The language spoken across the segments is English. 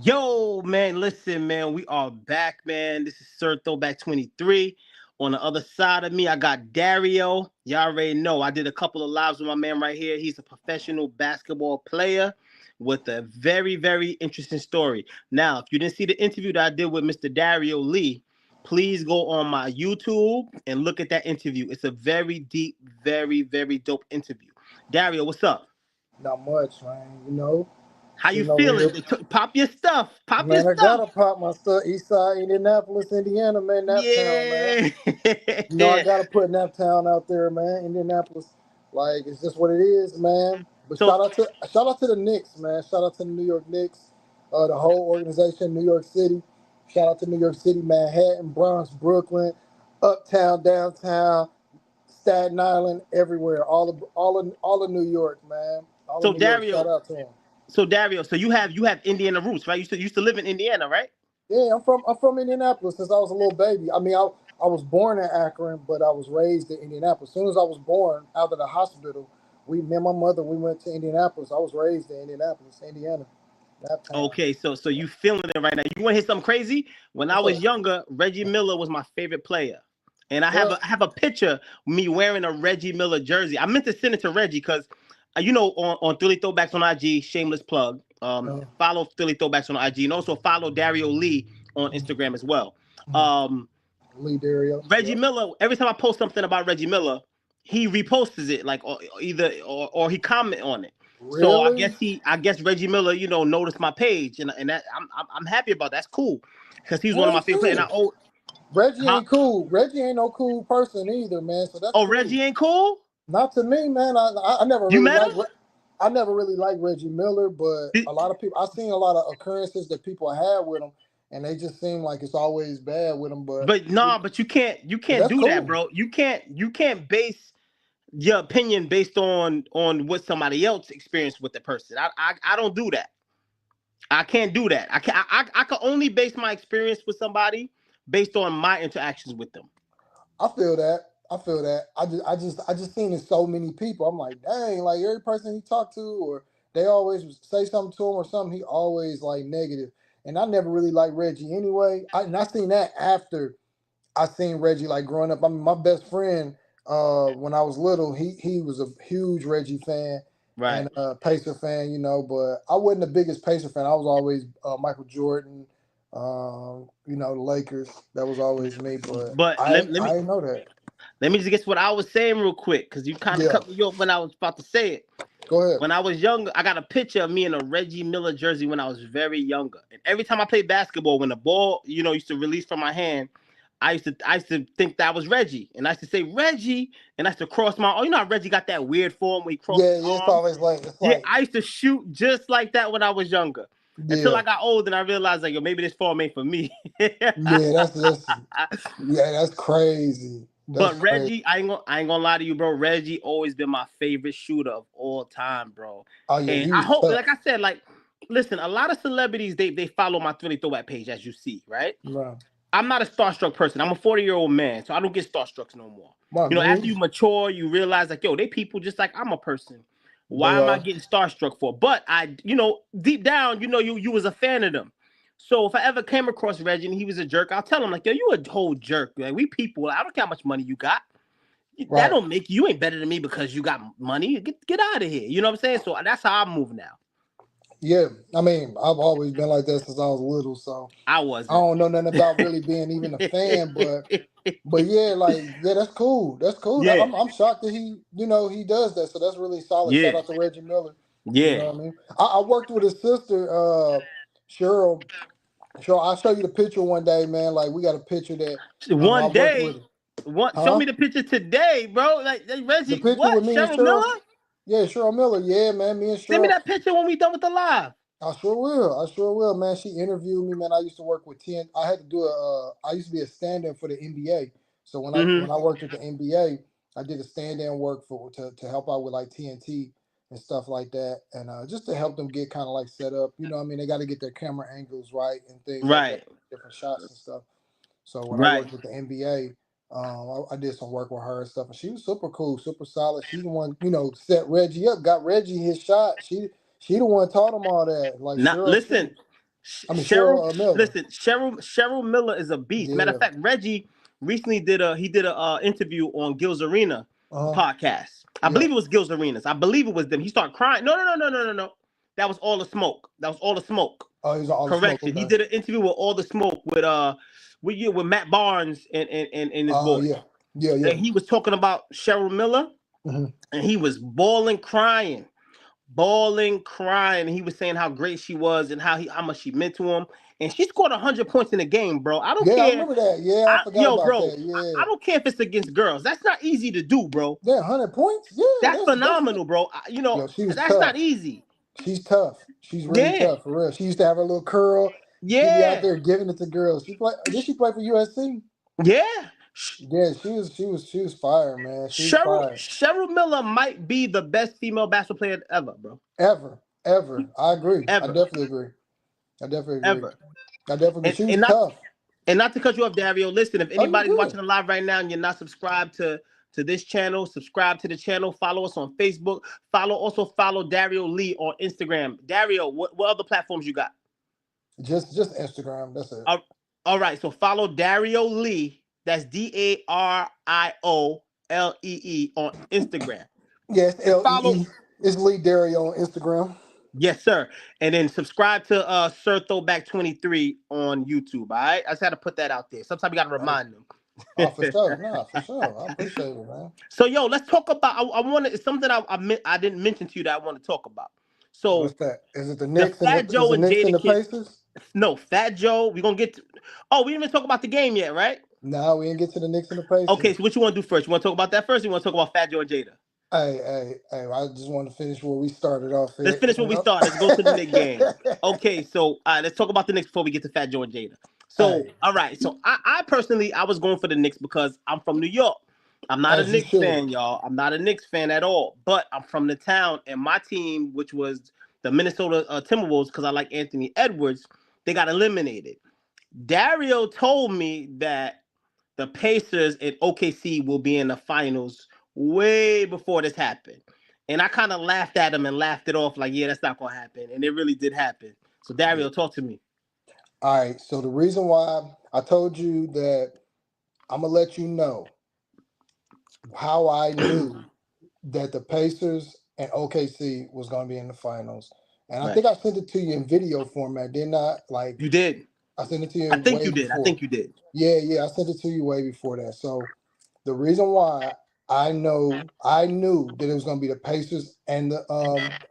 Yo, man, listen, man, we are back, man. This is Sir Throwback 23. On the other side of me, I got Dario. Y'all already know. I did a couple of lives with my man right here. He's a professional basketball player with a very, very interesting story. Now, if you didn't see the interview that I did with Mr. Dario Lee, please go on my YouTube and look at that interview. It's a very deep, very, very dope interview. Dario, what's up? Not much, man. How you Sitting over feeling? here, Pop your stuff. Pop your man. I stuff. gotta pop my stuff. East Side, Indianapolis, Indiana, man. Naptown, man. Yeah. I gotta put Naptown out there, man. Indianapolis, like it's just what it is, man. But So shout out to the Knicks, man. Shout out to the New York Knicks, the whole organization, New York City. Shout out to New York City, Manhattan, Bronx, Brooklyn, Uptown, Downtown, Staten Island, everywhere. All of New York, man. All of so New York. Shout Dario, out to them. so you have Indiana roots, right? You used to live in Indiana, right? Yeah, I'm from Indianapolis since I was a little baby. I mean, I was born in Akron, but I was raised in Indianapolis. As soon as I was born out of the hospital, me and my mother, we went to Indianapolis. I was raised in Indianapolis, Indiana, that town. Okay, so you feeling it right now. You want to hear something crazy? When I What's was up? younger, Reggie Miller was my favorite player. And I have Well, a picture of me wearing a Reggie Miller jersey. I meant to send it to Reggie because on Philly Throwbacks on IG, shameless plug. uh, Follow Philly Throwbacks on IG and also follow Dario Lee on Instagram as well. mm, Um, Lee Darius, Reggie yeah. Miller, every time I post something about Reggie Miller, he reposts it like or he comment on it. So Really? I guess Reggie Miller, noticed my page and that I'm happy about that. That's cool because he's one Well, of my that's favorite players. And cool. Reggie huh? ain't cool. Reggie ain't no cool person either, man. So that's Oh, cool. Reggie ain't cool. Not to me, man. I never You really met liked. him? I never really liked Reggie Miller, but Did- a lot of people. I've seen a lot of occurrences that people have with him, and they just seem like it's always bad with him. but nah, but you can't That's do that, cool. bro. You can't base your opinion based on what somebody else experienced with the person. I don't do that. I can't do that. I can only base my experience with somebody based on my interactions with them. I feel that. I feel that. I just seen it so many people. I'm like, dang, like every person he talked to, or they always say something to him or something. He always like negative, and I never really liked Reggie anyway. And I seen that after I seen Reggie like growing up. I mean, my best friend, when I was little, he was a huge Reggie fan Right. and Pacer fan, But I wasn't the biggest Pacer fan. I was always Michael Jordan, the Lakers. That was always me. But But I I didn't know that. let me just get what I was saying real quick because you kind of Yeah, cut me off when I was about to say it. go ahead. When I was younger, I got a picture of me in a Reggie Miller jersey when I was very younger. And every time I played basketball, when the ball, used to release from my hand, I used to think that was Reggie. And I used to say Reggie, and I used to cross my arm. You know how Reggie got that weird form where he crossed Yeah, his yeah. It's arms? always like it's Yeah, like I used to shoot just like that when I was younger. Until yeah, I got old and I realized like, yo, maybe this form ain't for me. yeah. That's yeah. That's crazy. That's But crazy. Reggie, I ain't gonna lie to you, bro. Reggie always been my favorite shooter of all time, bro. Oh yeah, And he I was hope, tough. like I said, like, listen, a lot of celebrities they follow my Philly Throwback page, as you see, right? Right, I'm not a starstruck person. I'm a 40-year-old man, so I don't get starstruck no more. right, After man. you mature, you realize like, yo, they people just like I'm a person. Why They am I are. getting starstruck for? But deep down, you was a fan of them. So if I ever came across Reggie and he was a jerk, I'll tell him like, yo, you a whole jerk. Like we people, I don't care how much money you got. That Right. don't make you ain't better than me because you got money. Get out of here. You know what I'm saying? So that's how I move now. Yeah, I mean, I've always been like that since I was little, so I I wasn't. don't know nothing about really being even a fan, but yeah, like yeah, that's cool. That's cool. Yeah, I'm shocked that he does that. So that's really solid. Shout yeah, out to Reggie Miller. You yeah. know what I mean? I worked with his sister, Cheryl. Cheryl, I'll show you the picture one day, man. Like we got a picture that I One worked with day, her. show Huh? me the picture today, bro. Like The Reggie, picture what? with me and Cheryl Cheryl. Miller? Yeah, Cheryl Miller. Yeah, man. Me and Send me Cheryl. that picture when we done with the live. I sure will. I sure will, man. She interviewed me, man. I used to work with 10. I had to do I used to be a stand-in for the NBA. So when Mm-hmm. I worked at the NBA, I did a stand-in work to help out with like TNT and stuff like that, and just to help them get kind of like set up. You know, what I mean, they got to get their camera angles right and things like that, Right, different shots and stuff. So when I right. worked with the NBA, I did some work with her and stuff, and she was super cool, super solid. She the one, set Reggie up, got Reggie his shot. She the one taught him all that. Like Now Cheryl listen, too. I mean Cheryl, Miller. listen, Cheryl Miller is a beast. Matter of Yeah. fact, Reggie recently did a interview on Gil's Arena Uh-huh. podcast. I Yeah. believe it was Gil's Arenas. I believe it was them. He started crying. No. That was all the smoke. That was all the smoke. Oh, he's all the smoke. Correction. He Okay. did an interview with all the smoke with Matt Barnes and his Oh boy. yeah. Yeah, yeah. And he was talking about Cheryl Miller, Mm-hmm. and he was crying. He was saying how great she was and how much she meant to him. And she scored 100 points in the game, bro. I don't Yeah, I care. remember that. Yeah, I forgot about Bro, that. Yeah. I don't care if it's against girls. That's not easy to do, bro. Yeah, 100 points. Yeah, That's that's phenomenal, bro. yo, she was That's not tough. easy. She's tough. She's really Yeah, tough for real. She used to have her little curl. She'd be out yeah, there giving it to girls. Did she play for USC? yeah. Yeah, she was fire, man. She was fire. Cheryl Miller might be the best female basketball player ever, bro. Ever. Ever. I agree. I Ever, definitely agree. I definitely agree. ever. I definitely agree. And She was and not tough. And not to cut you off, Dario, listen, if Oh, you anybody's good. watching the live right now and you're not subscribed to this channel, subscribe to the channel, follow us on Facebook, follow Dario Lee on Instagram. Dario, what other platforms you got? Just Instagram. That's it. All right, so follow Dario Lee. That's DARIOLEE on Instagram. Yes, And follow, LEE. It's Lee Dario on Instagram. yes, sir. And then subscribe to Sir Throwback 23 on YouTube. All right. I just had to put that out there. Sometimes you gotta remind them. Oh, for sure. Nah, for sure. I appreciate it, man. So yo, let's talk about. I want to. It's something I didn't mention to you that I want to talk about. So What's that? Is it the the Knicks and Fat the is Joe the and Knicks and Jada the Kiss. Pacers? No, Fat Joe. We're gonna get. Oh, we didn't even talk about the game yet, right? No, we didn't get to the Knicks and the Pacers. Okay, so what you want to do first? You want to talk about that first? Or you want to talk about Fat Joe and Jada? Hey! I just want to finish where we started off. Let's At, finish you where we know? started. Let's go to the Knicks game. Okay, so let's talk about the Knicks before we get to Fat Joe and Jada. So, Hey, all right. So I personally I was going for the Knicks because I'm from New York. I'm not a as you Knicks should. fan, y'all. I'm not a Knicks fan at all. But I'm from the town, and my team, which was the Minnesota Timberwolves, because I like Anthony Edwards, they got eliminated. Dario told me that the Pacers and OKC will be in the finals way before this happened. And I kind of laughed at him and laughed it off, like, yeah, that's not gonna happen. And it really did happen. So Dario, talk to me. All right. So the reason why I told you that I'm gonna let you know how I knew that the Pacers and OKC was gonna be in the finals, and I Right. think I sent it to you in video format, didn't I? Like You did. I sent it to you I think way you did. I before. think you did. Yeah, I sent it to you way before that. So the reason why I knew that it was going to be the Pacers and the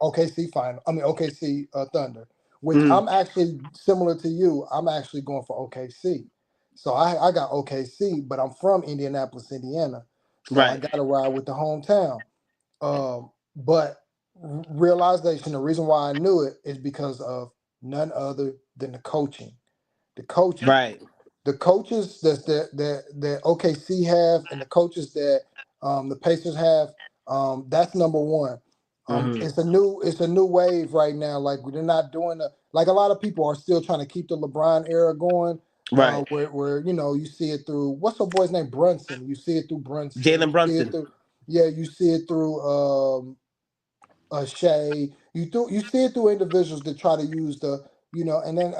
OKC final. I mean OKC Thunder, which Mm, I'm actually similar to you. I'm actually going for OKC. So I got OKC, but I'm from Indianapolis, Indiana. So I right. got to ride with the hometown. But realization, the reason why I knew it is because of none other than the coaching. The coaching Right. the coaches that OKC have and the coaches that the Pacers have, that's number one. Hmm. It's a new wave right now. Like they're not doing like a lot of people are still trying to keep the LeBron era going. Right. Where you see it through what's the boy's name, Brunson. You see it through Brunson. Jalen You see it Brunson. through you see it through Shay. You see it through individuals that try to use and then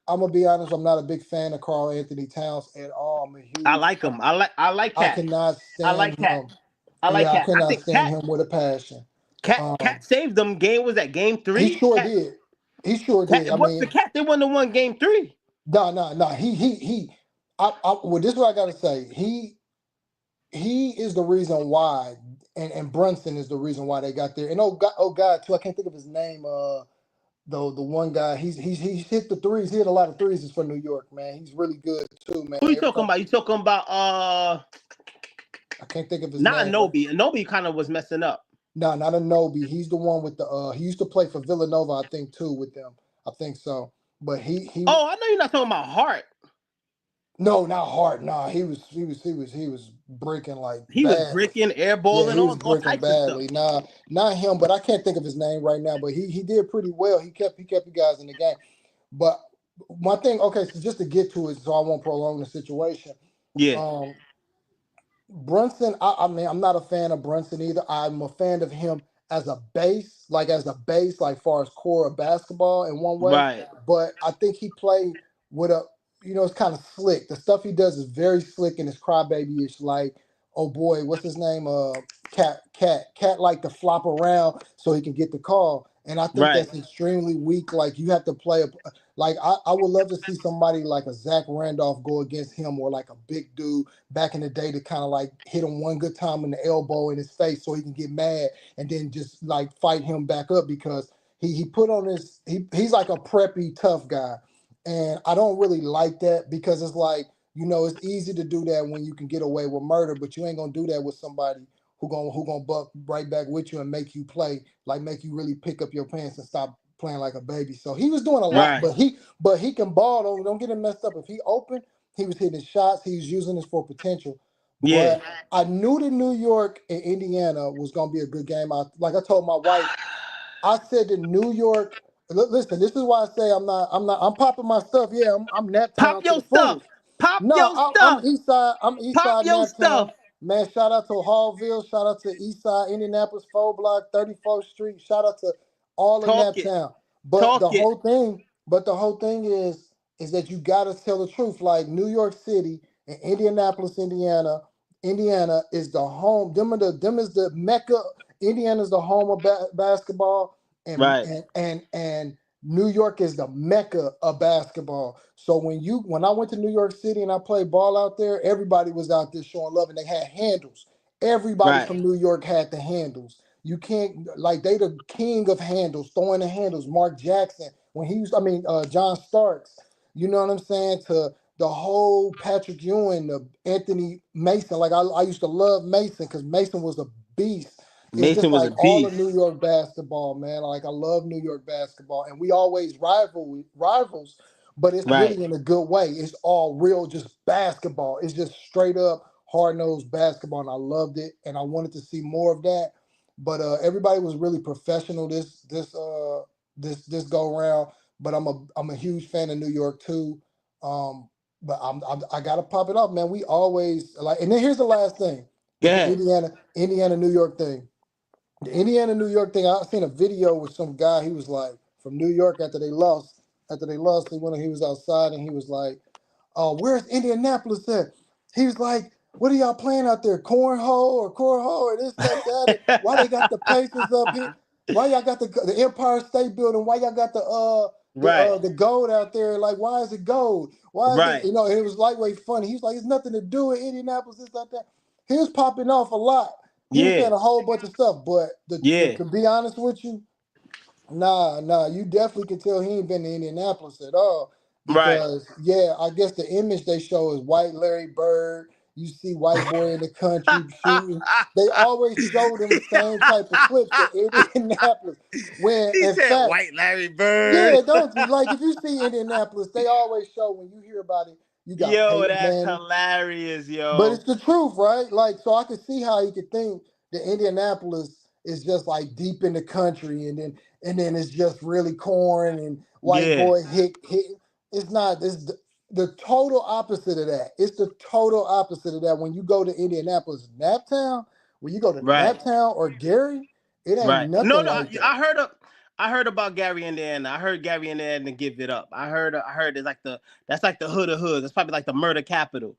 I'm gonna be honest. I'm not a big fan of Carl Anthony Towns at all. I'm a I huge. like him. I like I Cat. cannot I stand like Cat. him. I like Yeah, I Cat. I cannot think stand him with a passion. Cat saved them. Game was that game He three? sure Cat, did. He sure Cat did. I what's the mean, Cat? They won the one game three. no. He. Well, this is what I gotta say. He is the reason why, and Brunson is the reason why they got there. And oh God, too. I can't think of his name. The one guy, he's hit the threes. He hit a lot of threes for New York, man. He's really good too, man. Who you talking about? You talking about I can't think of his not name. Anobi. Anobi kind of was messing up. No, not Anobi. He's the one with the he used to play for Villanova, I think, too, with them. I think so. But he Oh, I know you're not talking about Hart. no, not hard. Nah, he was breaking like He was badly. bricking, Yeah, airballing, he was all breaking types of stuff. badly. Nah, not him, but I can't think of his name right now. But he did pretty well. He kept you guys in the game. But my thing, okay, so just to get to it, so I won't prolong the situation. Yeah. Um, Brunson, I mean, I'm not a fan of Brunson either. I'm a fan of him like far as core of basketball in one way. Right. But I think he played with a, it's kind of slick. The stuff he does is very slick and it's crybaby-ish. Like, oh boy, what's his name? Cat like to flop around so he can get the call. And I think Right. that's extremely weak. Like you have to play like I would love to see somebody like a Zach Randolph go against him, or like a big dude back in the day to kind of like hit him one good time in the elbow in his face so he can get mad and then just like fight him back up, because he put on this he's like a preppy tough guy. And I don't really like that, because it's like, it's easy to do that when you can get away with murder, but you ain't gonna do that with somebody who gonna buck right back with you and make you play, like make you really pick up your pants and stop playing like a baby. So he was doing a lot, Right. but he can ball. Don't get him messed up. If he open, he was hitting shots. He was using this for potential. Yeah. But I knew that New York and Indiana was gonna be a good game. Like I told my wife, I said to New York. Listen, this is why I say I'm popping my stuff. Yeah, I'm Pop Naptown to your the fullest. stuff. Pop No, your I'm stuff. East Side. I'm East Pop Side your Naptown. stuff. Man, shout out to Hallville. Shout out to East Side, Indianapolis, 4 Block, 34th Street. Shout out to all of Talk it. Naptown. But Talk the it. whole thing, is that you gotta tell the truth. Like New York City and Indianapolis, Indiana is the home. Them is the mecca. Indiana is the home of basketball, and Right. New York is the mecca of basketball. So when I went to New York City and I played ball out there, everybody was out there showing love, and they had handles. Everybody Right. from New York had the handles. You can't, like, they the king of handles, throwing the handles. Mark Jackson, when he was, John Starks. You know what I'm saying? To the whole Patrick Ewing, the Anthony Mason. Like I used to love Mason because Mason was a beast. It's just Mason was a like all of beast. New York basketball, man. Like I love New York basketball, and we always rivals, but it's Right. really in a good way. It's all real, just basketball. It's just straight up hard nosed basketball, and I loved it, and I wanted to see more of that. But everybody was really professional this go round. But I'm a huge fan of New York too. But I gotta pop it up, man. We always like, and then here's the last thing Go with the ahead. Indiana New York thing. The Indiana New York thing. I seen a video with some guy. He was like from New York after they lost. He was outside and he was like, where's Indianapolis at? He was like, what are y'all playing out there? Cornhole or this, that. And why they got the Pacers up here? Why y'all got the Empire State Building? Why y'all got Right. the gold out there? Like, why is it gold? Why is it, Right. and it was lightweight funny. He was like, it's nothing to do with Indianapolis, this, that. He was popping off a lot. He was Yeah. saying a whole bunch of stuff, but Yeah. to be honest with you, nah, you definitely can tell he ain't been to Indianapolis at all. Right. Because yeah, I guess the image they show is white Larry Bird. You see white boy in the country shooting. They always show them same type of clips at Indianapolis. When He in said fact, white Larry Bird. yeah, don't you? Like if you see Indianapolis, they always show when you hear about it, you got Yo, Peyton that's Manning. hilarious, But yo. it's the truth, right? Like, so I could see how he could think that Indianapolis is just like deep in the country, and then it's just really corn and white Yeah. boy hit. It's not. It's the total opposite of that. It's the total opposite of that. When you go to Indianapolis, Naptown, when you go to Right. Naptown or Gary, it ain't Right. No, nothing no. like that. I heard about Gary Indiana. I heard Gary Indiana give it up. I heard it's like that's like the hood of hoods. It's probably like the murder capital.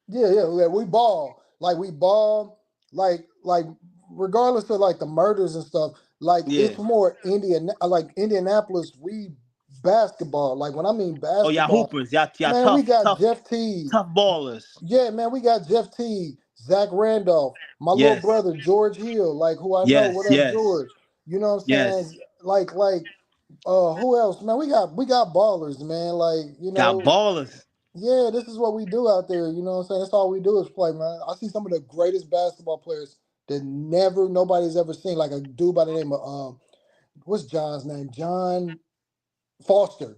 Yeah. We ball. Like we ball. Like regardless of like the murders and stuff. Like Yeah. it's more like Indianapolis. We basketball. Like when I mean Oh, y'all basketball, hoopers. Y'all man, we got tough, Jeff Teague. tough ballers. Yeah, man, we got Jeff Teague, Zach Randolph, my little Yes. brother George Hill. Like who I know. Yes. What up, Yes. George? You know what I'm Yes. saying? Who else? Man, we got ballers, man. Like Got ballers. yeah, this is what we do out there. You know what I'm saying? That's all we do is play, man. I see some of the greatest basketball players that nobody's ever seen. Like a dude by the name of what's John's name? John Foster.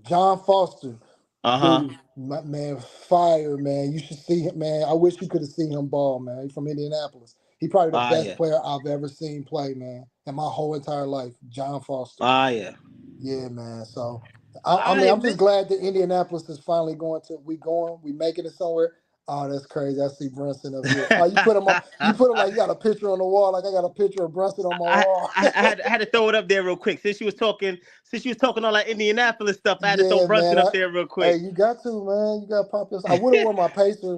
Uh-huh. Dude, man, fire, man. You should see him, man. I wish you could have seen him ball, man. He's from Indianapolis. He probably the Ah, best yeah. player I've ever seen play, man, in my whole entire life. John Foster. Ah, yeah. Yeah, man. So All I mean, right, I'm just man. glad that Indianapolis is finally going. We making it somewhere. Oh, that's crazy. I see Brunson up here. Oh, you put him on. You put him like you got a picture on the wall. Like I got a picture of Brunson on my I, wall. I had to throw it up there real quick since you was talking all that Indianapolis stuff. I had to throw Yeah, man. Brunson up there real Hey, quick. you got to, man. You got to pop this. I would have worn my Pacer.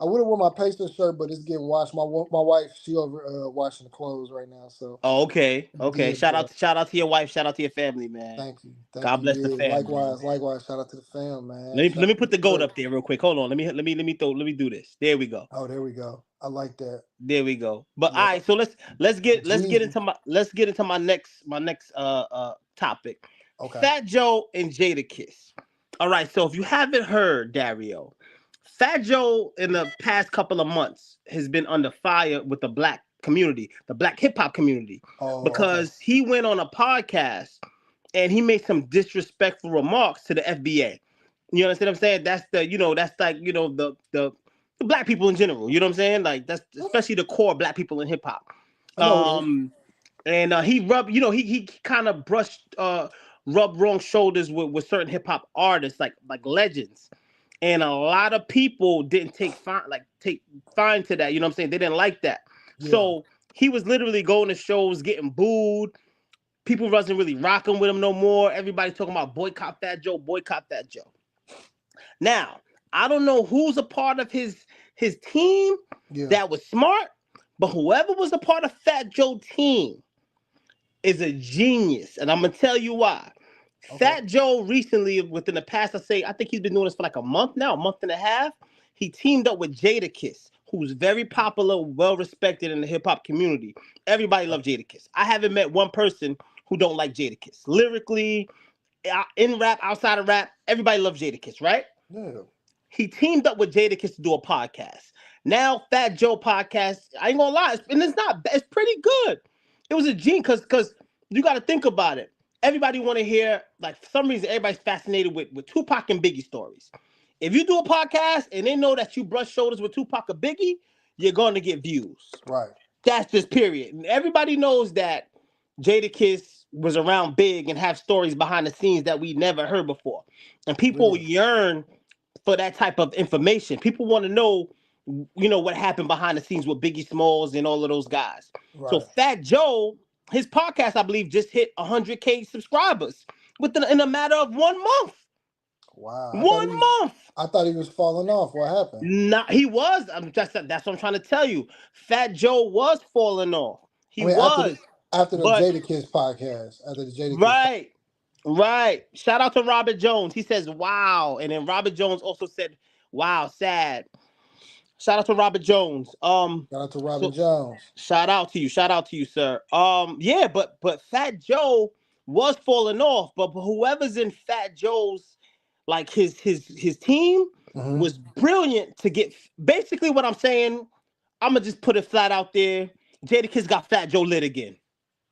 I would have worn my Pacer shirt, but it's getting washed. My wife, she over washing the clothes right now. So Oh, okay, okay. yeah, but Shout out to your wife. Shout out to your family, man. thank you, thank God you. bless the Yeah, fam, man. likewise, likewise. Shout out to the fam, man. Let Shout me out to put the the goat church. up there real quick. Hold on. Let me do this. There we go. Oh, there we go. I like that. There we go. But all Yeah, right, so let's get Jeezy. into my next topic. Okay. Fat Joe and Jada Kiss. All right, so if you haven't heard, Dario, Fat Joe in the past couple of months has been under fire with the black community, the black hip hop community, Oh, okay. because he went on a podcast and he made some disrespectful remarks to the FBA. You understand what I'm saying? That's that's like, the black people in general. You know what I'm saying? Like that's especially the core black people in hip hop. I know it is. And he rubbed, he kind of brushed, rubbed wrong shoulders with certain hip hop artists, like legends. And a lot of people didn't take fine to that. You know what I'm saying? They didn't like that. Yeah. So he was literally going to shows, getting booed. People wasn't really rocking with him no more. Everybody talking about boycott Fat Joe, boycott Fat Joe. Now, I don't know who's a part of his team Yeah. that was smart, but whoever was a part of Fat Joe team is a genius, and I'm gonna tell you why. Okay. Fat Joe recently, within the past, I think he's been doing this for like a month now, a month and a half. He teamed up with Jadakiss, who's very popular, well respected in the hip hop community. Everybody loves Jadakiss. I haven't met one person who don't like Jadakiss. Lyrically, in rap, outside of rap, everybody loves Jadakiss, right? Yeah. He teamed up with Jadakiss to do a podcast. Now, Fat Joe podcast, I ain't gonna lie, it's pretty good. It was a gene because you got to think about it. Everybody want to hear, like, for some reason, everybody's fascinated with Tupac and Biggie stories. If you do a podcast and they know that you brush shoulders with Tupac or Biggie, you're going to get views. Right. That's just period. And everybody knows that Jadakiss was around Big and have stories behind the scenes that we never heard before. And people Really. yearn for that type of information. People want to know, what happened behind the scenes with Biggie Smalls and all of those guys. So Right. Fat Joe, his podcast, I believe, just hit 100K subscribers in a matter of 1 month. Wow. 1 month. I thought he was falling off. What happened? Not he was. That's what I'm trying to tell you. Fat Joe was falling off. I He mean, was, after the but Jadakiss podcast, after the Jadakiss. right, right. Shout out to Robert Jones. He says, "Wow," and then Robert Jones also said, "Wow, sad." Shout out to Robert Jones. Shout out to Robert So Jones. shout out to you, sir. Yeah, but Fat Joe was falling off, but whoever's in Fat Joe's, like his team Hmm. was brilliant to get. Basically, what I'm saying, I'm gonna just put it flat out there. Jadakiss got Fat Joe lit again.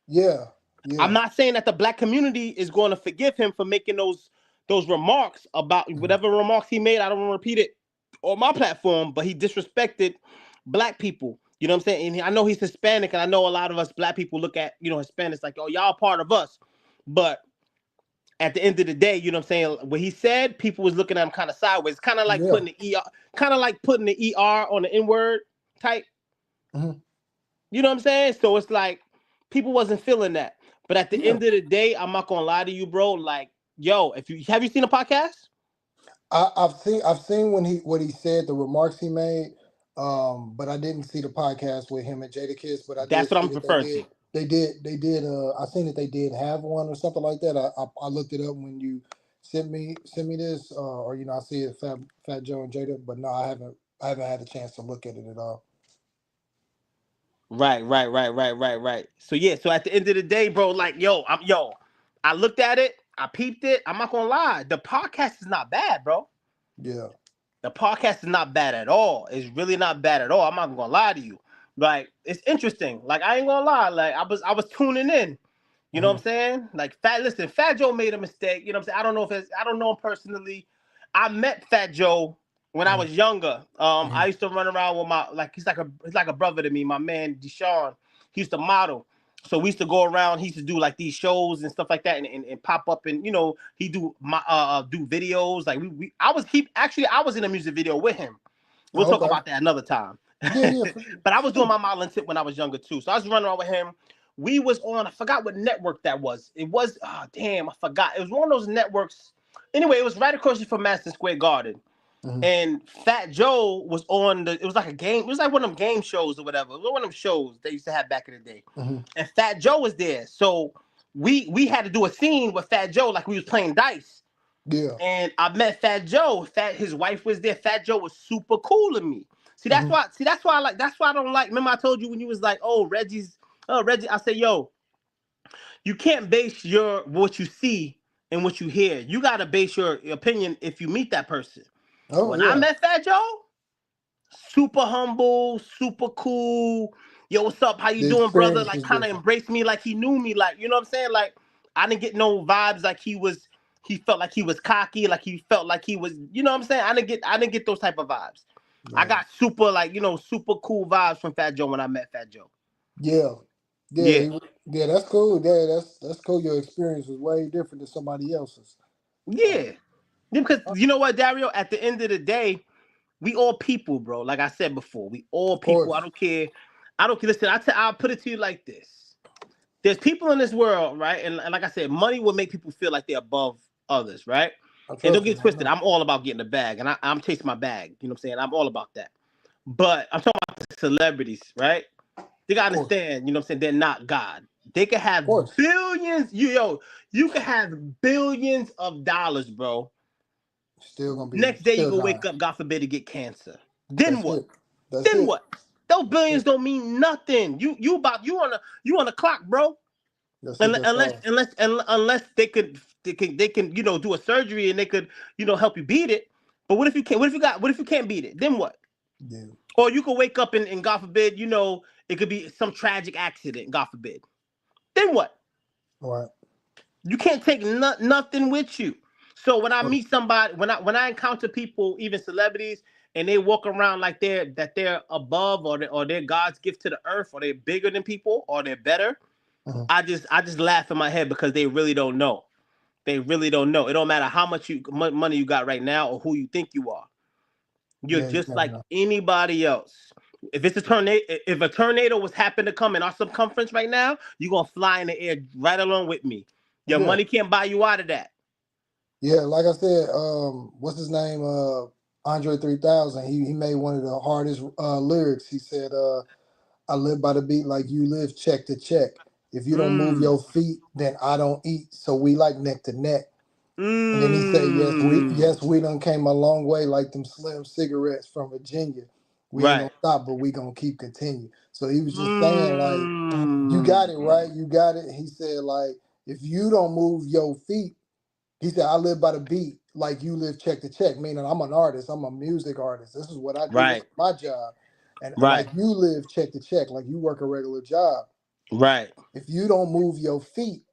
Yeah. I'm Yeah. not saying that the black community is going to forgive him for making those remarks about Mhm. whatever remarks he made. I don't want to repeat it on my platform, but he disrespected black people. You know what I'm saying? And I know he's Hispanic, and I know a lot of us black people look at Hispanics like, oh, y'all part of us. But at the end of the day, you know what I'm saying? What he said, people was looking at him kind of sideways, kind of like Yeah. putting the ER on the N word type. Hmm. You know what I'm saying? So it's like people wasn't feeling that. But at the Yeah. end of the day, I'm not gonna lie to you, bro. Like, yo, if you have you seen a podcast? I've seen what he said, the remarks he made, but I didn't see the podcast with him and Jadakiss, but I did That's what see I'm that referring to. they did I seen that they did have one or something like that. I looked it up when you sent me this, or I see it, Fat Joe and Jada, but no, I haven't had a chance to look at it at all. Right. So yeah, so at the end of the day, bro, like, I looked at it, I peeped it. I'm not gonna lie, the podcast is not bad, bro. Yeah. The podcast is not bad at all. It's really not bad at all. I'm not gonna lie to you. Like, it's interesting. Like, I ain't gonna lie. Like, I was tuning in. You know what Hmm. I'm saying? Like, Fat Joe made a mistake. You know what I'm saying? I don't know him personally. I met Fat Joe when I Hmm. was younger. Hmm. I used to run around with he's like a brother to me, my man Deshaun. He used to model. So we used to go around, he used to do like these shows and stuff like that, and pop up, and he do videos. Like I was in a music video with him. We'll talk Okay. about that another time. Yeah, yeah. But I was doing Shoot. my modeling tip when I was younger too. So I was running around with him. We was on, I forgot what network that was. It was, oh damn, I forgot. It was one of those networks. Anyway, it was right across from Madison Square Garden. Mm-hmm. And Fat Joe was on the. It was like a game. It was like one of them game shows or whatever. It was one of them shows they used to have back in the day. Mm-hmm. And Fat Joe was there, so we had to do a scene with Fat Joe like we was playing dice. Yeah. And I met Fat Joe. His wife was there. Fat Joe was super cool to me. See, that's Mm-hmm. why. See, that's why I like. That's why I don't like. Remember, I told you when you was like, "Oh, Reggie's." Oh, Reggie. I said, "Yo, you can't base your what you see and what you hear. You gotta base your opinion if you meet that person." Oh When I yeah. met Fat Joe, super humble, super cool. Yo, what's up? How you The doing, brother? experience Like, was kind of different. embraced me like he knew me. Like, you know what I'm saying? Like, I didn't get no vibes like he was. He felt like he was cocky. Like he felt like he was. You know what I'm saying? I didn't get those type of vibes. I Yeah. got super like super cool vibes from Fat Joe when I met Fat Joe. Yeah. Yeah. Yeah, Yeah. That's cool. Yeah. That's cool. Your experience was way different than somebody else's. Uh, yeah. Because of you know what, Dario? At the end of the day, we all people, bro. Like I said before, we all people. I course. don't care. I don't care. Listen, I'll put it to you like this. There's people in this world, right? And like I said, money will make people feel like they're above others, right? I And don't trust me. get I twisted. know. I'm all about getting the bag, and I'm chasing my bag. You know what I'm saying? I'm all about that. But I'm talking about the celebrities, right? They gotta Of course. understand. You know what I'm saying? They're not God. They can Of have course. billions. You can have billions of dollars, bro. Still gonna be Next day you still go dying. wake up, God forbid, to get cancer. Then That's what? it. That's Then it. what? Those That's billions it. don't mean nothing. You on the clock, bro. That's it. That's all. Unless they can do a surgery and they could help you beat it. But what if you can't? What if you can't beat it? Then what? Yeah. Or you could wake up and God forbid, it could be some tragic accident. God forbid. Then what? All right. You can't take nothing with you. So when I Course. meet somebody, when I encounter people, even celebrities, and they walk around like they're above, or they're God's gift to the earth, or they're bigger than people, or they're better, Mhm. I just laugh in my head because they really don't know. They really don't know. It don't matter how much money you got right now or who you think you are. You're Yeah. You just never like know. anybody else. If a tornado was happen to come in our circumference right now, you're gonna fly in the air right along with me. Your Yeah. money can't buy you out of that. Yeah. Like I said, what's his name? Andre 3000. He made one of the hardest lyrics. He said, I live by the beat like you live check to check. If you don't move Mm. your feet, then I don't eat. So we like neck to neck. And then he said, Mm. yes, we done came a long way like them slim cigarettes from Virginia. We ain't Right. gonna stop, but we gonna keep continue. So he was just saying, like, you got it, Mm. right? You got it. He said, like, if you don't move your feet, he said, I live by the beat like you live check to check, meaning I'm an artist, I'm a music artist. This is what I do, this Right. is my job. And like Right. you live check to check, like you work a regular job. Right. If you don't move your feet,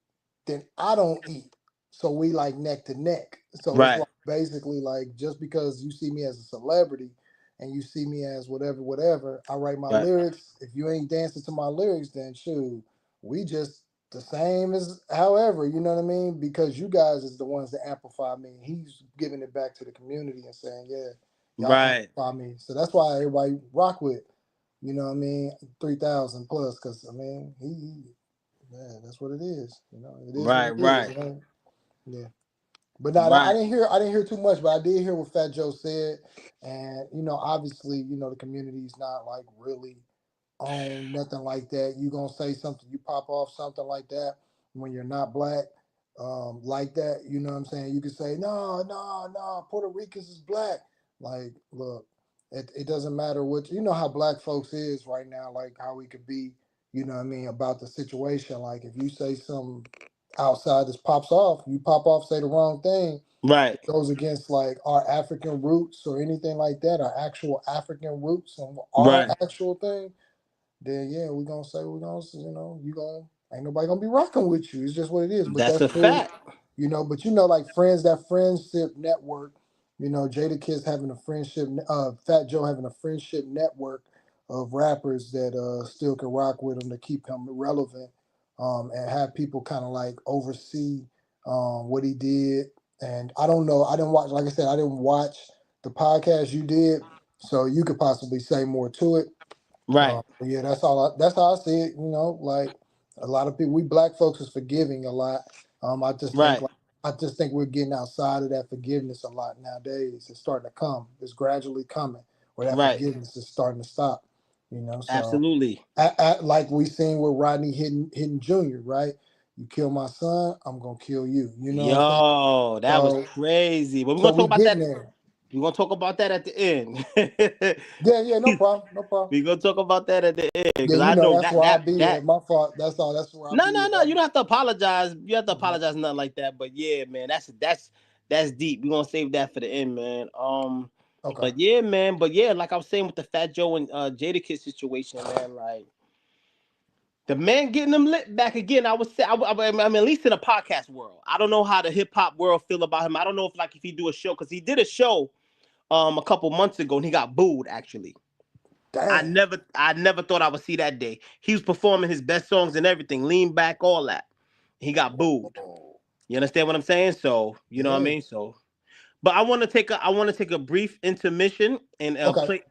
then I don't eat. So we like neck to neck. So it's Right. like basically like just because you see me as a celebrity and you see me as whatever, whatever, I write my Right. lyrics. If you ain't dancing to my lyrics, then shoot, we just the same as however, you know what I mean? Because you guys is the ones that amplify me. He's giving it back to the community and saying, yeah, y'all Right. amplify me. So that's why everybody rock with, you know what I mean, 3,000 plus, because I mean, yeah, that's what it is. You know, it is what Right. it is. Right. You know, yeah. But no, I Right. didn't hear. I didn't hear too much, but I did hear what Fat Joe said, and obviously, the community's not like really on nothing like that. You gonna say something, you pop off something like that when you're not black, like that. You know what I'm saying? You can say no, no, no. Puerto Ricans is black. Like, look, it doesn't matter what you know how black folks is right now. Like how we could be. You know what I mean about the situation. Like if you say something outside this pops off, you pop off, say the wrong thing, Right. goes against like our African roots or anything like that, our actual African roots and our Right. actual thing, then yeah, we're gonna say we're gonna, you gonna ain't nobody gonna be rocking with you. It's just what it is. But That's that's a cool, fact. but like friends, that friendship network, Jada Kiss having a friendship, Fat Joe having a friendship network of rappers that still can rock with him to keep him relevant, and have people kind of like oversee what he did. And I don't know, I didn't watch, like I said, I didn't watch the podcast you did, So you could possibly say more to it. Right, But yeah, that's how I see it. You know, like a lot of people, we black folks is forgiving a lot. I just think right, like I just think we're getting outside of that forgiveness a lot nowadays. It's starting to come. It's gradually coming, where that right. forgiveness is starting to stop. You know, so Absolutely. like we seen with Rodney hitting Junior, right? You kill my son, I'm gonna kill you. You know what I'm saying? Yo, that was So crazy. But we're so gonna talk we about getting that. there. We're gonna talk about that at the end. Yeah, yeah, no problem, no problem. We're gonna talk about that at the end Yeah, because you I know know that's that where I that be that at. My fault. That's all. That's where I no, be no, at. no. You don't have to apologize. You have to Mhm. apologize, nothing like that. But yeah, man, that's deep. We're gonna save that for the end, man. Okay. But yeah, man. But yeah, like I was saying with the Fat Joe and Jada situation, man. Like the man getting them lit back again. I would say, I mean, at least in the podcast world. I don't know how the hip hop world feel about him. I don't know if he do a show because he did a show a couple months ago and he got booed actually. Damn. I never thought I would see that day. He was performing his best songs and everything, lean back, all that. He got booed. Whoa. You understand what I'm saying? So you know what I Yeah. mean. So, but I want to take a brief intermission and Okay.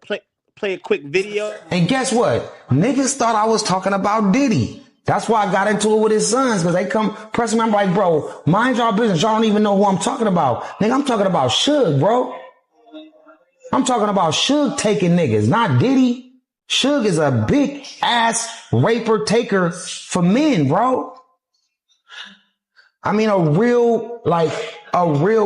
play a quick video. And guess what? Niggas thought I was talking about Diddy. That's why I got into it with his sons, because they come pressing me. I'm like, bro, mind y'all business. Y'all don't even know who I'm talking about. Nigga, I'm talking about Suge, bro. I'm talking about Suge taking niggas, not Diddy. Suge is a big ass raper taker for men, bro. I mean, a real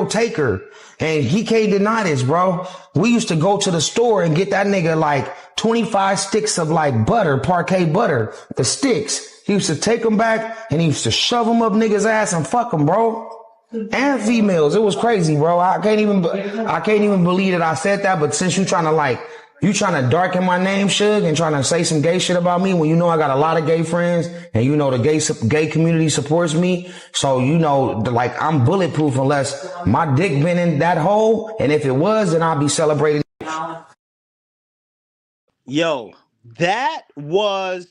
taker. And he can't deny this, bro. We used to go to the store and get that nigga like 25 sticks of like butter, parquet butter, the sticks. He used to take them back and he used to shove them up niggas' ass and fuck them, bro. And females. It was crazy, bro. I can't even believe that I said that. But since you trying to darken my name, Suge, and trying to say some gay shit about me when you know I got a lot of gay friends and you know the gay community supports me. So, you know, like I'm bulletproof unless my dick been in that hole. And if it was, then I'll be celebrating. Yo, that was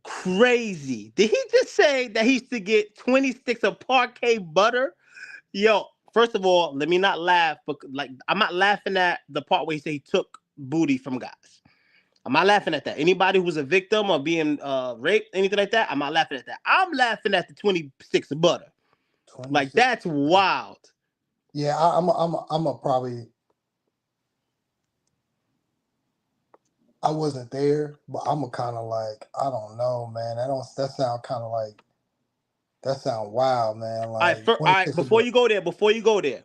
crazy. Did he just say that he used to get 20 sticks of parquet butter? Yo, first of all, let me not laugh, but like I'm not laughing at the part where he said he took booty from guys. I'm not laughing at that. Anybody who's a victim or being raped, anything like that, I'm not laughing at that. I'm laughing at the 20 sticks of butter. Like 26. that's wild. Yeah, I'm a probably. I wasn't there, but I'm a kind of like I don't know, man. That sound kind of like that sound wild, man. All right, Like all right. 26 a book. Before you go there.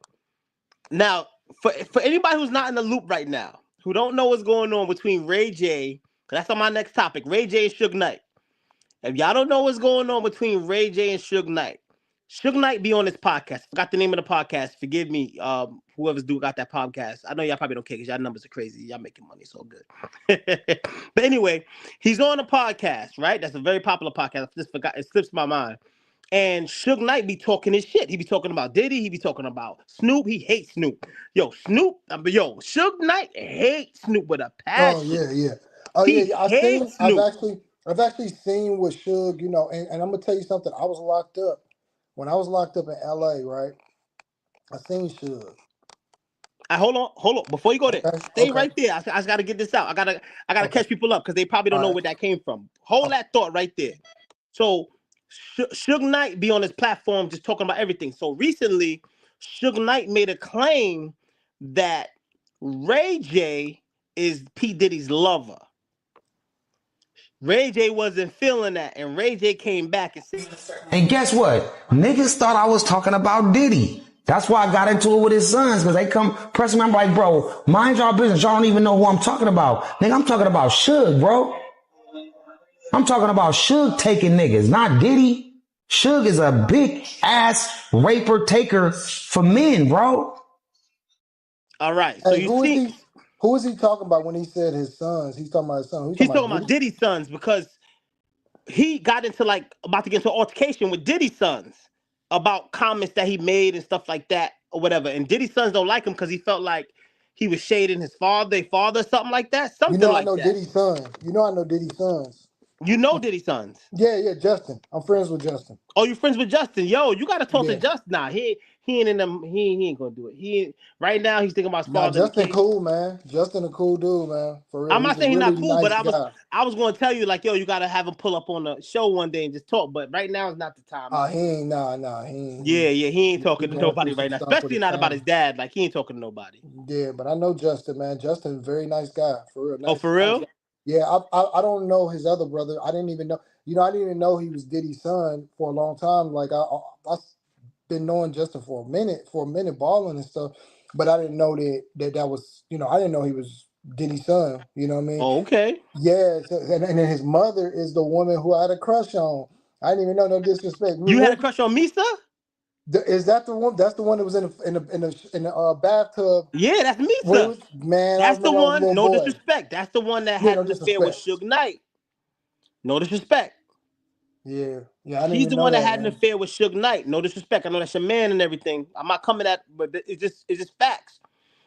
Now, for anybody who's not in the loop right now, who don't know what's going on between Ray J, because that's on my next topic, Ray J and Suge Knight. If y'all don't know what's going on between Ray J and Suge Knight be on this podcast. Forgot the name of the podcast. Forgive me, whoever's got that podcast. I know y'all probably don't care because y'all numbers are crazy. Y'all making money, so good. But anyway, he's on a podcast, right? That's a very popular podcast. I just forgot. It slips my mind. And Suge Knight be talking his shit. He be talking about Diddy. He be talking about Snoop. He hates Snoop. Yo, Suge Knight hates Snoop with a Oh passion. yeah, yeah. Oh He yeah. hates Snoop. I've actually seen with Suge, you know, and I'm gonna tell you something. I was locked up when I was locked up in LA, right? I seen Suge. Hold on. Before you go there, Okay, stay okay. right there. I just gotta get this out. I gotta Okay. catch people up because they probably don't All know right. where that came from. Hold Okay. that thought right there. So Suge Knight be on his platform just talking about everything. So recently, Suge Knight made a claim that Ray J is P. Diddy's lover. Ray J wasn't feeling that, and Ray J came back and said, And guess what? Niggas thought I was talking about Diddy. That's why I got into it with his sons, because they come pressing me. I'm like, bro, mind y'all business. Y'all don't even know who I'm talking about. Nigga, I'm talking about Suge, bro. I'm talking about Suge taking niggas, not Diddy. Suge is a big ass raper taker for men, bro. all right, so Hey, you see, who is he talking about when he said his sons? He's talking about his son. Who's he's talking talking about about Diddy? Diddy's sons because he got into about to get into an altercation with Diddy's sons about comments that he made and stuff like that or whatever. And Diddy's sons don't like him because he felt like he was shading his father, something like that. You Something know I like know that. Diddy's sons. You know I know Diddy's sons. You know Diddy's sons. Yeah, yeah, Justin. I'm friends with Justin. Oh, you friends with Justin? Yo, you gotta talk to Yeah. Justin now. he ain't in them. He ain't gonna do it. Right now he's thinking about his Nah, father and the Justin kids. cool, man. Justin a cool dude, man. For real. I'm He's not a saying he's really not cool, but nice guy. I was going to tell you like, yo, you gotta have him pull up on the show one day and just talk. But right now is not the time. He ain't he ain't Yeah, yeah, he ain't he talking to going through nobody some right now, stuff with especially his not about his family. dad. Like he ain't talking to nobody. Yeah, but I know Justin, man. Justin, very nice guy, for real. Oh, Nice, for nice real? guy. Yeah, I don't know his other brother. I didn't even know. I didn't even know he was Diddy's son for a long time. Like I been knowing Justin for a minute, balling and stuff. But I didn't know that was. I didn't know he was Diddy's son. You know what I mean? Oh, okay. Yeah. So, and then his mother is the woman who I had a crush on. I didn't even know. No disrespect. You had a Remember, crush on Misa? is that the one? That's the one that was in the bathtub. Yeah, that's Where it Misa. was, man, I That's the remember I was a one. little No boy. disrespect. That's the one that Yeah, had no an affair with disrespect. Suge Knight. No disrespect. Yeah, yeah, I didn't She's even the know one that that, had an man. affair with Suge Knight. No disrespect. I know that's your man and everything. I'm not coming at, but it's just facts.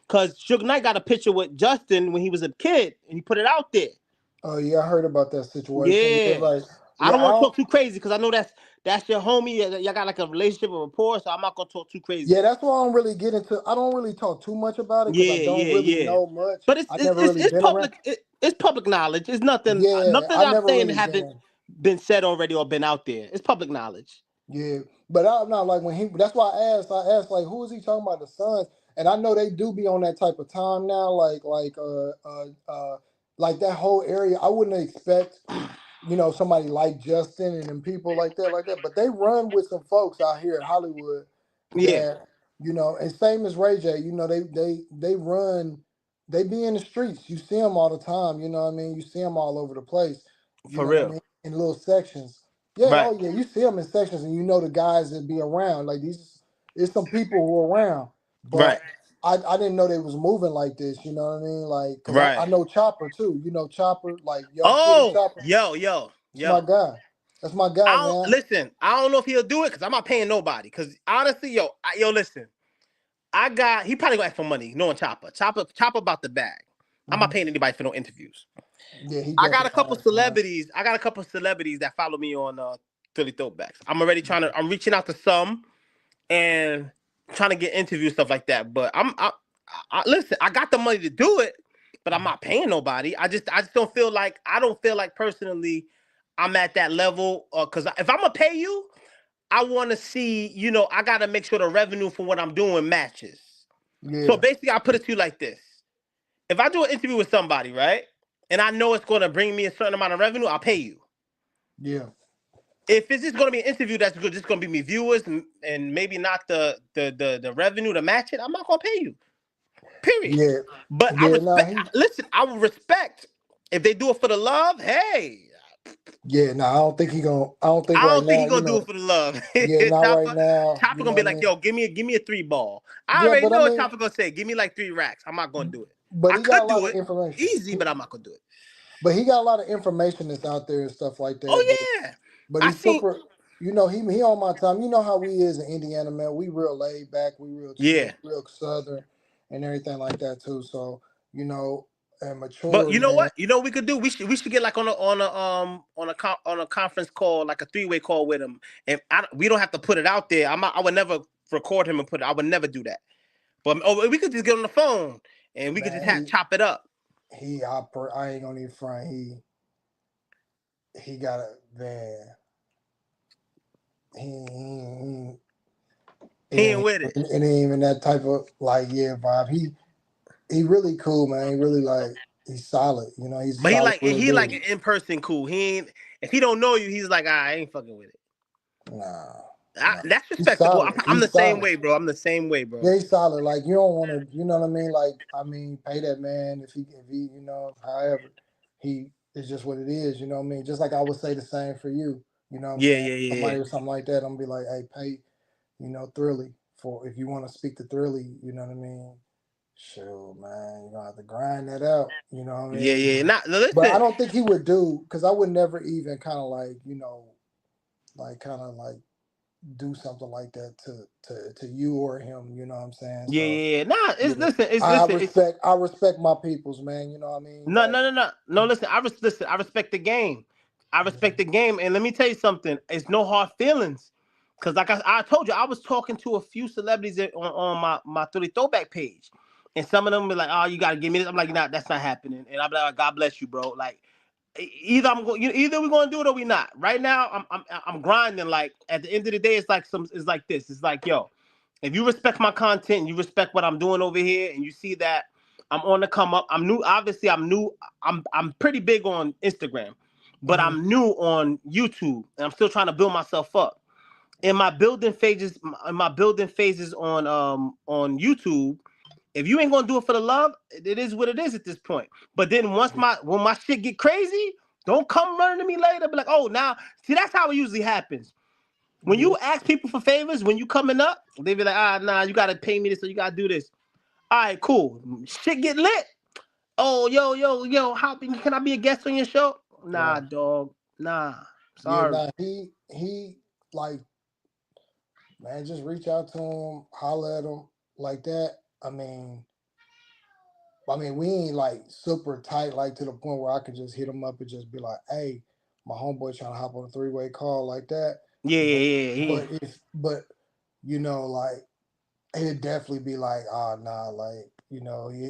Cause Suge Knight got a picture with Justin when he was a kid, and he put it out there. Oh yeah, I heard about that situation. Yeah, Yeah. like I yeah, don't want to talk too crazy because I know that's your homie. Y'all got like a relationship or rapport, so I'm not gonna talk too crazy. yeah. That's why I don't really get into. I don't really talk too much about it because I Yeah, don't yeah, really yeah. know much. But it's I it's never it's, really it's been around. public. It's public knowledge. It's nothing. Yeah, Nothing I that I'm never saying really haven't been. been said already or been out there. It's public knowledge. Yeah, but I'm not like when he. That's why I asked. I asked like, who is he talking about? The Suns, and I know they do be on that type of time now. Like that whole area. I wouldn't expect somebody like Justin and them people like that. But they run with some folks out here in Hollywood Yeah, that and same as Ray J. They run. They be in the streets. You see them all the time. You know what I mean. You see them all over the place. You for know what I real. mean, in little sections. Yeah, Right, oh yeah, you see them in sections, and you know the guys that be around. Like these, there's some people who are around, right, but I didn't know they was moving like this. You know what I mean? Like, cause I right. know Chopper too. You know Chopper, like Young City Oh, Chopper. yo, yo, That's my yo. guy. That's my guy, I don't man. listen. I don't know if he'll do it because I'm not paying nobody. Because honestly, yo, listen. He probably gonna ask for money, knowing Chopper. Chopper about the bag. I'm not Hmm. paying anybody for no interviews. Yeah, he I got a definitely couple not asking money. celebrities. I got a couple celebrities that follow me on Philly Throwbacks. I'm already I'm reaching out to some and trying to get interviews, stuff like that. But listen, I got the money to do it, but I'm not paying nobody. I just don't feel like personally I'm at that level. Because if I'm gonna pay you, I want to see, I got to make sure the revenue for what I'm doing matches. So Yeah, basically, I put it to you like this. If I do an interview with somebody, right, and I know it's going to bring me a certain amount of revenue, I'll pay you. yeah, If it's just going to be an interview that's just going to be me viewers and maybe not the revenue to match it, I'm not going to pay you. Period. yeah, But I yeah. Nah, respect, listen, I will respect if they do it for the love. Hey, yeah. Nah, I don't think he gonna. I don't think I right don't think now. he gonna do it for the love. Yeah, not right Chopper, now. Chopper You gonna know be what I like, mean? yo, give me a 3 ball. I Yeah, already but I know what mean, Chopper gonna say. Give me like 3 racks. I'm not gonna do it. but I he got a could lot do of it information. easy, but I'm not gonna do it. But he got a lot of information that's out there and stuff like that. But Oh yeah, but I he's seen. super. He on my time. You know how we is in Indiana, man. We real laid back. We real chill, Yeah, real southern, and everything like that too. So and but mature, you know man. what? You know what we could do? We should get like on a conference call, like a 3-way call with him, and we don't have to put it out there. I would never record him and put it. I would never do that. But we could just get on the phone and we could just Man, chop it up. I ain't gonna even front. He got a man. He it He ain't ain't with it. it ain't even that type of like vibe. He really cool, man. He really like he's solid. He's a But solid real he like dude. in person cool. He ain't if he don't know you, he's like, I ain't fucking with it. Nah, nah. That's He's respectable. solid. I'm the He's same solid. way, bro. I'm the same way, bro. Yeah, he's solid. Like you don't want to, you know what I mean? Like pay that man if he, however, he it's just what it is. You know what I mean? Just like I would say the same for you. You know what I'm Yeah, saying? yeah, yeah, Somebody or something like that, I'm gonna be like, hey, pay, Thrilly for if you want to speak to Thrilly. You know what I mean? Sure, man. You're gonna have to grind that out. You know what I yeah, mean? yeah. Not But I listen. don't think he would do because I would never even kind of like do something like that to you or him. You know what I'm saying? Yeah, So yeah, yeah. Nah, yeah, it's I listen. It's respect my peoples, man. You know what I mean? no, Like no, no, no, no. Listen, I respect the game. I respect the game, and let me tell you something. It's no hard feelings. Because like I told you, I was talking to a few celebrities on my 30 throwback page. And some of them be like, "Oh, you gotta give me this." I'm like, "Nah, that's not happening." And I'm like, "God bless you, bro." Like, either we're gonna do it or we not. Right now, I'm grinding. Like at the end of the day, it's like this. It's like, yo, if you respect my content, you respect what I'm doing over here, and you see that I'm on the come up. I'm new. Obviously, I'm new. I'm pretty big on Instagram, but I'm new on YouTube, and I'm still trying to build myself up. In my building phases on YouTube, if you ain't gonna do it for the love, it is what it is at this point. But then when my shit get crazy, don't come running to me later. Be like, oh, now see that's how it usually happens. When you ask people for favors, when you coming up, they be like, nah, you gotta pay me this or you gotta do this. All right, cool. Shit get lit. Oh, yo, how can I be a guest on your show? Nah, Right. dog. Nah. Yeah, Sorry. nah, he like, man, just reach out to him, holler at him like that. I mean, we ain't like super tight, like to the point where I could just hit him up and just be like, "Hey, my homeboy trying to hop on a 3-way call like that." Yeah, But yeah, yeah. but like he'd definitely be like, "Ah, nah, like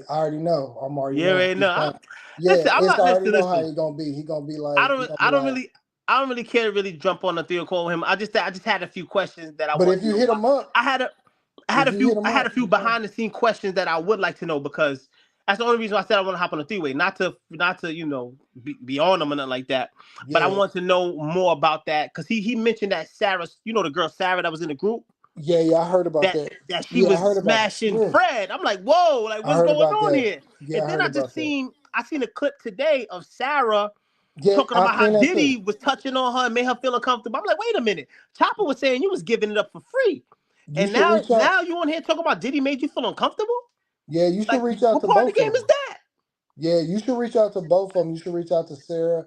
I already know. I'm already Yeah, knowing right he's now. going. Yeah, Listen, I'm it's not already listen, know how listen. he gonna be. He gonna be I like, don't I don't really care to really jump on the Theo call with him. I just had a few questions that I But want if to you know hit about. him up, I had a if you hit him I had a up, few you know, behind the scene questions that I would like to know because that's the only reason why I said I want to hop on the three-way. Not to be on them or nothing like that. But I yeah, want to know more about that because he mentioned that Sarah, the girl Sarah that was in the group, yeah, I heard about that that. she Yeah, I was heard about that. smashing Yeah, Fred. I'm like, whoa, like I what's heard going about on that. here? Yeah, And I then heard about that. I seen a clip today of Sarah Yeah, talking I about how seen that too. Diddy was touching on her and made her feel uncomfortable. I'm like, wait a minute. Chopper was saying you was giving it up for free. You And should reach out. now you on here talking about Diddy made you feel uncomfortable? Yeah, you should Like, reach out what to part of both the of game is them. that? Yeah, you should reach out to both of them. You should reach out to Sarah,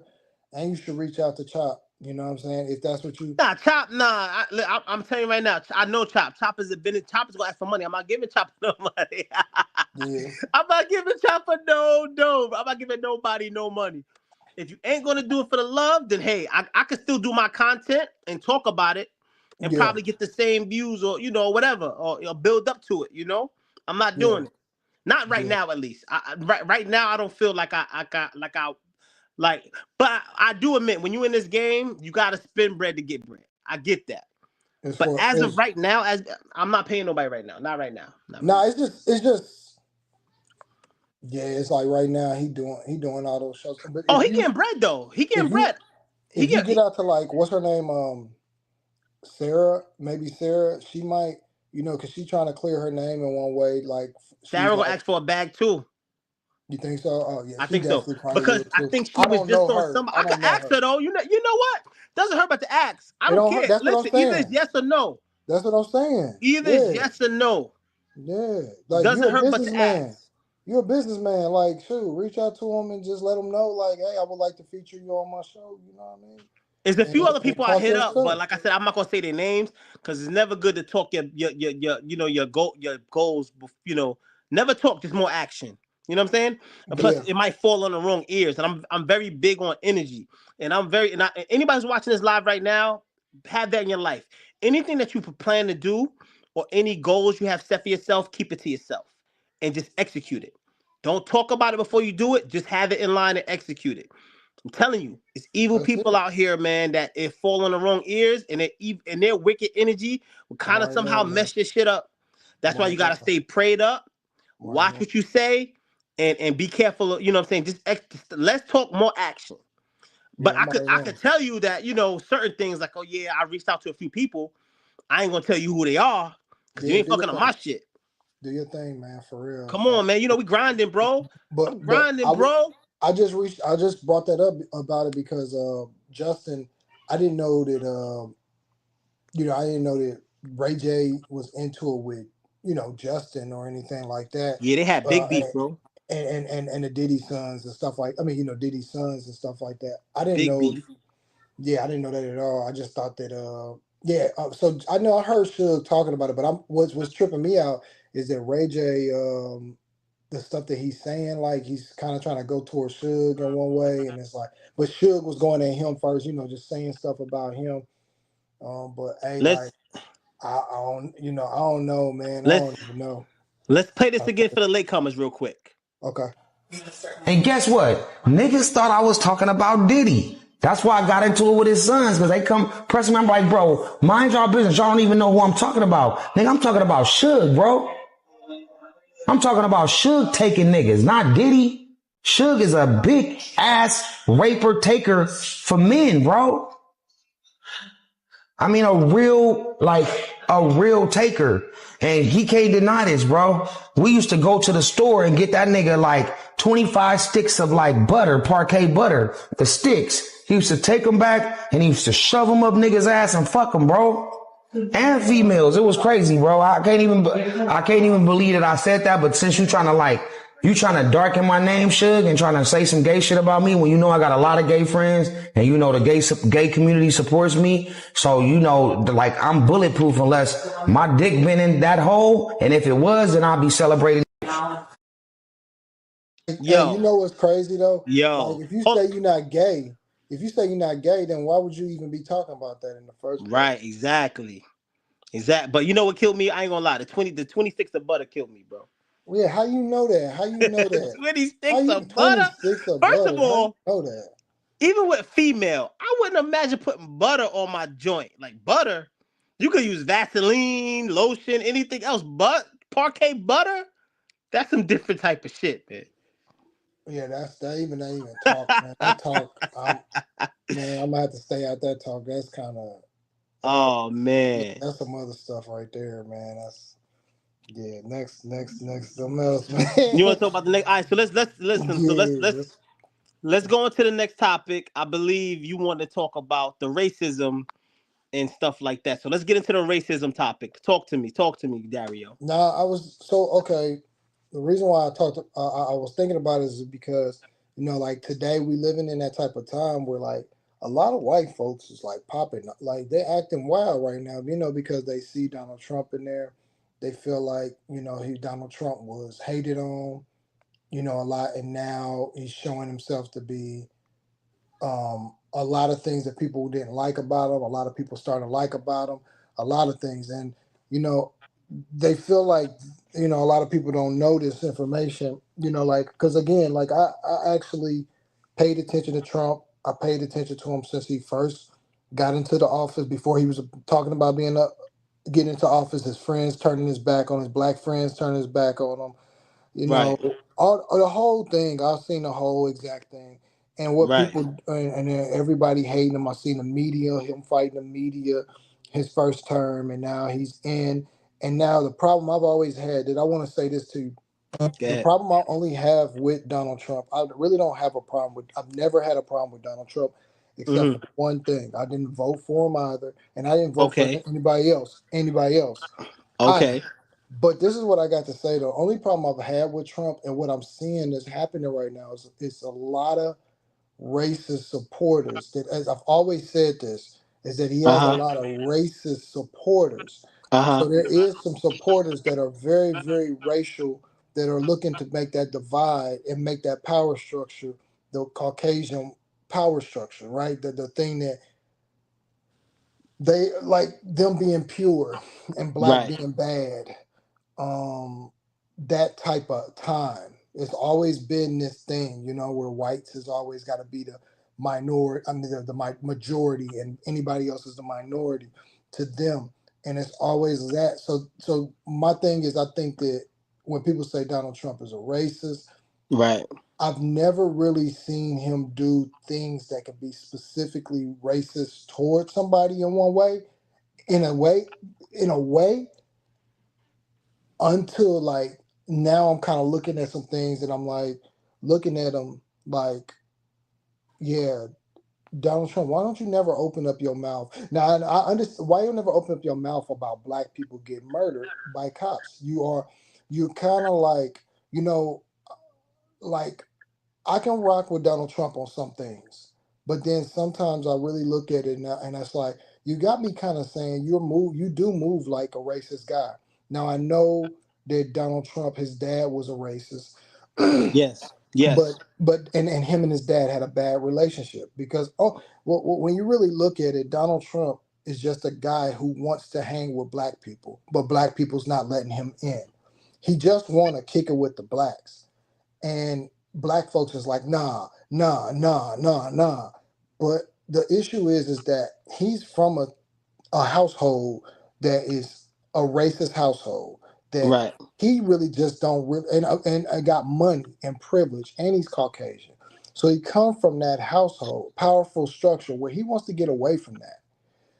and you should reach out to Chop. You know what I'm saying? If that's what you. Nah, Chop, nah. I'm telling you right now, I know Chop. Chop is gonna ask for money. I'm not giving Chop no money. Yeah, I'm not giving Chopper no dough. I'm not giving nobody no money. If you ain't gonna do it for the love, then hey, I can still do my content and talk about it and yeah, probably get the same views or whatever or build up to it. I'm not yeah, doing it. Not right yeah. now, at least. Right now, I don't feel like I got like. But I do admit, when you in this game, you gotta spend bread to get bread. I get that. As But far as of as right now, as I'm not paying nobody right now. Not right now. Not right nah, now. it's just yeah. It's like right now he doing all those shows. But Oh, he getting bread though. He getting if you bread. He if you get get out to like what's her name, Sarah, maybe Sarah, she might, because she trying to clear her name in one way. Like she's Sarah gonna like, ask for a bag too. you think so? Oh yeah, I she think so definitely probably because would I too. think she I was don't just know on her. some. I I could don't know ask her. her though. You know what? Doesn't hurt but to ask. I It don't don't hurt. care. That's what I'm Listen, either saying. it's yes or no. That's what I'm saying. Either it's Yeah, yes or no. yeah. Like Doesn't you're a hurt but to businessman. ask. You're a businessman. Like, shoot, reach out to them and just let them know, like, hey, I would like to feature you on my show. You know what I mean? There's a few other And people I talk hit your up, but stuff. like I said, I'm not gonna say their names because it's never good to talk your goals. Never talk, just more action. You know what I'm saying? And plus, Yeah, it might fall on the wrong ears, and I'm very big on energy, and anybody who's watching this live right now, have that in your life. Anything that you plan to do or any goals you have set for yourself, keep it to yourself and just execute it. Don't talk about it before you do it. Just have it in line and execute it. I'm telling you, it's evil that's people it. out here, man, that it fall on the wrong ears and their wicked energy will kind of Right somehow now, man. mess your shit up. That's why Right you gotta now. stay prayed up, Right watch now. what you say, and be careful. You know what I'm saying? Just let's talk more action. But Yeah, I'm right I now. could tell you that certain things like, oh yeah, I reached out to a few people. I ain't gonna tell you who they are because you Yeah, ain't do your fucking on thing. my shit. Do your thing, man, for real. Come on, man. We grinding, bro. But I'm but grinding, bro. I just brought that up about it because Justin, I didn't know that I didn't know that Ray J was into it with Justin or anything like that. Yeah, they had big Uh, beef, bro. and the Diddy sons and stuff like, I mean, Diddy sons and stuff like that. I didn't Big know. beef. Yeah, I didn't know that at all. I just thought that yeah. So I know I heard Suge talking about it, but what's tripping me out is that Ray J the stuff that he's saying, like he's kind of trying to go towards Suge in one way, and it's like, but Suge was going at him first, just saying stuff about him. But hey, Let's like, I don't, I don't know, man. I Let's don't even know. let's play this I again think, for the latecomers real quick. okay. And guess what? Niggas thought I was talking about Diddy. That's why I got into it with his sons, because they come pressing me. I'm like, bro, mind y'all business. Y'all don't even know who I'm talking about. Nigga, I'm talking about Suge, bro. I'm talking about Suge taking niggas, not Diddy. Suge is a big ass raper taker for men, bro. I mean, a real taker. And he can't deny this, bro. We used to go to the store and get that nigga like 25 sticks of like butter, parquet butter, the sticks. He used to take them back and he used to shove them up niggas' ass and fuck them, bro. And females. It was crazy, bro. I can't even believe that I said that. But since you trying to darken my name, Suge, and trying to say some gay shit about me when you know I got a lot of gay friends and you know the gay community supports me. So, like I'm bulletproof unless my dick been in that hole. And if it was, then I'll be celebrating. Hey, Yo, what's crazy though? Like, yo. if you Oh, say you're not gay, then why would you even be talking about that in the first right, place? exactly. Exactly. But you know what killed me? I ain't gonna lie. The 26 of butter killed me, bro. Yeah, how you know that? How you know that? 26 of butter? 26 of First of butter? How you all, know that? even with female, I wouldn't imagine putting butter on my joint. Like butter, you could use Vaseline, lotion, anything else, but parquet butter, that's some different type of shit, man. Yeah, that even talk, man. That talk, man, I'm gonna have to stay out that talk. That's kind of Oh yeah, man. that's some other stuff right there, man. That's yeah. Next, something else, You want man. to talk about the next? All right, so let's listen. So let's Yeah, let's let's go on to the next topic. I believe you want to talk about the racism and stuff like that. So let's get into the racism topic. Talk to me, Dario. nah, I was so okay. The reason why I was thinking about it is because like today we living in that type of time where like a lot of white folks is like popping, like they acting wild right now. Because they see Donald Trump in there, they feel like Donald Trump was hated on, a lot, and now he's showing himself to be a lot of things that people didn't like about him. A lot of people starting to like about him. A lot of things, and you know they feel like a lot of people don't know this information, like because again, like I actually paid attention to Trump. I paid attention to him since he first got into the office, before he was talking about getting into office. His friends turning his back on his black friends, turning his back on him, Right, all the whole thing. I've seen the whole exact thing, and what right. people and then everybody hating him. I seen the media, him fighting the media, his first term, and now he's in. And now the problem I've always had, that I want to say this to you, Go the ahead. problem I only have with Donald Trump, I really don't have a problem with. I've never had a problem with Donald Trump, except Hmm. for one thing. I didn't vote for him either, and I didn't vote for Okay, anybody else. Anybody else either. okay. But this is what I got to say. The only problem I've had with Trump and what I'm seeing is happening right now is a lot of racist supporters. That, as I've always said this, is that he Uh has a huh. lot of racist supporters. Uh So huh. there is some supporters that are very, very racial, that are looking to make that divide and make that power structure, the Caucasian power structure, right? The thing that they like, them being pure and black Right, being bad, um that type of time. It's always been this thing, where whites has always got to be the minority. I mean, majority, and anybody else is the minority to them, and it's always that. So my thing is, I think that when people say Donald Trump is a racist, right, I've never really seen him do things that could be specifically racist towards somebody in one way. In a way, in a way, until like now I'm kind of looking at some things and I'm like looking at them like, yeah, Donald Trump, why don't you never open up your mouth? Now I understand why you never open up your mouth about black people getting murdered by cops. You're kind of like, you know like, I can rock with Donald Trump on some things, but then sometimes I really look at it, and it's like, you got me kind of saying you do move like a racist guy. Now I know that Donald Trump, his dad was a racist, yes, yes. but him and his dad had a bad relationship because, oh, well, when you really look at it, Donald Trump. is just a guy who wants to hang with black people, but black people's not letting him in. He just want to kick it with the blacks. And black folks is like, nah, nah, nah, nah, nah. But the issue is that he's from a household that is a racist household that Right. he really just don't really and got money and privilege, and he's Caucasian. So he come from that household, powerful structure where he wants to get away from that.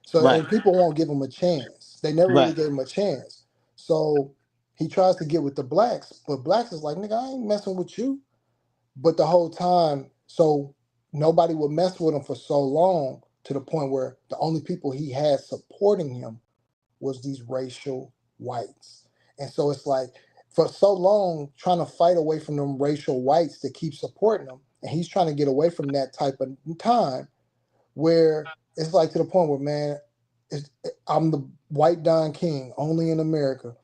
So Right. and people won't give him a chance. They never really Right. gave him a chance. So he tries to get with the blacks, but blacks is like, nigga, I ain't messing with you. But the whole time, so nobody would mess with him for so long to the point where the only people he had supporting him was these racial whites. And so it's like for so long trying to fight away from them racial whites to keep supporting him. And he's trying to get away from that type of time where it's like to the point where, man, I'm the white Don King only in America.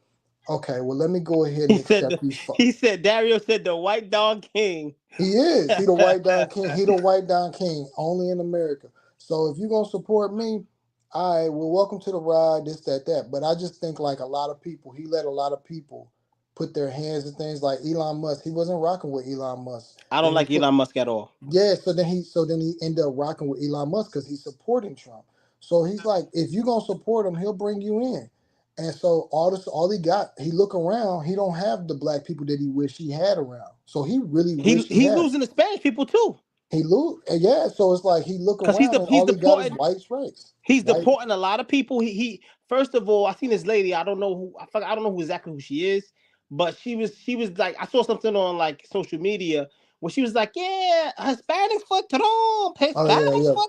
Okay, well, let me go ahead He and said accept these. he said Dario said the white dog king. He is. He the white Don King. He the white Don King only in America. So if you're gonna support me, all right, well, welcome to the ride, this, that, that. But I just think like a lot of people, he let a lot of people put their hands in things like Elon Musk. He wasn't rocking with Elon Musk. I don't Then he like put Elon Musk at all. yeah, so then he ended up rocking with Elon Musk because he's supporting Trump. So he's like, if you're gonna support him, he'll bring you in. And so all he got, he look around, he don't have the black people that he wish he had around. So he really He wish he he's had. losing the Spanish people too, He lose, yeah. So it's like he look because around and he's all he got is deporting. white race, He's white. deporting a lot of people. He first of all, I seen this lady. I don't know who. I don't know who exactly who she is, but she was like, I saw something on like social media where she was like, yeah, Hispanics for Trump, Oh yeah, Hispanics yeah, for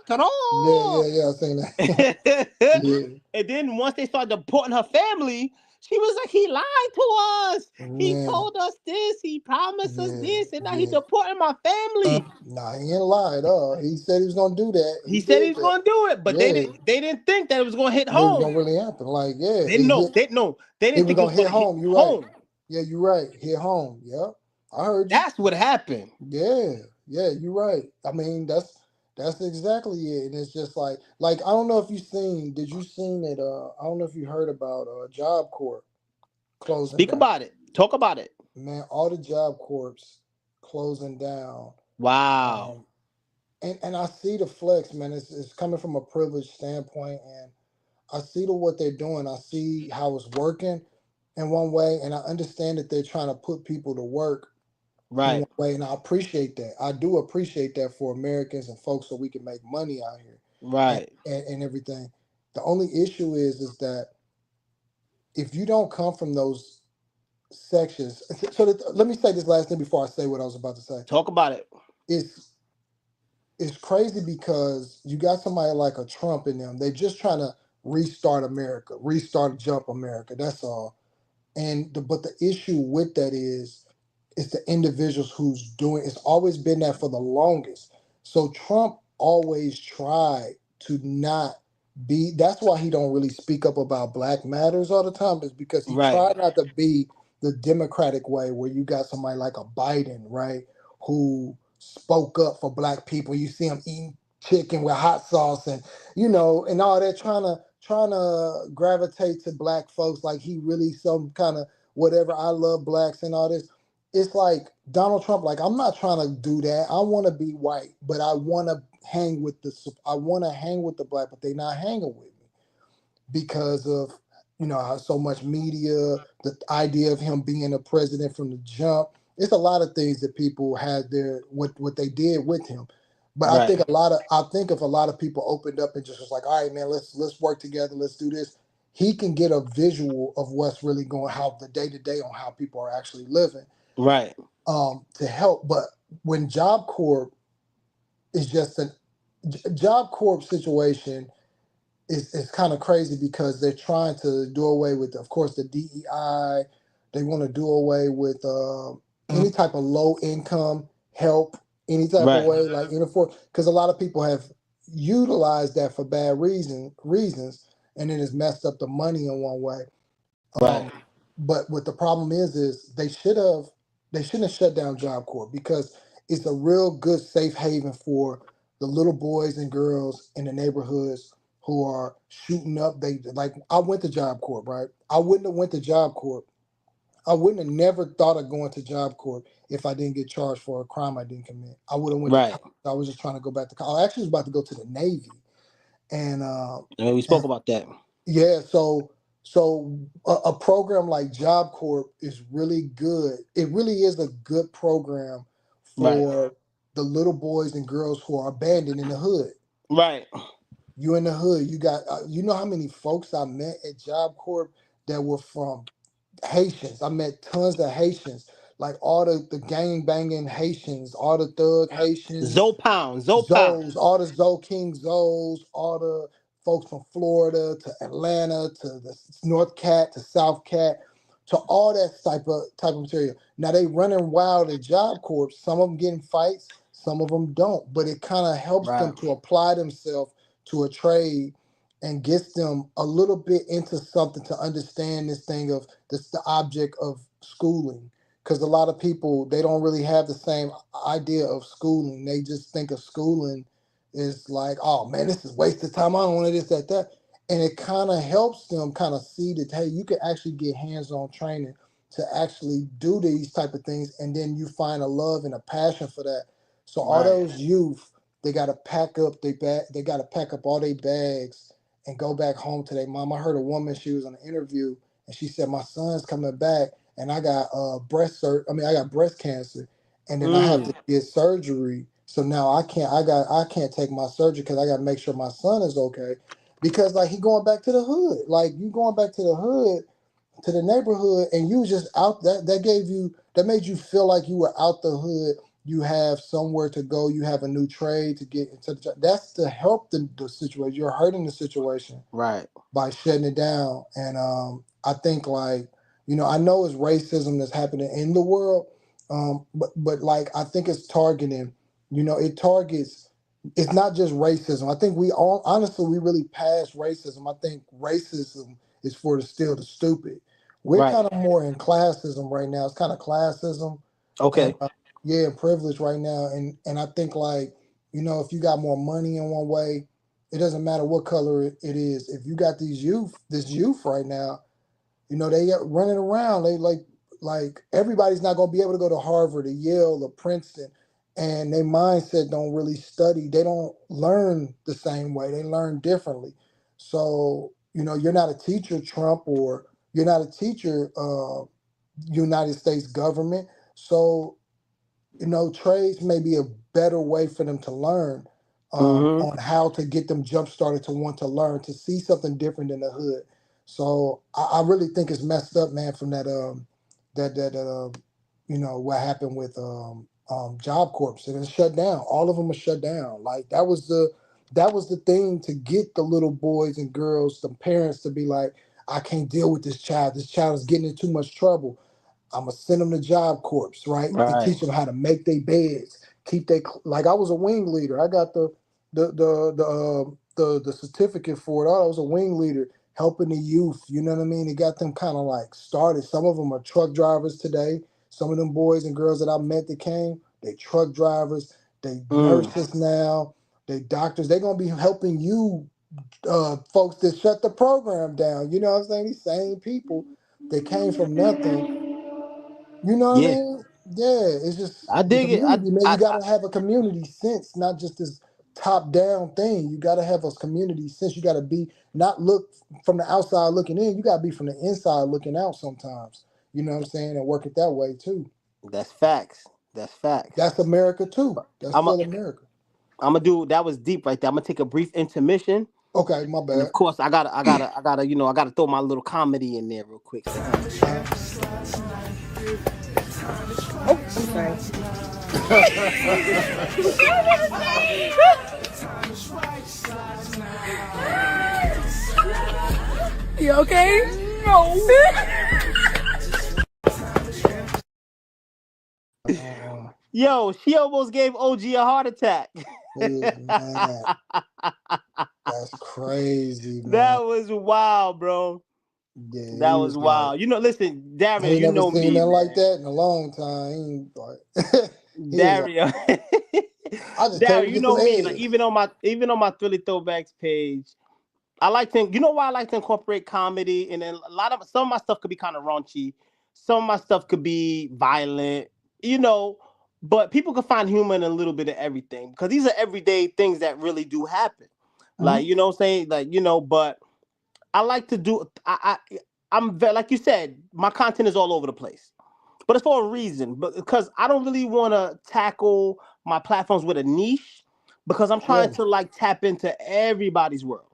yeah, yeah, Trump. yeah. I seen that. Yeah, And then once they started deporting her family, she was like, he lied to us. He man, told us this. He promised us yeah, this, and now he yeah. deporting my family. Nah, he ain't lied. He said he was gonna do that. He He said he did was that. going to do it, but they Yeah, didn't. They didn't think that it was going to hit it was home. gonna really happen. Like, yeah, They know. They know. They it didn't was think it gonna was going hit to hit home. You're right. home. Yeah, you're right. Hit home. Yeah, I heard you. That's what happened. Yeah, yeah, you're right. I mean, that's exactly it. And it's just like I don't know if you seen. Did you seen it? I don't know if you heard about Job Corps closing Speak down. about it. Talk about it. Man, all the Job Corps closing down. Wow. Um, and I see the flex, man. It's coming from a privileged standpoint, and I see what they're doing. I see how it's working in one way, and I understand that they're trying to put people to work in Right. one way, and I appreciate that. I do appreciate that for Americans and folks, so we can make money out here and, Right. and everything. The only issue is that if you don't come from those sections, let me say this last thing before I say what I was about to say. Talk about it. It's it's crazy because you got somebody like a Trump in them. They're just trying to restart America, restart jump America. That's all. But the issue with that is the individuals who's doing. It's always been that for the longest. So Trump always tried to not be. That's why he don't really speak up about Black matters all the time. Is because he Right. tried not to be the Democratic way, where you got somebody like a Biden, right, who spoke up for Black people. You see him eating chicken with hot sauce and and all that, trying to gravitate to Black folks like he really some kind of whatever. I love Blacks and all this. It's like Donald Trump. Like, I'm not trying to do that. I want to be white, but I want to hang with the Black, but they not hanging with me because of how so much media, the idea of him being a president from the jump. It's a lot of things that people had there what they did with him. But Right. I think if a lot of people opened up and just was like, all right, man, let's work together, let's do this. He can get a visual of what's really going, how the day to day on how people are actually living, Right. to help. But when Job Corps is just a Job Corps situation is kind of crazy because they're trying to do away with, of course, the DEI. They want to do away with any type of low income help, any type of Right. way, like because a lot of people have utilized that for bad reasons, and then it's messed up the money in one way. Right. Um, but what the problem is they shouldn't have shut down Job Corps because it's a real good safe haven for the little boys and girls in the neighborhoods who are shooting up. They like I went to Job Corp, right? I wouldn't have went to Job Corp. I wouldn't have never thought of going to Job Corp if I didn't get charged for a crime I didn't commit. I would have went to Right. college. I was just trying to go back to college. I actually was about to go to the Navy, and And we spoke about that. yeah, so a program like Job Corp is really good. It really is a good program Right. for the little boys and girls who are abandoned in the hood. Right. You in the hood, you got you know how many folks I met at Job Corp that were from Haitians. I met tons of Haitians, like all the gang banging Haitians, all the thug Haitians, Zopound. Zoes, all the Zoe King Zoes, all the folks from Florida to Atlanta to the North Cat to South Cat to all that type of material. Now they running wild at Job Corps. Some of them getting fights, some of them don't. But it kind of helps Right. them to apply themselves to a trade and gets them a little bit into something to understand this thing of this the object of schooling. Because a lot of people they don't really have the same idea of schooling. They just think of schooling is like, oh man, this is wasted time. I don't want to this, that. And it kind of helps them kind of see that, hey, you can actually get hands-on training to actually do these type of things. And then you find a love and a passion for that. So all Right. those youth, they got to pack up their bag. They got to pack up all their bags and go back home to their mom. I heard a woman, she was on an interview and she said, my son's coming back and I got I got breast cancer and then I have to get surgery. So now I can't take my surgery because I gotta make sure my son is okay. Because like he going back to the hood. Like you going back to the hood, to the neighborhood, and you was just out that made you feel like you were out the hood. You have somewhere to go, you have a new trade to get into the job. That's to help the situation. You're hurting the situation Right. by shutting it down. And I think like, I know it's racism that's happening in the world, but like I think it's targeting, it targets it's not just racism. I think we all honestly we really passed racism. I think racism is for the still the stupid. We're Right. kind of more in classism right now. It's kind of classism and Okay. yeah, privilege right now. And I think like, if you got more money in one way, it doesn't matter what color it is. If you got this youth right now, they get running around. They like everybody's not gonna be able to go to Harvard or Yale or Princeton, and their mindset don't really study. They don't learn the same way. They learn differently. So you're not a teacher, Trump, or you're not a teacher, United States government. So trades may be a better way for them to learn Mm-hmm. on how to get them jump started to want to learn, to see something different in the hood. So I really think it's messed up, man, from what happened with Job Corps. And it's shut down. All of them are shut down. Like that was the thing to get the little boys and girls, the parents to be like, I can't deal with this child. This child is getting in too much trouble. I'm gonna send them to Job Corps, right, and Right. teach them how to make their beds, keep they like. I was a wing leader. I got the certificate for it. I was a wing leader, helping the youth. You know what I mean? It got them kind of like started. Some of them are truck drivers today. Some of them boys and girls that I met that came, they truck drivers. They nurses now. They doctors. They're gonna be helping you, folks that shut the program down. You know what I'm saying? These same people that came from nothing, you know what I Yeah. mean? Yeah, it's just I the dig it. community, man. You gotta have a community sense, not just this top down thing. You gotta have a community sense. You gotta be not look from the outside looking in. You gotta be from the inside looking out sometimes. You know what I'm saying? And work it that way too. That's facts. That's facts. That's America too. That's I'm a, still America. I'm gonna do that was deep right there. I'm gonna take a brief intermission. Okay, my And bad. of course I gotta throw my little comedy in there real quick. So, Uh, Oh, I'm sorry. You okay? No. yo, she almost gave OG a heart attack. man, that's crazy, That man. was wild, bro. Yeah, That he was was like, wild. Listen, I Dario, ain't you never know seen me, nothing like man. that in a long time. He, ain't like, he was like, Dario. I just came Dario, to you get some know me. Like eggs. even on my Philly Throwbacks page, I like to, you know why I like to incorporate comedy, and then a lot of some of my stuff could be kind of raunchy, some of my stuff could be violent, you know, but people can find humor in a little bit of everything because these are everyday things that really do happen. Like, you know what I'm saying? Like, you know, but I like to do, I'm very, like you said, my content is all over the place, but it's for a reason. But because I don't really want to tackle my platforms with a niche, because I'm Yeah, trying to like tap into everybody's world.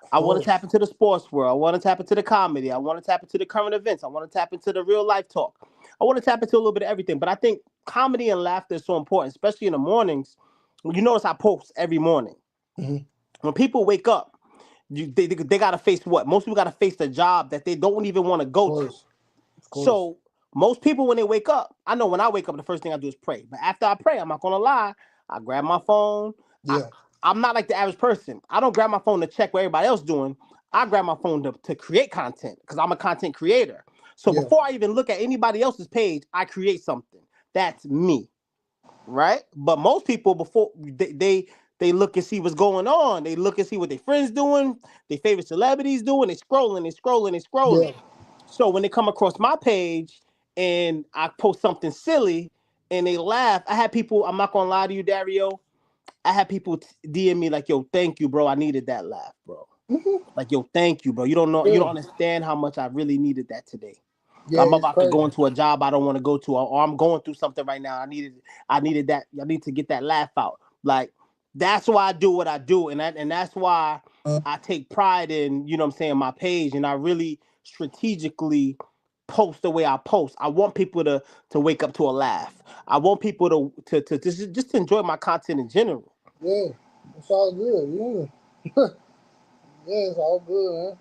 of I want to tap course. into the sports world. I want to tap into the comedy. I want to tap into the current events. I want to tap into the real life talk. I want to tap into a little bit of everything. But I think comedy and laughter is so important, especially in the mornings. You notice I post every morning. Hmm. When people wake up, they got to face what? Most people got to face the job that they don't even want to Of go to. course, of course. So most people when they wake up, I know when I wake up, the first thing I do is pray. But after I pray, I'm not gonna lie, I grab my phone. I, Yeah, I'm not like the average person. I don't grab my phone to check what everybody else doing. I grab my phone to create content because I'm a content creator. So yeah, before I even look at anybody else's page, I create something. That's me, right? But most people before they look and see what's going on. They look and see what their friends doing, their favorite celebrities doing. They scrolling, they scrolling, they scrolling. yeah. So when they come across my page and I post something silly and they laugh, I had people. I'm not gonna lie to you, Dario. I had people DM me like, "Yo, thank you, bro. I needed that laugh, bro. Hmm. Like, yo, thank you, bro. You don't know, you Yeah, don't understand how much I really needed that today. yeah. I'm It's about to go crazy. into a job I don't want to go to, or I'm going through something right now. I needed that. I need to get that laugh out. Like that's why I do what I do, and that's why I take pride in, you know what I'm saying, my page, and I really strategically post the way I post. I want people to wake up to a laugh. I want people to just enjoy my content in general. Yeah, it's all good. Yeah, yeah, it's all good, man.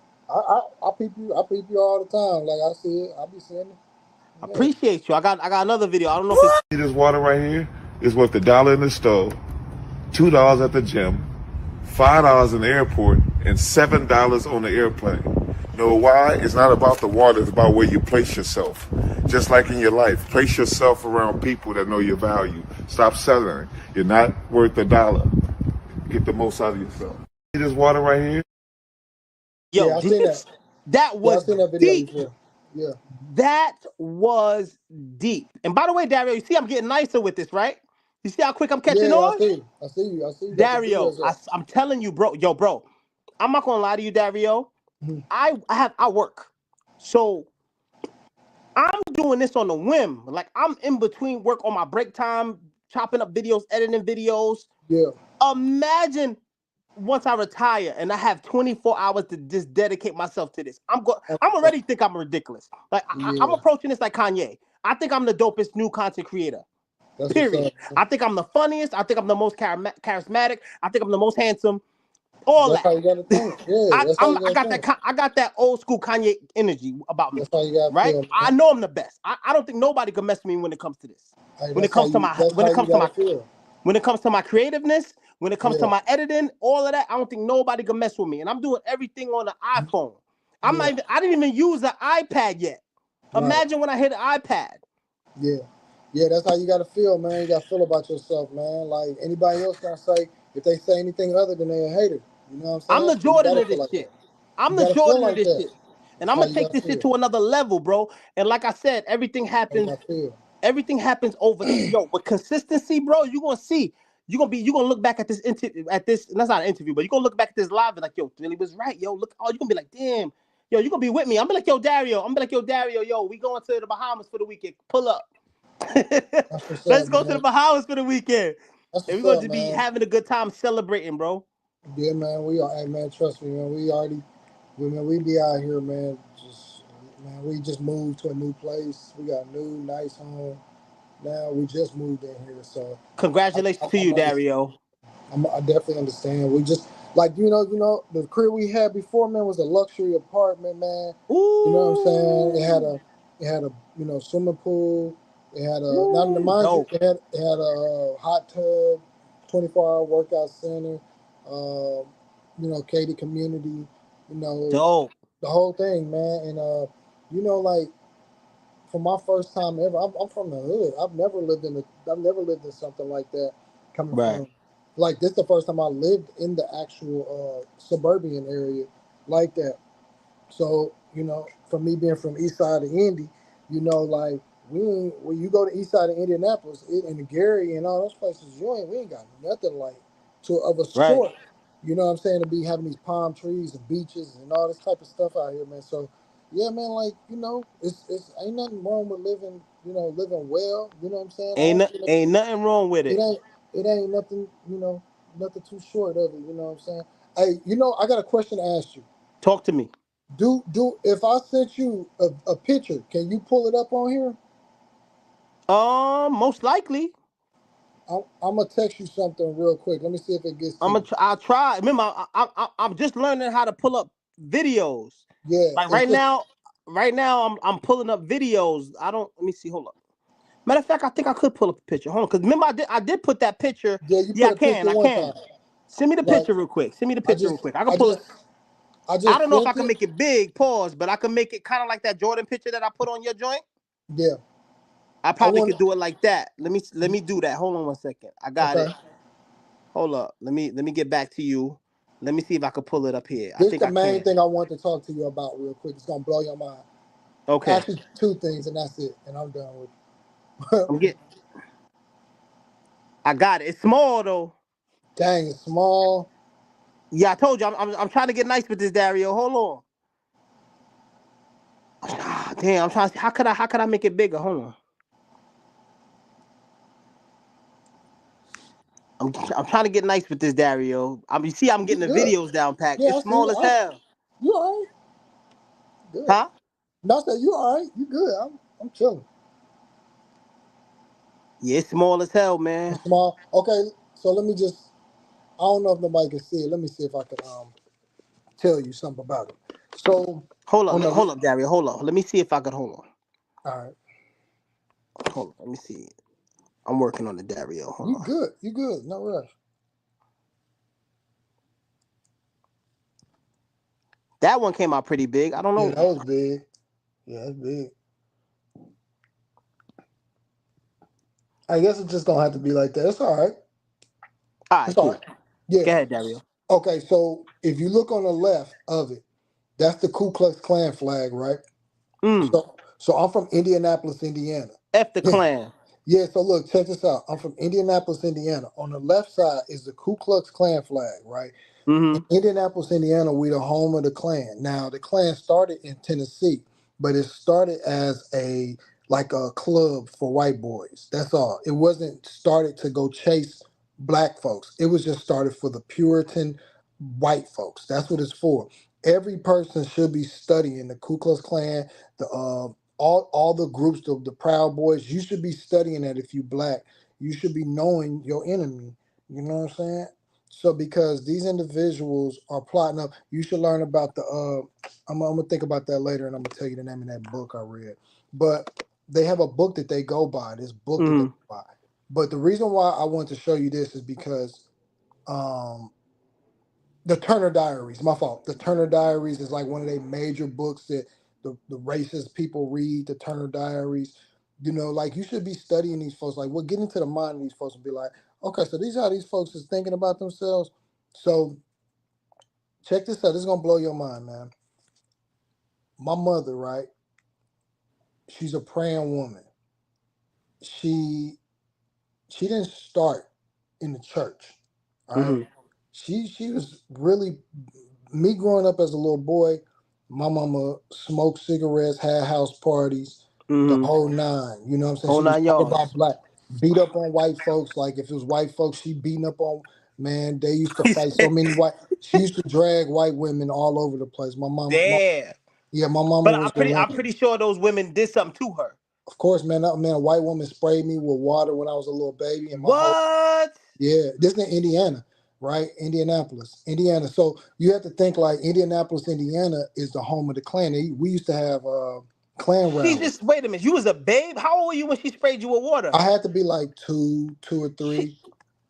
I peep you. I peep you all the time. Like I see it. I be seeing it. Yeah. Appreciate you. I got another video. I don't know if it's This water right here is worth $1 in the store, $2 at the gym, $5 in the airport, and $7 on the airplane. You know why? It's not about the water, it's about where you place yourself. Just like in your life, place yourself around people that know your value. Stop settling. You're not worth $1. Get the most out of yourself. See this water right here? yo. Yeah, I seen that. That Yeah, I was seen that video deep. before. Yeah. That was deep. And by the way, Dario, you see I'm getting nicer with this, right? You see how quick I'm catching Yeah, I on? see. I see you. I see you got the Dario, videos up. I'm telling you, bro. Yo, bro, I'm not gonna lie to you, Dario. Mhm. I work. So I'm doing this on a whim. Like I'm in between work on my break time, chopping up videos, editing videos. Yeah, Imagine once I retire and I have 24 hours to just dedicate myself to this. I'm 100%. already think I'm ridiculous. Like I'm Yeah, approaching this like Kanye. I think I'm the dopest new content creator. that's what's Period. up, man. I think I'm the funniest. I think I'm the most charismatic. I think I'm the most handsome. All That's how that. you got to think. Yeah, that's how you I got got to think. I got that old school Kanye energy about me. That's how you got to Right? feel, I man. know I'm the best. I don't think nobody can mess with me when it comes to this. Hey, When it comes to my That's how you got to feel. when it comes to my creativeness, when it comes to Yeah, my editing, all of that, I don't think nobody can mess with me. And I'm doing everything on the iPhone. yeah, I didn't even use the iPad yet. right. Imagine when I hit the iPad. Yeah, yeah, that's how you got to feel, man. You got to feel about yourself, man. Like anybody else gonna say, if they say anything other than they a hater, you know what I'm I'm saying? the So you Jordan got to of feel this like that. shit. I'm You the got to feel Jordan of like this that. shit. And That's I'm how gonna you take got to this shit feel. to another level, bro. And like I said, That's how you got to feel. everything happens over yo, with consistency, bro. You're gonna see. You're gonna look back at this interview at this, and that's not an interview, but you're gonna look back at this live and like, yo, Billy was right, yo. Look, oh, you're gonna be like, damn, yo, you're gonna be with me. I'm gonna be like, yo, Dario. I'm gonna be like, yo, Dario, yo, we going to the Bahamas for the weekend. Pull up. That's what's Let's up, go to the man. Bahamas for the weekend. That's And we're what's going up, to be man. having a good time celebrating, bro. Yeah, man. We are, hey, man. Trust me, man. We be out here, man. Man, we just moved to a new place. We got a new, nice home. Now we just moved in here, so Congratulations to you, I'm understand. Dario. I definitely understand. We just like the crib we had before, man, was a luxury apartment, man. You know what I'm saying? Ooh, It had a swimming pool. It had a now ooh, mind you, dope, it had a hot tub, 24-hour workout center, Katy community, you know, dope. the whole thing, man. And like for my first time ever, I'm from the hood. I've never lived in something like that. Coming Right. from like this, the first time I lived in the actual suburban area. like that. So, for me being from East Side of Indy, like when you go to East Side of Indianapolis and Gary and all those places, we ain't got nothing like of a Right. sort. You know what I'm saying? To be having these palm trees and beaches and all this type of stuff out here, man. So yeah, man, like, it's ain't nothing wrong with living, living well. You know what I'm saying? I don't feel like Ain't nothing wrong with it it. ain't nothing, nothing too short of it. You know what I'm saying? Hey, I got a question to ask you. Talk to me. If I sent you a picture, can you pull it up on here? Most likely. I'm gonna text you something real quick. Let me see if it gets to you. I'll try. Remember, I'm just learning how to pull up videos. Yeah, Like it's just right now, I'm pulling up videos. I don't. Let me see. Hold up. Matter of fact, I think I could pull up a picture. Hold on, because remember, I did put that picture. yeah. You Yeah, put a picture I one can. time, Send me the like picture real quick. Send me the I picture real just quick. I can I pull it. just I I just don't know if I sent can it. make it big. Pause, but I can make it kind of like that Jordan picture that I put on your joint. Yeah, I I probably want. could do it like that. Let me do that. Hold on 1 second. I got Okay, it. Hold up. Let me get back to you. Let me see if I could pull it up here. I this is think the I main can. thing I want to talk to you about real quick. It's gonna blow your mind. Okay. Actually, two things, and that's it, and I'm done with you. I'm get. I got it. It's small though. Dang, it's small. Yeah, I told you. I'm trying to get nice with this Dario. Hold on. Ah, damn. I'm trying to see. How could I make it bigger? Hold on. I'm trying to get nice with this Dario. You see, I'm You getting the good? videos down packed. Yeah, It's I see. small as hell. You all right? Good. Huh? No, I said you all right. You good? I'm chilling. Yeah, it's small as hell, man. It's small. Okay, so let me just. I don't know if nobody can see it. Let me see if I can tell you something about it. So on the Hold up, Dario. Hold up. Let me see if I could hold on. all right, Hold on. Let me see. I'm working on the Dario. Hold you on. good? You good? No rush. That one came out pretty big. I don't Yeah, know. that was big. Yeah, that's big. I guess it just don't have to be like that. It's all right. All right, It's all cool. right. Yeah. Go ahead, Dario. Okay, so if you look on the left of it, that's the Ku Klux Klan flag, right? Mm. So I'm from Indianapolis, Indiana. F the clan. Yeah, so look, check this out. I'm from Indianapolis, Indiana. On the left side is the Ku Klux Klan flag, right? In Mm-hmm. Indianapolis, Indiana, we the home of the Klan. Now, the Klan started in Tennessee, but it started as a club for white boys. That's all. It wasn't started to go chase black folks. It was just started for the Puritan white folks. That's what it's for. Every person should be studying the Ku Klux Klan, the all the groups, the Proud Boys. You should be studying that if you black. You should be knowing your enemy. You know what I'm saying? So because these individuals are plotting up, you should learn about the. I'm gonna think about that later, and I'm gonna tell you the name of that book I read. But they have a book that they go by. This book that they Mm-hmm. go by. But the reason why I want to show you this is because um, the Turner Diaries. My fault. The Turner Diaries is like one of their major books that the racist people read. The Turner Diaries. Like you should be studying these folks. Like, get into the mind of these folks and be like, okay, so these are how these folks is thinking about themselves. So check this out. This is gonna blow your mind, man. My mother, right? She's a praying woman. She she didn't start in the church. All right. Mm-hmm. She was really me growing up as a little boy. My mama smoked cigarettes, had house parties, the Mm-hmm. whole nine. You know what I'm saying? Whole She was nine all about yards. black, beat up on white folks. Like if it was white folks, she beating up on man. They used to He fight so said, many white. She used to drag white women all over the place. damn. Yeah, my mama But was the I'm one. pretty sure those women did something to her. Of course, man. A white woman sprayed me with water when I was a little baby, and my whole What? yeah. This is in Indiana, right? Indianapolis, Indiana. So you have to think like Indianapolis, Indiana is the home of the Klan. We used to have Klan She rallies. just wait a minute. You was a babe. How old were you when she sprayed you with water? I had to be like two or She three.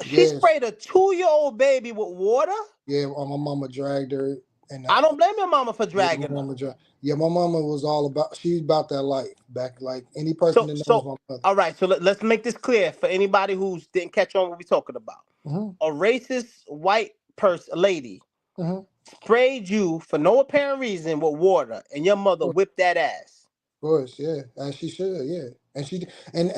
she Yes, sprayed a 2-year-old baby with water. yeah. My mama dragged her, and I don't blame your mama for yeah, my dragging her. mama dragged. Yeah, my mama was all about. She's about that life. Back like any person So that knows so my mother. all right. So let's make this clear for anybody who's didn't catch on what we're talking about. Hmm. A racist white person, lady, Mm-hmm. sprayed you for no apparent reason with water, and your mother whipped that ass. Of course, yeah, as she should, yeah. And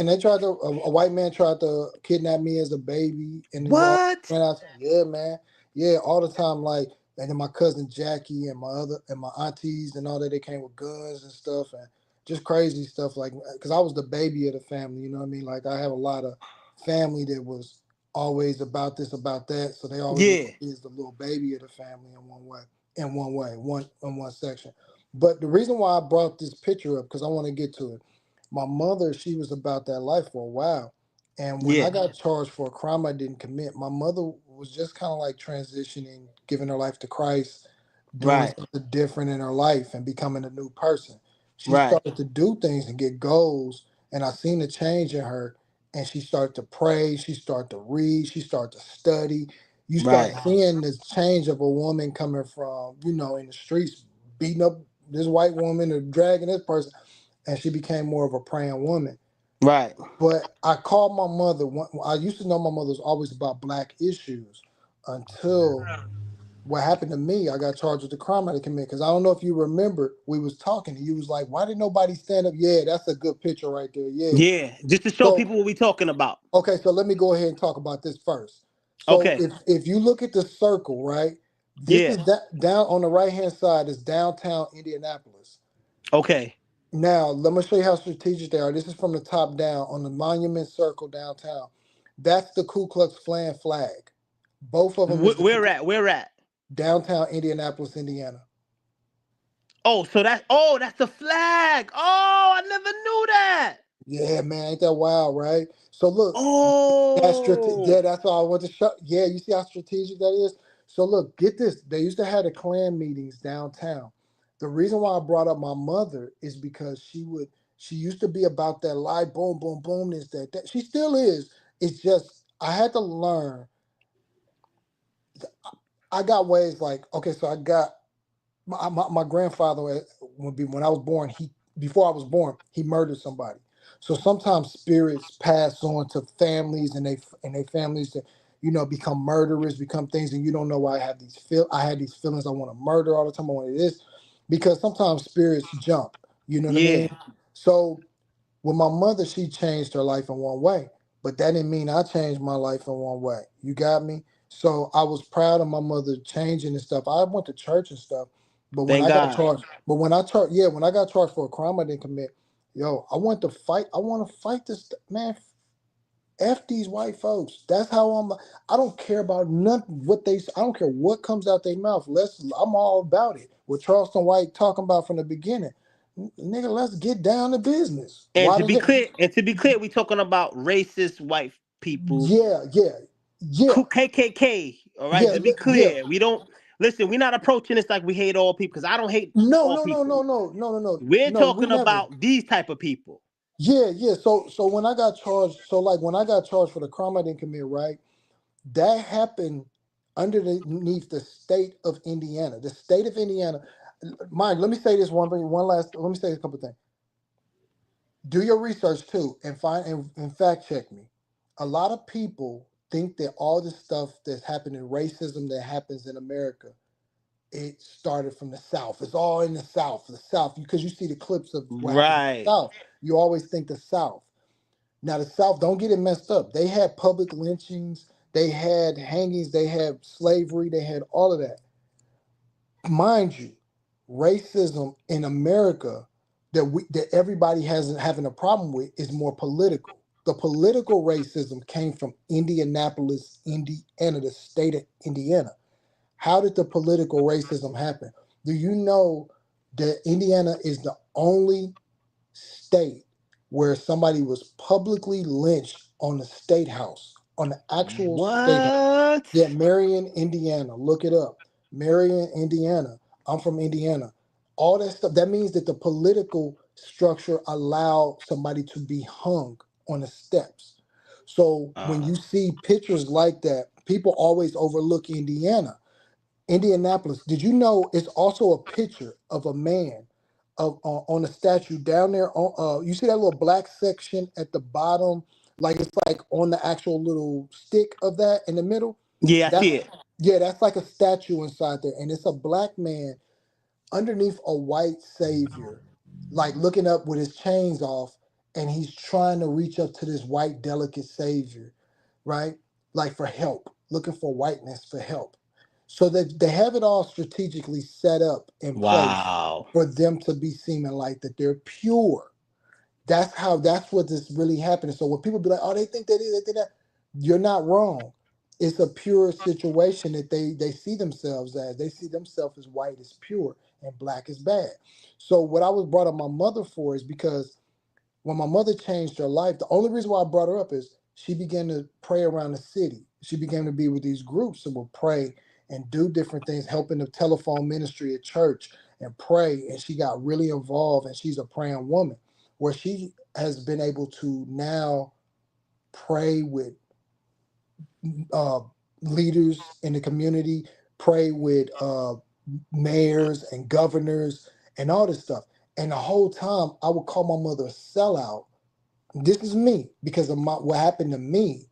they tried to a white man tried to kidnap me as a baby, and then y'all What? went out. Yeah, man, yeah, all the time. Like, and then my cousin Jackie and my aunties and all that, they came with guns and stuff, and just crazy stuff. Like, because I was the baby of the family, you know what I mean? Like, I have a lot of family that was always about this, about that, so they always look Yeah, at me as the little baby of the family in one section. But the reason why I brought this picture up, because I want to get to it. My mother, she was about that life for a while. And when I yeah, got charged for a crime I didn't commit, my mother was just kind of like transitioning, giving her life to Christ, doing right, something different in her life and becoming a new person. She right, started to do things and get goals. And I seen the change in her. And she started to pray. She started to read. She started to study. You start right, seeing this change of a woman coming from, in the streets, beating up this white woman or dragging this person, and she became more of a praying woman. right. But I called my mother. I used to know my mother was always about black issues until what happened to me. I got charged with the crime I committed. Because I don't know if you remember, we was talking, and you was like, "Why did nobody stand up?" Yeah, that's a good picture right there. Yeah. Yeah, just to show So people what we talking about. okay, so let me go ahead and talk about this first. So Okay. if you look at the circle, right, this Yeah. is down on the right hand side is downtown Indianapolis. Okay. Now, let me show you how strategic they are. This is from the top down on the Monument Circle downtown. That's the Ku Klux Klan flag. Both of them is the Where at? Where at? downtown Indianapolis, Indiana. Oh, so that's the flag. Oh, I never knew that. Yeah, man, ain't that wild, right? So look, Oh, yeah, that's all I want to show. Yeah, you see how strategic that is. So look, get this. They used to have the Klan meetings downtown. The reason why I brought up my mother is because she used to be about that live boom, boom, boom, this, that. She still is. It's just I had to learn. I got ways like, okay, so I got my grandfather when I was born, he before I was born, he murdered somebody. So sometimes spirits pass on to families, and they families that become murderers, become things, and you don't know why I had these feelings. I want to murder all the time. I want this because sometimes spirits jump. You know what I yeah. mean? So with my mother, she changed her life in one way, but that didn't mean I changed my life in one way. You got me? So I was proud of my mother changing and stuff. I went to church and stuff, but when Thank I got God. charged, when I got charged for a crime I didn't commit, yo, I want to fight. I want to fight this man. F these white folks. That's how I'm. I don't care about nothing. I don't care what comes out their mouth. I'm all about it. What Charleston White talking about from the beginning, nigga. Let's get down to business. And Why to does be it? clear, we talking about racist white people. Yeah, yeah, yeah, KKK. All right. yeah, To be yeah. clear, we don't listen. We're not approaching this like we hate all people because I don't hate No, all no, no, people. no, no, no, no, no, We're no. We talking never. about these type of people. Yeah, yeah. So when I got charged, when I got charged for the crime I didn't commit, right? That happened underneath the state of Indiana. The state of Indiana. Mind, let me say this one thing. Let me say a couple things. Do your research too, and and fact check me. A lot of people think that all this stuff that's happening, racism that happens in America, it started from the South. It's all in the South, because you see the clips of what happens in the Right. South. You always think the South. Now the South, don't get it messed up. They had public lynchings, they had hangings, they had slavery, they had all of that. Mind you, racism in America that everybody hasn't having a problem with is more political. The political racism came from Indianapolis, Indiana, the state of Indiana. How did the political racism happen? Do you know that Indiana is the only state where somebody was publicly lynched on the state house, on the actual state house? What? Yeah, Marion, Indiana. Look it up. Marion, Indiana. I'm from Indiana. All that stuff. That means that the political structure allowed somebody to be hung on the steps. So when Uh, you see pictures like that, people always overlook Indiana. Indianapolis. Did you know it's also a picture of a man on a statue down there? You see that little black section at the bottom, like it's like on the actual little stick of that in the middle. yeah, I That's see it. Yeah, that's like a statue inside there, and it's a black man underneath a white savior, like looking up with his chains off, and he's trying to reach up to this white delicate savior, right? Like for help, looking for whiteness for help. So that they have it all strategically set up in place Wow. for them to be seeming like that they're pure. That's what this really happening. So when people be like, oh, they think that is, they think that, you're not wrong. It's a pure situation that they see themselves as. They see themselves as white is pure and black is bad. So what I was brought up my mother for is because when my mother changed her life, the only reason why I brought her up is she began to pray around the city. She began to be with these groups that will pray and do different things, helping the telephone ministry at church and pray. And she got really involved, and she's a praying woman, where she has been able to now pray with uh, leaders in the community, pray with mayors and governors and all this stuff. And the whole time, I would call my mother a sellout. This is me because of what happened to me.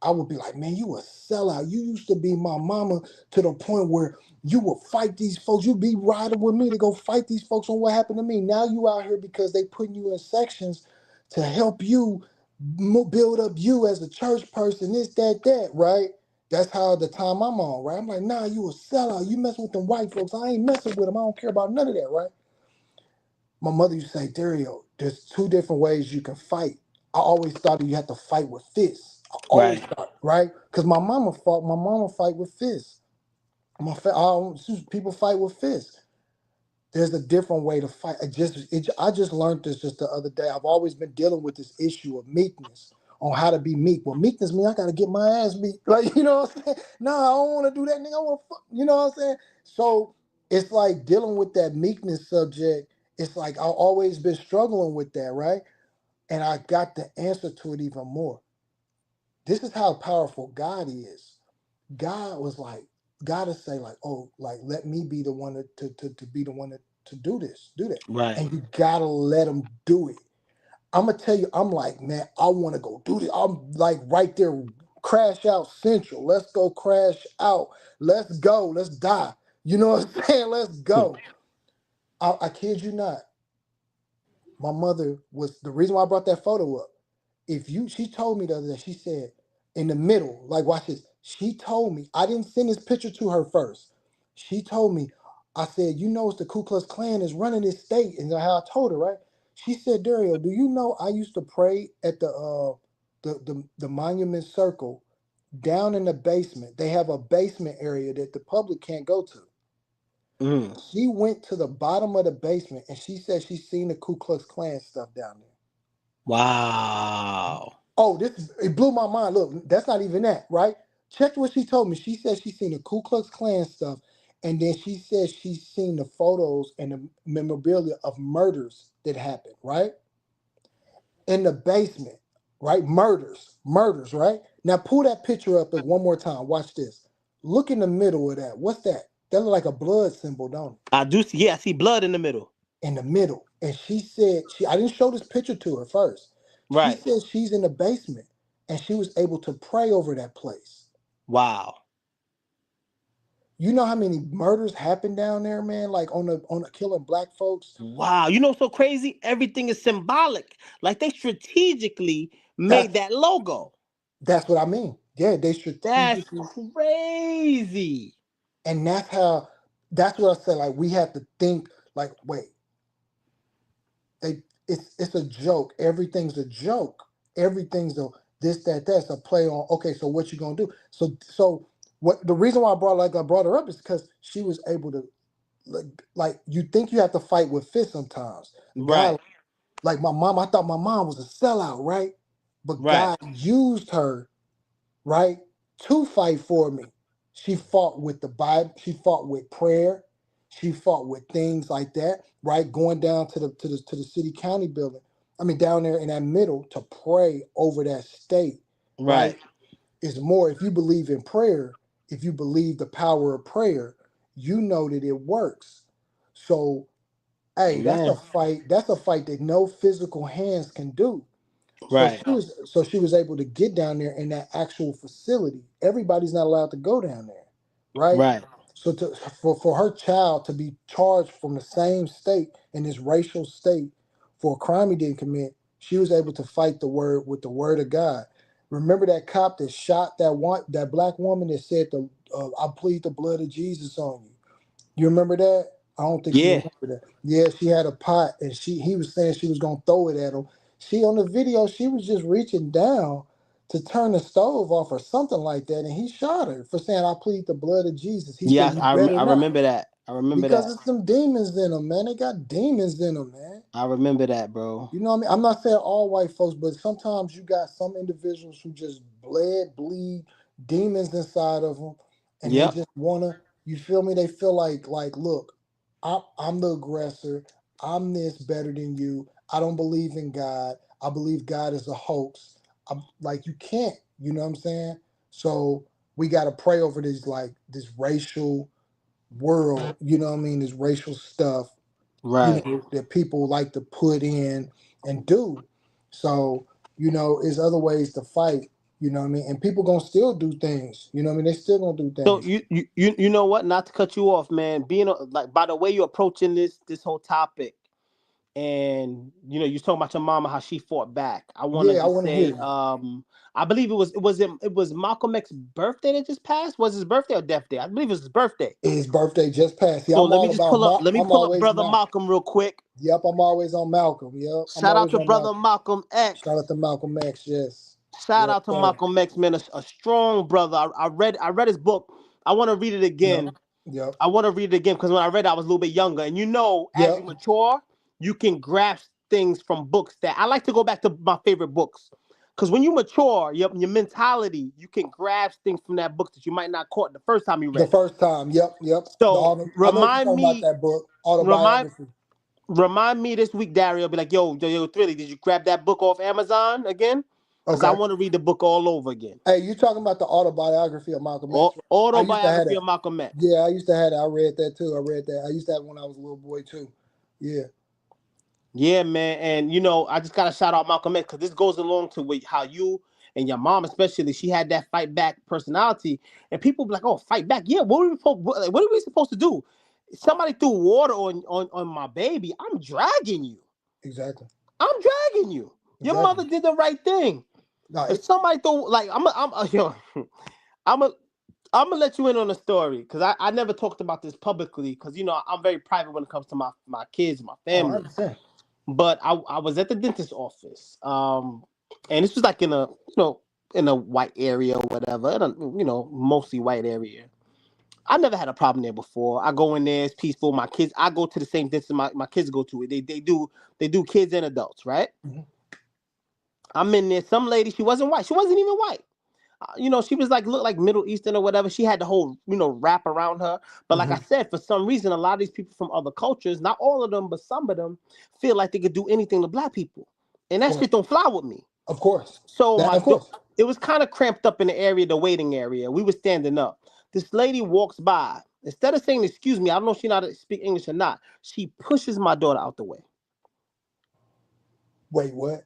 I would be like, man, you a sellout. You used to be my mama to the point where you would fight these folks. You'd be riding with me to go fight these folks on what happened to me. Now you out here because they putting you in sections to help you build up you as a church person, this, that, right? That's how the time I'm on, right? I'm like, nah, you a sellout. You mess with them white folks. I ain't messing with them. I don't care about none of that, right? My mother used to say, Dario, there's two different ways you can fight. I always thought you had to fight with fists. I always Right. thought, right? Because my mama fight with fists. People fight with fists. There's a different way to fight. I just learned this just the other day. I've always been dealing with this issue of meekness, on how to be meek. Well, meekness means I gotta get my ass beat. Like, you know what I'm saying? No, I don't want to do that, nigga. I want to fuck. You know what I'm saying? So it's like dealing with that meekness subject. It's like I've always been struggling with that, right? And I got the answer to it even more. This is how powerful God is. God was like, God to say like, oh, like let me be the one to be the one to do that, Right. and you gotta let him do it. I'm gonna tell you, I'm like, man, I want to go do this. I'm like right there, crash out central. Let's go crash out. Let's go. Let's die. You know what I'm saying? Let's go. I kid you not. My mother was the reason why I brought that photo up. She told me the other day, she said, in the middle, like, watch this. She told me, I didn't send this picture to her first. She told me, I said, you know, it's the Ku Klux Klan is running this state. And how I told her, right? She said, Dario, do you know I used to pray at the Monument Circle down in the basement? They have a basement area that the public can't go to. Mm. She went to the bottom of the basement and she said she's seen the Ku Klux Klan stuff down there. Wow. Oh, it blew my mind. Look, that's not even that, right? Check what she told me. She said she's seen the Ku Klux Klan stuff, and then she said she's seen the photos and the memorabilia of murders that happened, right? In the basement, right? Murders, right? Now pull that picture up one more time. Watch this. Look in the middle of that. What's that? That look like a blood symbol, don't it? I do see. Yeah, I see blood in the middle. In the middle. And she said I didn't show this picture to her first. She Right. said she's in the basement and she was able to pray over that place. Wow. You know how many murders happen down there, man? Like on the killing black folks. Wow. You know, so crazy. Everything is symbolic. Like they strategically made That's that logo. that's what I mean. Yeah, they That's strategically, crazy. and that's what I said. Like we have to think. Like wait, it's a joke. Everything's a joke. Everything's a this that that's a play on. Okay, so what you gonna do? So what the reason why I brought her up is because she was able to like you think you have to fight with fists sometimes. God, Right. like my mom, I thought my mom was a sellout, right? But Right. God used her, right, to fight for me. She fought with the Bible, she fought with prayer, she fought with things like that, right? Going down to the city county building. I mean, down there in that middle to pray over that state, right? Right. Is more if you believe in prayer, if you believe the power of prayer, you know that it works. So hey, Amen. that's a fight that no physical hands can do. So Right. she was able to get down there in that actual facility. Everybody's not allowed to go down there. right? Right. So for her child to be charged from the same state in this racial state for a crime he didn't commit, she was able to fight the word with the word of God. Remember that cop that shot that black woman that said I plead the blood of Jesus on you. You remember that? I don't think you Yeah. remember that. Yeah, she had a pot and he was saying she was gonna throw it at him. She on the video, she was just reaching down to turn the stove off or something like that, and he shot her for saying, I plead the blood of Jesus. He said, Yeah, you better I not. remember that. I remember Because that. it's some demons in them, man. They got demons in them, man. I remember that, bro. You know what I mean? I'm not saying all white folks, but sometimes you got some individuals who just bleed demons inside of them, and they Yep. just wanna. You feel me? They feel like, look, I'm the aggressor. I'm this better than you. I don't believe in God. I believe God is a hoax. I'm like you can't. You know what I'm saying? So we got to pray over this racial world. You know what I mean? This racial stuff Right. that people like to put in and do. So, there's other ways to fight, you know what I mean? And people gonna still do things, you know what I mean? They still gonna do So things. you know what? Not to cut you off, man. Being like by the way you're approaching this whole topic, and you talking about your mama how she fought back. I want to Yeah, I just want to hear say, you. I believe it was Malcolm X's birthday that just passed. Was his birthday or death day? I believe it was his birthday. His birthday just passed. See, So I'm let me all just about pull up. Let me I'm pull up always brother Malcolm. Malcolm real quick. Yep, I'm always on Malcolm. Yep, I'm Shout out always to on brother Malcolm. Malcolm X. Shout out to Malcolm X, yes. Shout Yes, out to sir. Malcolm X, man. A strong brother. I read his book. I want to read it Yep, again. yep, I want to read it again because when I read it, I was a little bit younger. And as yep. you mature, you can grasp things from books that I like to go back to my favorite books. Because when you mature, your mentality, you can grasp things from that book that you might not caught the first time you The read it. first time, yep. So I know what you're talking about, that book, remind autobiography. remind me this week, Dario. Be like, yo, Thrilly, did you grab that book off Amazon again? Because I Okay. want to read the book all over again. Hey, you talking about the autobiography of Malcolm X, right? I used to have Autobiography that. of Malcolm X. Yeah, I used to have that. I read that too. I read that. I used to have it when I was a little boy too. Yeah. Yeah, man, and I just gotta shout out Malcolm X because this goes along to how you and your mom, especially, she had that fight back personality, and people be like, "Oh, fight back? Yeah, what are we supposed to do? Somebody threw water on my baby. I'm dragging you. Exactly. I'm dragging you. Your Exactly. mother did the right thing. No, If somebody threw like I'm a I'm gonna let you in on a story because I never talked about this publicly because I'm very private when it comes to my kids and my I family. understand. But I was at the dentist office, and this was like in a white area or whatever, in a, mostly white area. I never had a problem there before. I go in there, it's peaceful. My kids, I go to the same dentist my kids go to. They do kids and adults, right? Hmm. I'm in there. Some lady, she wasn't white. She wasn't even white. She was like look like Middle Eastern or whatever. She had the whole wrap around her. But like I Hmm. said, for some reason, a lot of these people from other cultures, not all of them, but some of them, feel like they could do anything to black people, and Of that course. shit don't fly with me. Of course. So That of course. it was kind of cramped up in the area, the waiting area. We were standing up. This lady walks by. Instead of saying excuse me, I don't know if she know how to speak English or not. She pushes my daughter out the way. Wait, what?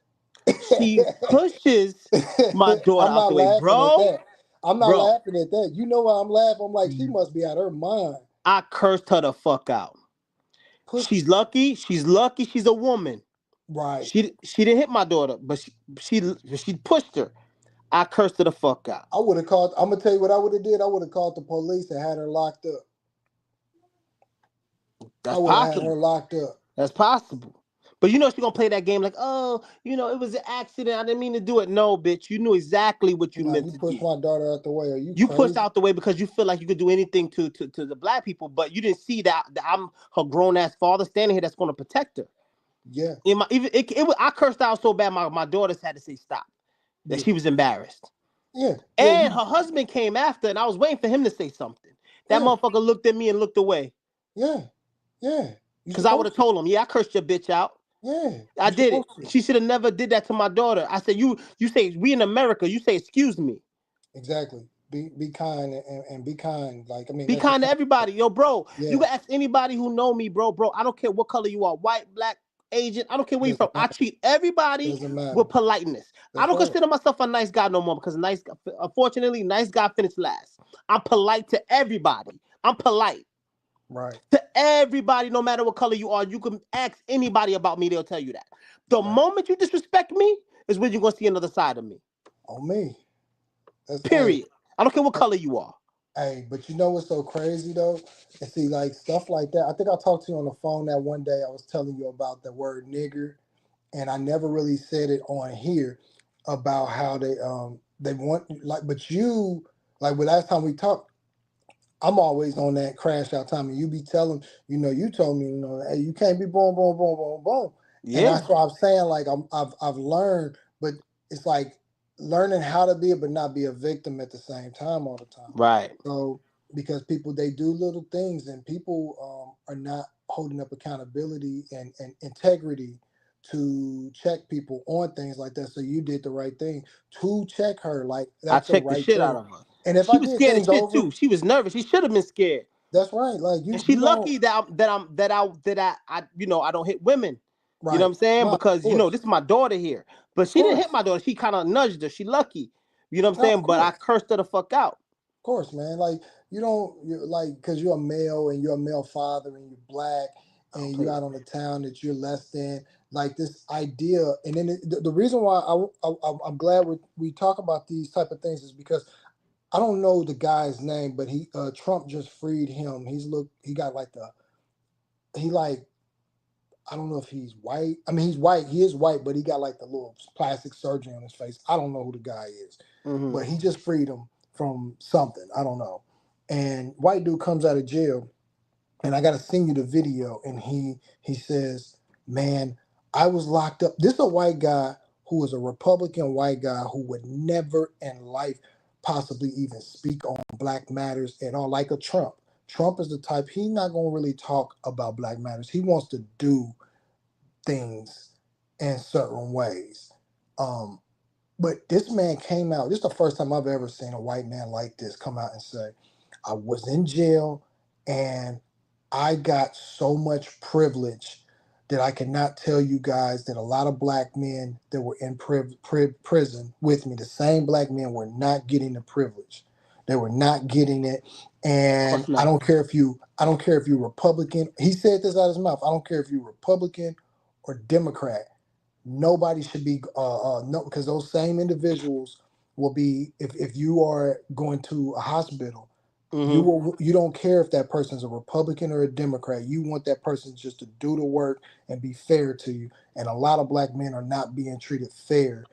She pushes my daughter I'm out not the way, laughing at bro. that. I'm not Bro, laughing at that. You know why I'm laughing? I'm like, she must be out of her mind. I cursed her the fuck out. Push. She's lucky. She's lucky. She's a woman. Right. She didn't hit my daughter, but she pushed her. I cursed her the fuck out. I would have called. I'm gonna tell you what I would have did. I would have called the police and had her locked up. I That's would have had her possible. locked up. That's possible. But she gonna play that game like, oh, it was an accident. I didn't mean to do it. No, bitch. You knew exactly what you Now meant you to push do. my daughter out the way. Are you You pushed crazy? out the way because you feel like you could do anything to the black people, but you didn't see that I'm her grown ass father standing here that's gonna protect her. Yeah. I cursed out so bad my daughters had to say stop. That Yeah. she was embarrassed. Yeah. Yeah. And her husband came after, and I was waiting for him to say something. That Yeah. motherfucker looked at me and looked away. Yeah. Yeah. You Because I would supposed have to. told him, yeah, I cursed your bitch out. Yeah. I You did it. supposed to. She should have never did that to my daughter. I said, you say we in America, you say excuse me. Exactly. Be kind and be kind. Like I mean, Be that's just kind to everybody. Yo, bro, you yeah. can ask anybody who know me, bro. I don't care what color you are, white, black, agent. I don't care where you're from. Doesn't I matter. treat everybody Doesn't matter. with politeness. I That's don't right. consider myself a nice guy no more because unfortunately, nice guy finished last. I'm polite to everybody. I'm polite Right. to everybody, no matter what color you are. You can ask anybody about me; they'll tell you that. The Right. moment you disrespect me is when you're gonna see another side of me. On me. That's Period. I don't care what color you are. hey, but you know what's so crazy though? And see, like stuff like that. I think I talked to you on the phone that one day. I was telling you about the word nigger, and I never really said it on here about how they want like, but you like, well, last time we talked, I'm always on that crash out time, and you be telling, you told me, hey, you can't be boom, boom, boom, boom, boom, and Yeah. that's what I'm saying. Like I've learned, but it's like learning how to be it, but not be a victim at the same time all the time. Right. So because people they do little things, and people are not holding up accountability and integrity to check people on things like that. So you did the right thing to check her. Like I that's the checked the right shit out thing. of her. And if She I was did scared as things shit over, too. She was nervous. She should have been scared. that's right. Like And she you don't lucky that I I don't hit women. You know what right. I'm saying? No, of Because course, this is my daughter here. But of she didn't hit course, my daughter. She kind of nudged her. She lucky. You know what I'm no, of saying? But I course, cursed her the fuck out. man. Like you don't you like because you're a male and you're a male father and you're black I don't and play you out that. on the town that you're less than like this idea. And then the reason why I'm glad we talk about these type of things is because I don't know the guy's name, but he Trump just freed him. He got like he like I don't know if he's white. I mean, he's white. He is white, but he got like the little plastic surgery on his face. I don't know who the guy is, Mm-hmm. but he just freed him from something. I don't know. And white dude comes out of jail, and I got to send you the video. And he says, "Man, I was locked up." This is a white guy who is a Republican white guy who would never in life possibly even speak on Black matters at all, like a Trump. Trump is the type he's not gonna really talk about Black matters. He wants to do things in certain ways. Um, but this man came out. This is the first time I've ever seen a white man like this come out and say, I was in jail and I got so much privilege that I cannot tell you guys that a lot of black men that were in prison with me, the same black men were not getting the privilege. They were not getting it. Of course And not. I don't care if you're Republican. He said this out of his mouth. I don't care if you're Republican or Democrat. Nobody should be no, because those same individuals will be if you are going to a hospital, Mm-hmm. you don't care if that person's a Republican or a Democrat. You want that person just to do the work and be fair to you. And a lot of black men are not being treated fair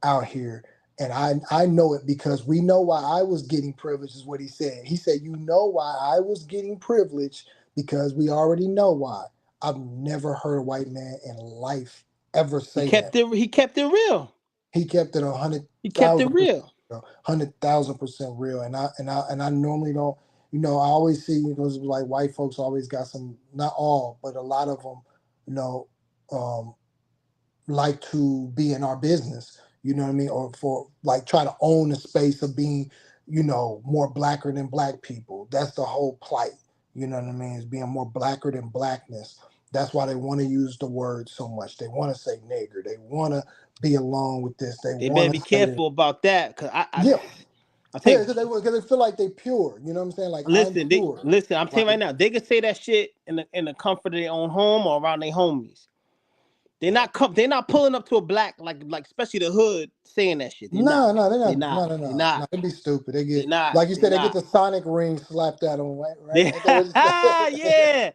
out here. And I know it because we know why I was getting privilege, is what he said. He said, you know why I was getting privilege, because we already know why. I've never heard a white man in life ever say that. He kept it real. He kept it a hundred He kept it thousand percent real. real, 100,000% real. And I normally don't, I always see like white folks always got some, not all, but a lot of them, you know, um, like to be in our business, you know what I mean? Or for like try to own the space of being, more blacker than black people. That's the whole plight, you know what I mean? Is being more blacker than blackness. That's why they want to use the word so much. They want to say nigger. They want to be along with this. They They better want be to say this. careful about that. Cause Yeah. I tell Yeah, you, because they feel like they pure. You know what I'm saying? Like I'm pure. listen. I'm telling Like you right now, they can say that shit in the comfort of their own home or around their homies. right. They're not pulling up to a black like especially the hood saying that shit. They're not. No, no, they're They're not. not. No, no, They're no, not. no. They'd be stupid. They They're get, not. like you They're said, they get not. the Sonic ring slapped at them, right? Right? They, Ain't that what you said? yeah.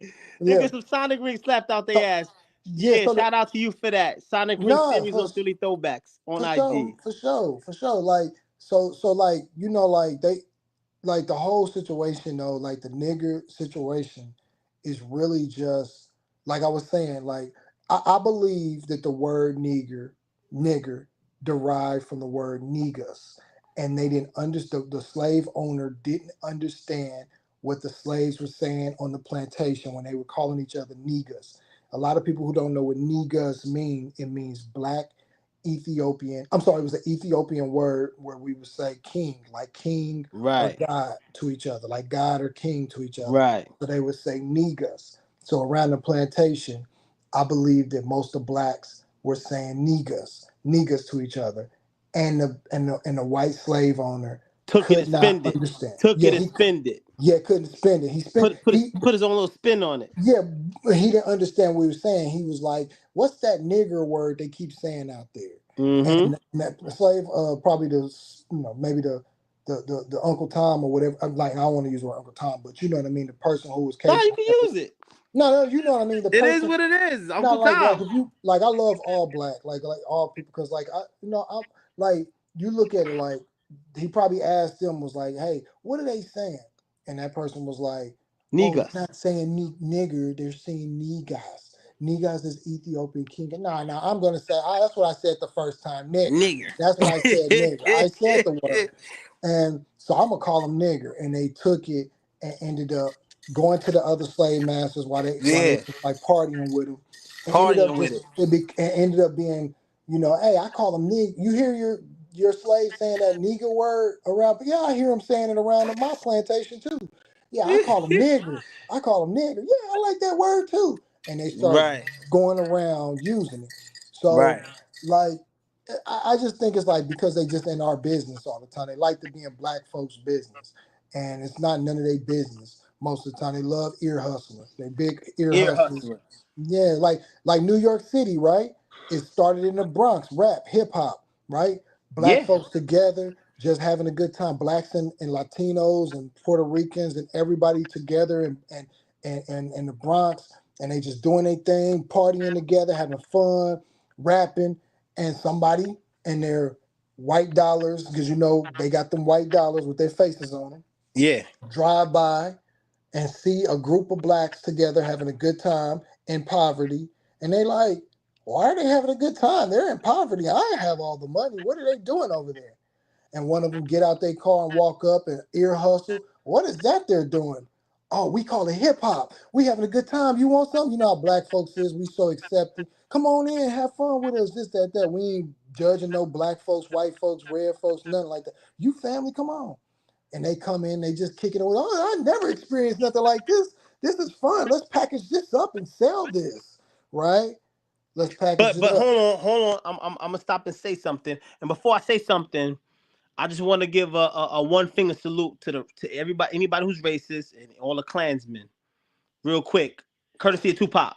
They Yeah. get some Sonic rings slapped out So their ass. yeah. Yeah, So shout out to you for that. Sonic ring nah, series on Philly Throwbacks on for sure, IG. for sure. Like so like like they like the whole situation though, like the nigger situation is really just like I was saying, like I believe that the word nigger derived from the word negus. And they didn't understand, the slave owner didn't understand what the slaves were saying on the plantation when they were calling each other negus. A lot of people who don't know what negus mean, it means black Ethiopian. I'm sorry, it was an Ethiopian word where we would say king, like king or Right. God to each other, like God or king to each other. Right. So they would say negus. So around the plantation, I believe that most of blacks were saying niggas to each other, and the white slave owner Took it could and not spend it. understand. Took Yeah, it and spend it. couldn't spend it. Put his own little spin on it. Yeah, but he didn't understand what he was saying. He was like, "What's that nigger word they keep saying out there?" Mm-hmm. And that slave, probably maybe the Uncle Tom or whatever. I'm like, I don't want to use the word Uncle Tom, but you know what I mean. The person who was No, you capable. can use it. No, you know what I mean. The It is person. what it is. No, Uncle like Tom. if you like, I love all black, like all people, because like I'm like, you look at it like he probably asked them, was like, "Hey, what are they saying?" And that person was like, "Oh, they're Niggas. not saying nigger, they're saying niggas. Niggas is Ethiopian king." No, I'm gonna say that's what I said the first time, nigger. Nigger. That's what I said, nigger. I said the word. And so I'm gonna call them nigger, and they took it and ended up going to the other slave masters while they Yeah. was like partying with them, and ended up Partying with just it. it ended up being, hey, I call them nig. You hear your slave saying that nigger word around? Yeah, I hear him saying it around my plantation too. Yeah, I call them nigger. I call them nigger. Yeah, I like that word too. And they start Right. going around using it. So Right. like I just think it's like because they just in our business all the time. They like to be in black folks' business, and it's not none of their business most of the time. They love ear hustling. They big ear Ear hustlers. hustler. Yeah, like New York City, right? It started in the Bronx, rap, hip hop, right? Black Yeah. folks together, just having a good time. Blacks and Latinos and Puerto Ricans and everybody together and the Bronx, and they just doing their thing, partying together, having fun, rapping, and somebody and their white dollars, because they got them white dollars with their faces on them, Yeah. drive by and see a group of blacks together having a good time in poverty, and they like, why are they having a good time? They're in poverty. I have all the money. What are they doing over there? And one of them get out their car and walk up and ear hustle. What is that they're doing? Oh, we call it hip hop. We having a good time. You want something? You know how black folks is. We so accepting. Come on in, have fun with us. This, that, that. We ain't judging no black folks, white folks, red folks, nothing like that. You family, come on. And they come in, they just kick it away. Oh, I never experienced nothing like this. This is fun. Let's package this up and sell this, right? Let's package But it up. hold on. I'm gonna stop and say something. And before I say something, I just want to give a one finger salute to everybody, anybody who's racist, and all the Klansmen. Real quick, courtesy of Tupac.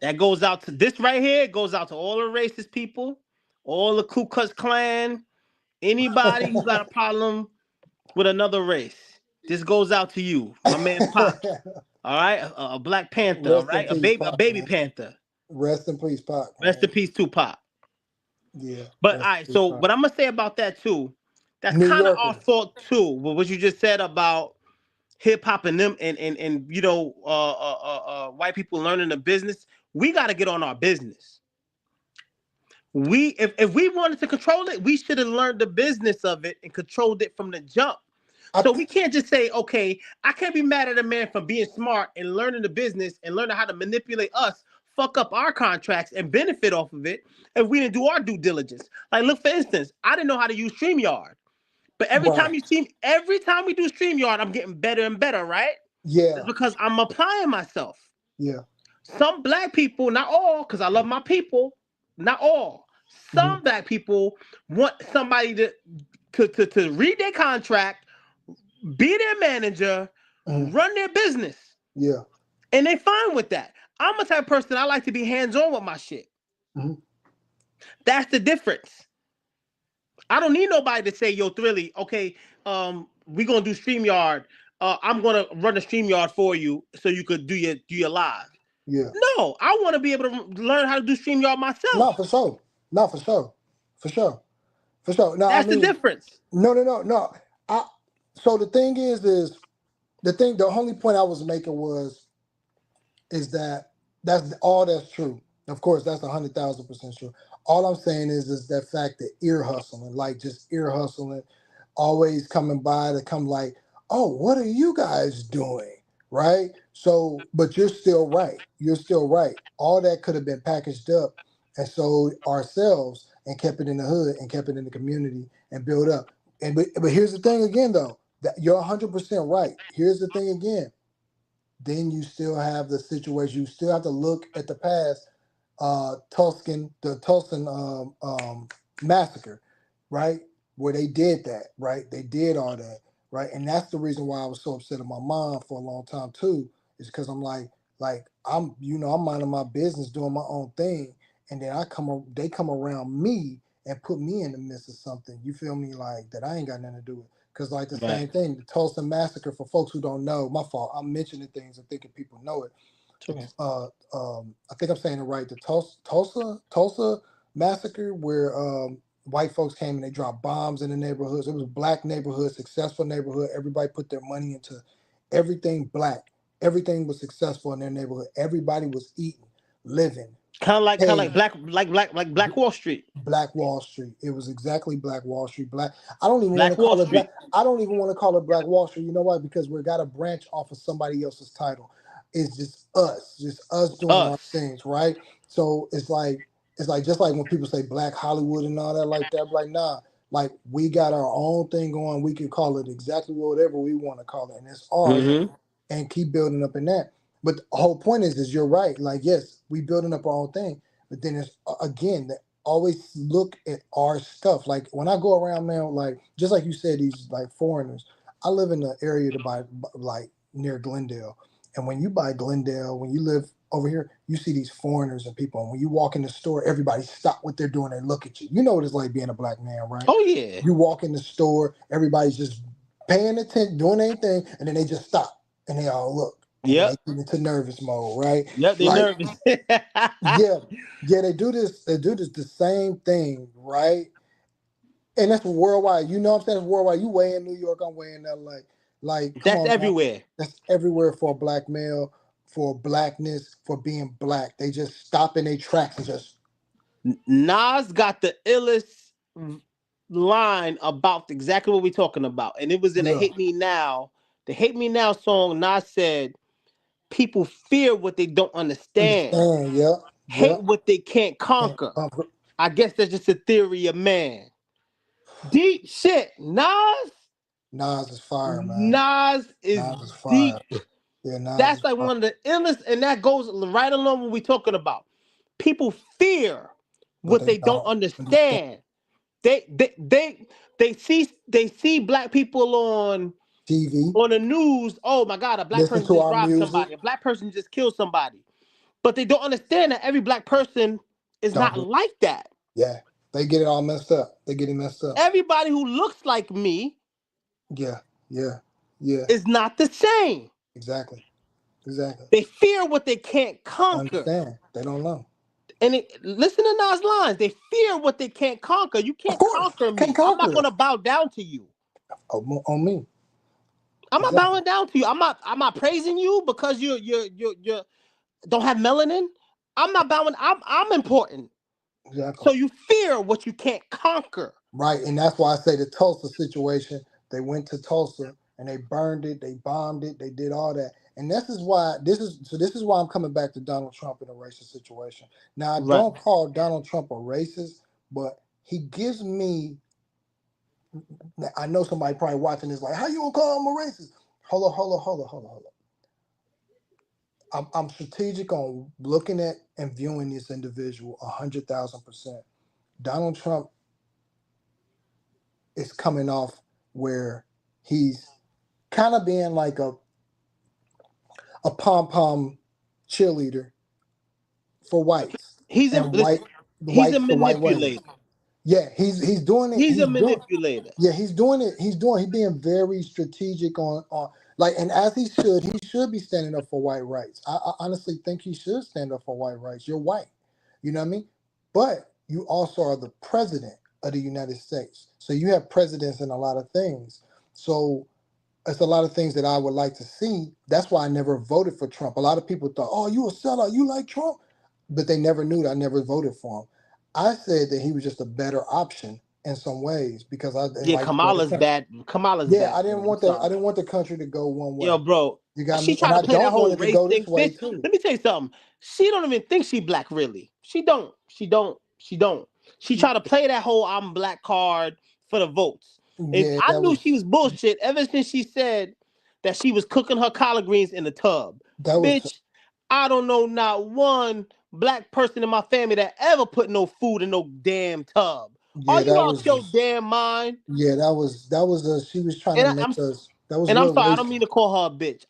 That goes out to this right here. It goes out to all the racist people, all the Ku Klux Klan, anybody who got a problem with another race. This goes out to you, my man Pac. All right, a Black Panther. All Rest in right, peace, a Pac, baby man. Panther. Rest in peace, Pac, Rest in man. peace, Tupac. Yeah, But all rest right, in peace, so Pac. what I'm gonna say about that too, that's New kind of our Yorker. fault too. But what you just said about hip hop and them and white people learning the business, we got to get on our business. If we wanted to control it, we should have learned the business of it and controlled it from the jump. I, So we can't just say, okay, I can't be mad at a man for being smart and learning the business and learning how to manipulate us, fuck up our contracts and benefit off of it if we didn't do our due diligence. Like, look, for instance, I didn't know how to use StreamYard. But right. every time we do StreamYard, I'm getting better and better, right? It's Yeah, because I'm applying myself. yeah. Some black people, not all, because I love my people, not all. Hmm. Some black people want somebody to read their contract, be their manager, Hmm. run their business. Yeah. And they fine with that. I'm a type of person I like to be hands-on with my shit. Hmm. That's the difference. I don't need nobody to say, yo, Thrilly, okay, we gonna do StreamYard. I'm gonna run a StreamYard for you so you could do your live. Yeah. No, I want to be able to learn how to do StreamYard Not myself. for sure. Not for sure. For sure. For sure. No, I That's the mean, difference. no. I so the thing is the only point I was making is that that's true. Of course, that's 100,000% true. All I'm saying is that fact that ear hustling, like just ear hustling, always coming by to come like, oh, what are you guys doing? Right? So, but you're still right. You're still right. All that could have been packaged up and sold ourselves and kept it in the hood and kept it in the community and built up. But here's the thing again though, that you're 100% right. Here's the thing again. then you still have the situation. You still have to look at the past, the Tulsan massacre, right? Where they did that, right? They did all that, right? And that's the reason why I was so upset at my mom for a long time too, is because I'm like I'm minding my business, doing my own thing, and then they come around me and put me in the midst of something. You feel me? Like that I ain't got nothing to do with. Because like the Right. same thing, the Tulsa massacre. For folks who don't know, my fault. I'm mentioning things and thinking people know it. Okay. I think I'm saying it right. The Tulsa massacre, where white folks came and they dropped bombs in the neighborhoods. It was a black neighborhood, successful neighborhood. Everybody put their money into everything black. Everything was successful in their neighborhood. Everybody was eating, living, Kind of paying. like Black Wall Street. Black Wall Street. It was exactly Black Wall Street. Black. I don't even want to Black Wall call it Street. Black. I don't even want to call it Black Wall Street. You know why? Because we got a branch off of somebody else's title. It's just us doing our Us. things, right? So it's like just like when people say Black Hollywood and all that like that. I'm like, nah, like we got our own thing going. We can call it exactly whatever we want to call it, and it's ours, Mm-hmm. and keep building up in that. But the whole point is you're right. Like, yes, we building up our own thing, but then it's again, always look at our stuff. Like when I go around, man, like just like you said, these like foreigners. I live in the area to buy like near Glendale, and when you buy Glendale, when you live over here, you see these foreigners and people. And when you walk in the store, everybody stop what they're doing and look at you. You know what it's like being a black man, right? Oh yeah. You walk in the store, everybody's just paying attention, doing anything, and then they just stop and they all look. And then they Yep. get into nervous mode, right? Yep. They Like, nervous. yeah, yeah, they do this. They do this the same thing, right? And that's worldwide. You know what I'm saying? It's worldwide. You way in New York, I'm way in LA. Like, come That's on, man. everywhere. That's everywhere for a black male, for blackness, for being black. They just stop in their tracks and just Nas got the illest line about exactly what we're talking about, and it was in a yeah, "Hate Me Now." The "Hate Me Now" song. Nas said, "People fear what they don't understand, understand. Yeah, yeah. hate what they can't And conquer. I guess that's just a theory of man." Deep shit. Nas is fire, man. Nas is Nas is fire. deep. Yeah, Nas That's is like fire. one of the illest, and that goes right along what we're talking about. People fear But what they they don't don't understand. understand. They see black people TV, on the news. Oh my God, a black listen person to just our robbed music. somebody. A black person just killed somebody. But they don't understand that every black person is Don't not do. like that. Yeah, they get it all messed up. They get it messed up. Everybody who looks like me Yeah, yeah, yeah. is not the same. Exactly, exactly. They fear what they can't conquer. Understand? They don't know. And listen to Nas lines. They fear what they can't conquer. You Of can't course, conquer can't me. I'm not conquer it. gonna bow down to you. On me. I'm not Exactly, bowing down to you. I'm not praising you because you don't have melanin. I'm not bowing. I'm important. exactly. So you fear what you can't conquer. Right, and that's why I say the Tulsa situation. They went to Tulsa and they burned it, they bombed it, they did all that, and this is why I'm coming back to Donald Trump in a racist situation. Now I Right. don't call Donald Trump a racist, but he gives me. I know somebody probably watching this like, how you gonna call him a racist? Hold on. I'm strategic on looking at and viewing this individual 100,000%. Donald Trump is coming off where he's kind of being like a pom pom cheerleader for whites He's a and listen, he's a the white ways. manipulator. Yeah, he's doing it. He's a manipulator. Yeah, he's doing it. He's being very strategic on like, and as he should be standing up for white rights. I honestly think he should stand up for white rights. You're white, you know what I mean? But you also are the president of the United States, so you have presidents in a lot of things. So it's a lot of things that I would like to see. That's why I never voted for Trump. A lot of people thought, "Oh, you a sellout. You like Trump," but they never knew that I never voted for him. I said that he was just a better option in some ways because I didn't Yeah, like the way the Kamala's country. bad. Kamala's Yeah, I bad, didn't bro. I'm want that. I sorry. didn't want the country to go one Yo, way. bro. You got She me, and tried to I play that don't want whole it to race go thing, this way bitch. too. Let me tell you something. She don't even think she black, really. She don't. She don't. She don't. She tried to play that whole "I'm black" card for the votes. And Yeah, I that knew she was was bullshit ever since she said that she was cooking her collard greens in the tub. That was Bitch, I don't know not one black person in my family that ever put no food in no damn tub. Are yeah, you that out was your just damn mind? yeah, she was trying to And make us. That was and I'm real sorry, I don't racist. mean to call her a bitch.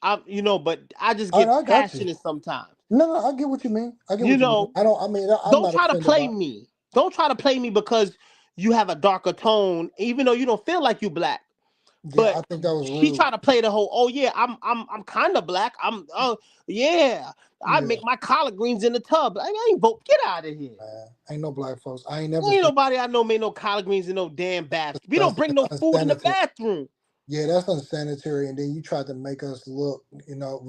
But I just I, get I got you. passionate sometimes. No, I get what you mean. I get You what you mean. know, I don't. I mean, I'm don't not try to offended play by. me. Don't try to play me because you have a darker tone, even though you don't feel like you black. Yeah, But I think that was she rude. tried to play the whole, oh yeah, I'm kind of black. Yeah, I Yeah, make my collard greens in the tub. I ain't vote. Get out of here. man. Ain't no black folks. I ain't never Ain't seen. nobody I know made no collard greens in no damn bath. We don't That's bring no food in the unsanitary. bathroom. Yeah, that's unsanitary. And then you tried to make us look,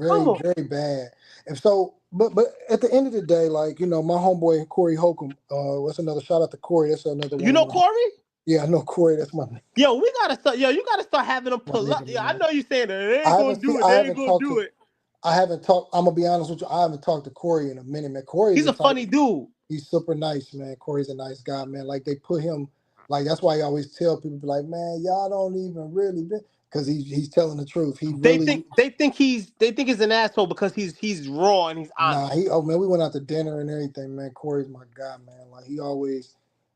Come very, on. very bad. And so, but at the end of the day, like my homeboy Corey Holcomb. What's another shout out to Corey? That's another You one of know my. Corey? Yeah, I know Corey. That's Yo, we gotta start. Yo, you gotta start having them my pull up. nigga, Yeah, I man. know you saying that they I ain't gonna haven't seen. do it. I They ain't haven't gonna talked do to. it. I haven't talked. I'm gonna be honest with you. I haven't talked to Corey in a minute, man. Corey is He's the a type. funny dude. He's super nice, man. Corey's a nice guy, man. Like they put him, like that's why I always tell people, be like, man, y'all don't even really, because he's telling the truth. He really, They think he's an asshole because he's raw and he's nah, honest. oh man, we went out to dinner and everything, man. Corey's my guy, man. Like he always,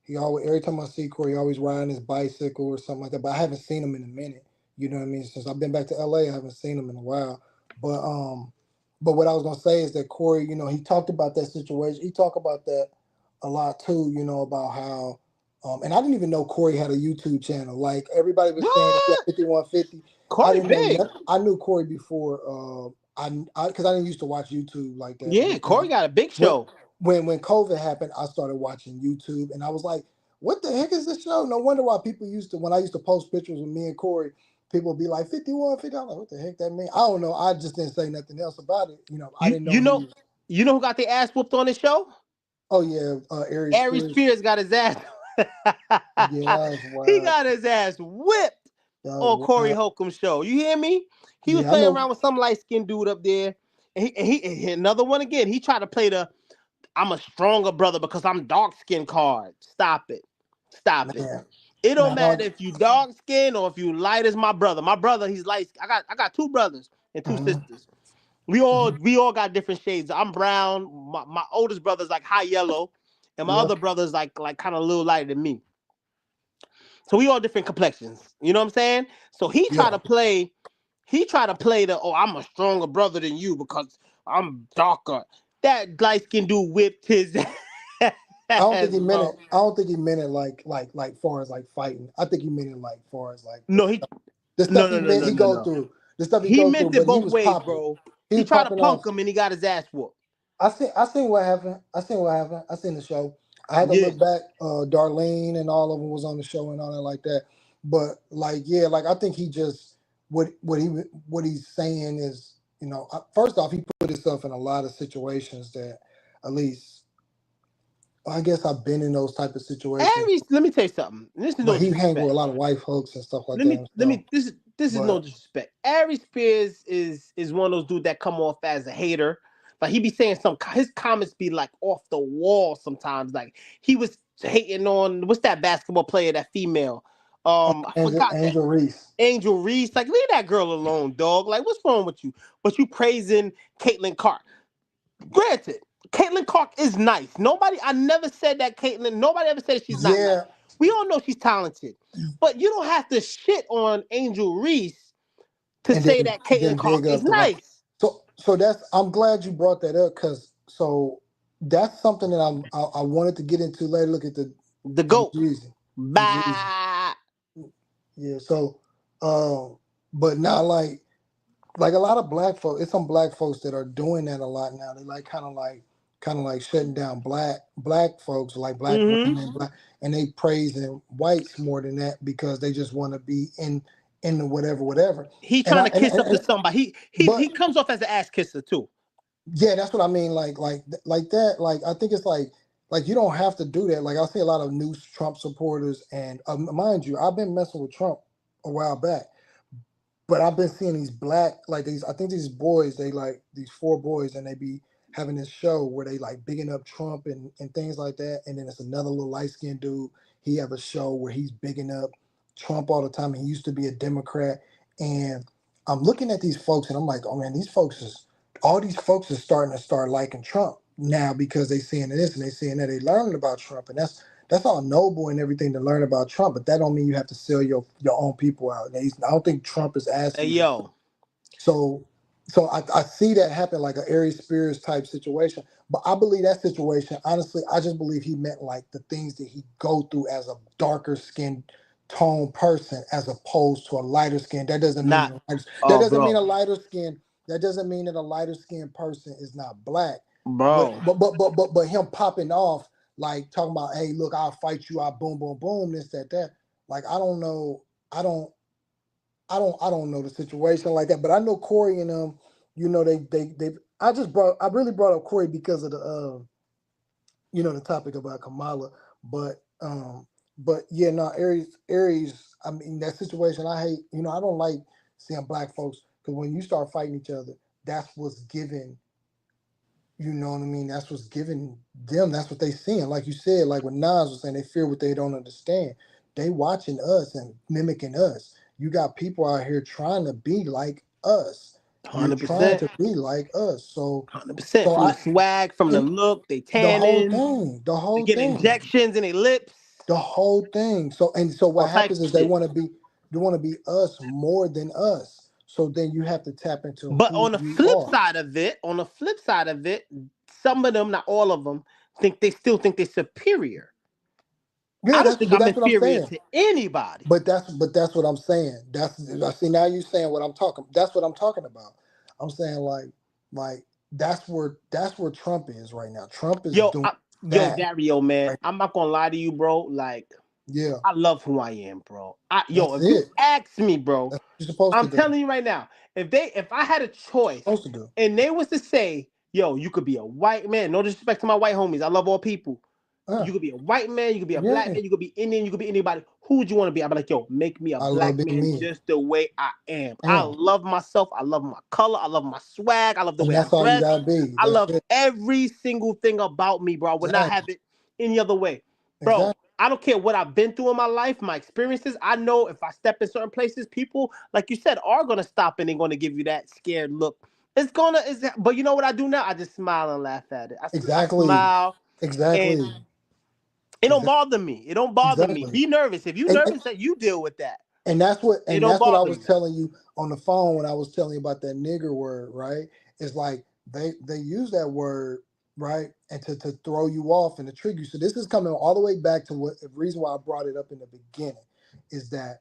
every time I see Corey, he always riding his bicycle or something like that. But I haven't seen him in a minute. You know what I mean? Since I've been back to LA, I haven't seen him in a while. But but what I was gonna say is that Corey, he talked about that situation. He talked about that a lot too. About how, and I didn't even know Corey had a YouTube channel. Like everybody was saying, if you What? have 5150, I Corey didn't know big. nothing. I knew Corey before. Because I didn't used to watch YouTube like that. Yeah, Corey got a big When show. when COVID happened, I started watching YouTube, and I was like, "What the heck is this show?" No wonder why people used to, when I used to post pictures with me and Corey, people would be like 51, 50. I'm like, "What the heck that mean?" I don't know. I just didn't say nothing else about it. I You didn't know you he know was. you know who got their ass whooped on this show? Oh yeah, Aries Ari Spears. Spears got his ass. Yeah, that was He wild. got his ass whipped That on was Corey wild. Holcomb's show. You hear me? He was Yeah, I playing know. around with some light skinned dude up there, and another one again. He tried to play the "I'm a stronger brother because I'm dark skinned" card. Stop it, stop it. Man, It don't man. matter if you dark skinned or if you light as my brother. My brother, he's light. I got two brothers and two Mhm, sisters. We all mhm. we all got different shades. I'm brown. My oldest brother's like high yellow, and my Yeah, other brother's like kind of a little lighter than me. So we all different complexions. You know what I'm saying? So yeah. he tried to play the, oh, I'm a stronger brother than you because I'm darker. That light skinned dude whipped his I don't ass, think he meant bro. it. I don't think he meant it like far as like fighting. I think he meant it like far as like No, he the stuff no he no no meant no he no go no. through. The stuff he He go through, meant it but he both was ways, popping. bro. He He was tried to popping punk off. him and he got his ass whooped. I seen what happened. I seen what happened. I seen the show. I had to Yeah. look back. Darlene and all of them was on the show and all that like that. But like yeah, like I think he just what he's saying is first off he put himself in a lot of situations that at least I guess I've been in those type of situations. Aries, let me tell you something. This is But no he hang with disrespect. a lot of white folks and stuff like let that me let himself. me this is no But disrespect. Ari Spears is one of those dudes that come off as a hater. Like he be saying his comments be like off the wall sometimes. Like he was hating on what's that basketball player, that female. I forgot that Angel Reese. Angel Reese. Like leave that girl alone, dog. Like what's wrong with you? But you praising Caitlin Clark. Granted, Caitlin Clark is nice. I never said that Caitlin, nobody ever said she's not nice. Yeah, We all know she's talented. But you don't have to shit on Angel Reese to and say that Caitlin then Clark big is up the right. nice. So that's I'm glad you brought that up because that's something that I wanted to get into later. Look at The the GOAT. Jeezy, the Jeezy. Bah. Yeah. So, but now like a lot of black folks, it's some black folks that are doing that a lot now. They like kind of like shutting down black folks, like black Mm-hmm. women, and they praising whites more than that because they just want to be in the whatever. He And trying I to kiss up to and somebody. He but comes off as an ass kisser too. yeah, that's what I mean. Like that. Like I think it's like you don't have to do that. Like I see a lot of new Trump supporters, and mind you, I've been messing with Trump a while back. But I've been seeing these black, like these, I think these boys, they like these four boys, and they be having this show where they like bigging up Trump and things like that. And then it's another little light skinned dude. He have a show where he's bigging up Trump all the time. He used to be a Democrat. And I'm looking at these folks and I'm like, oh man, all these folks are starting to start liking Trump now because they seeing this and they seeing that, they learning about Trump, and that's all noble and everything to learn about Trump, but that don't mean you have to sell your own people out. I don't think Trump is Hey asking you to. yo, So, so I see that happen like an Aries Spears type situation. But I believe that situation, honestly, I just believe he meant like the things that he go through as a darker skinned tone person as opposed to a lighter skin. not. That Oh, doesn't mean bro, a lighter skin. That doesn't mean that a lighter skinned person is not black. But bro. but him popping off like talking about, hey, look, I'll fight you, I'll boom, boom, boom, this, that. Like I don't know. I don't know the situation like that, but I know Corey and they I really brought up Corey because of the the topic about Kamala, but yeah, no, Aries, I mean that situation I hate. I don't like seeing black folks because when you start fighting each other, that's what's given. You know what I mean? That's what's giving them. That's what they seeing. Like you said, like when Nas was saying, they fear what they don't understand. They watching us and mimicking us. You got people out here trying to be like us. You're Hundred trying percent. to be like us. So, 100%. so From the I swag, from the and look, they the whole tanning, thing, they get injections in their lips, the whole thing. So all what types happens of is shit. they want to be us more than us. So then you have to tap into But who on the we flip are. side of it, some of them, not all of them, still think they're superior. Yeah, I don't think but I'm that's what I'm inferior saying. to anybody. But that's what I'm saying. I see now you saying what I'm talking. That's what I'm talking about. I'm saying like that's where Trump is right now. Trump is Yo, doing yo, that Dario, man, right. I'm not gonna lie to you, bro. Like, Yeah, I love who I am, bro. Yo, that's if you it. ask me, bro, That's what you're supposed to I'm do. telling you right now, if I had a choice Supposed to do. and they was to say, yo, you could be a white man, no disrespect to my white homies, I love all people. Uh, You could be a white man, you could be a black yeah, man, you could be Indian, you could be anybody. Who would you want to be? I'm like, yo, make me a I love black being man me. just the way I am. I Yeah, love myself. I love my color. I love my swag. I love the and way I that's all you dress. gotta be. I That's love it. every single thing about me, bro. I would not Exactly. have it any other way. Bro, Exactly. I don't care what I've been through in my life, my experiences. I know if I step in certain places, people, like you said, are gonna stop and they're gonna give you that scared look. But you know what I do now? I just smile and laugh at it. I Exactly. smile and Exactly. it don't Exactly. bother me. It don't bother me. Exactly. Be nervous. If you And, nervous, that you deal with that. It and don't that's what I bother was me. telling you on the phone when I was telling you about that nigger word, right? It's like they use that word, right? And to throw you off and to trigger you. So this is coming all the way back to what the reason why I brought it up in the beginning is that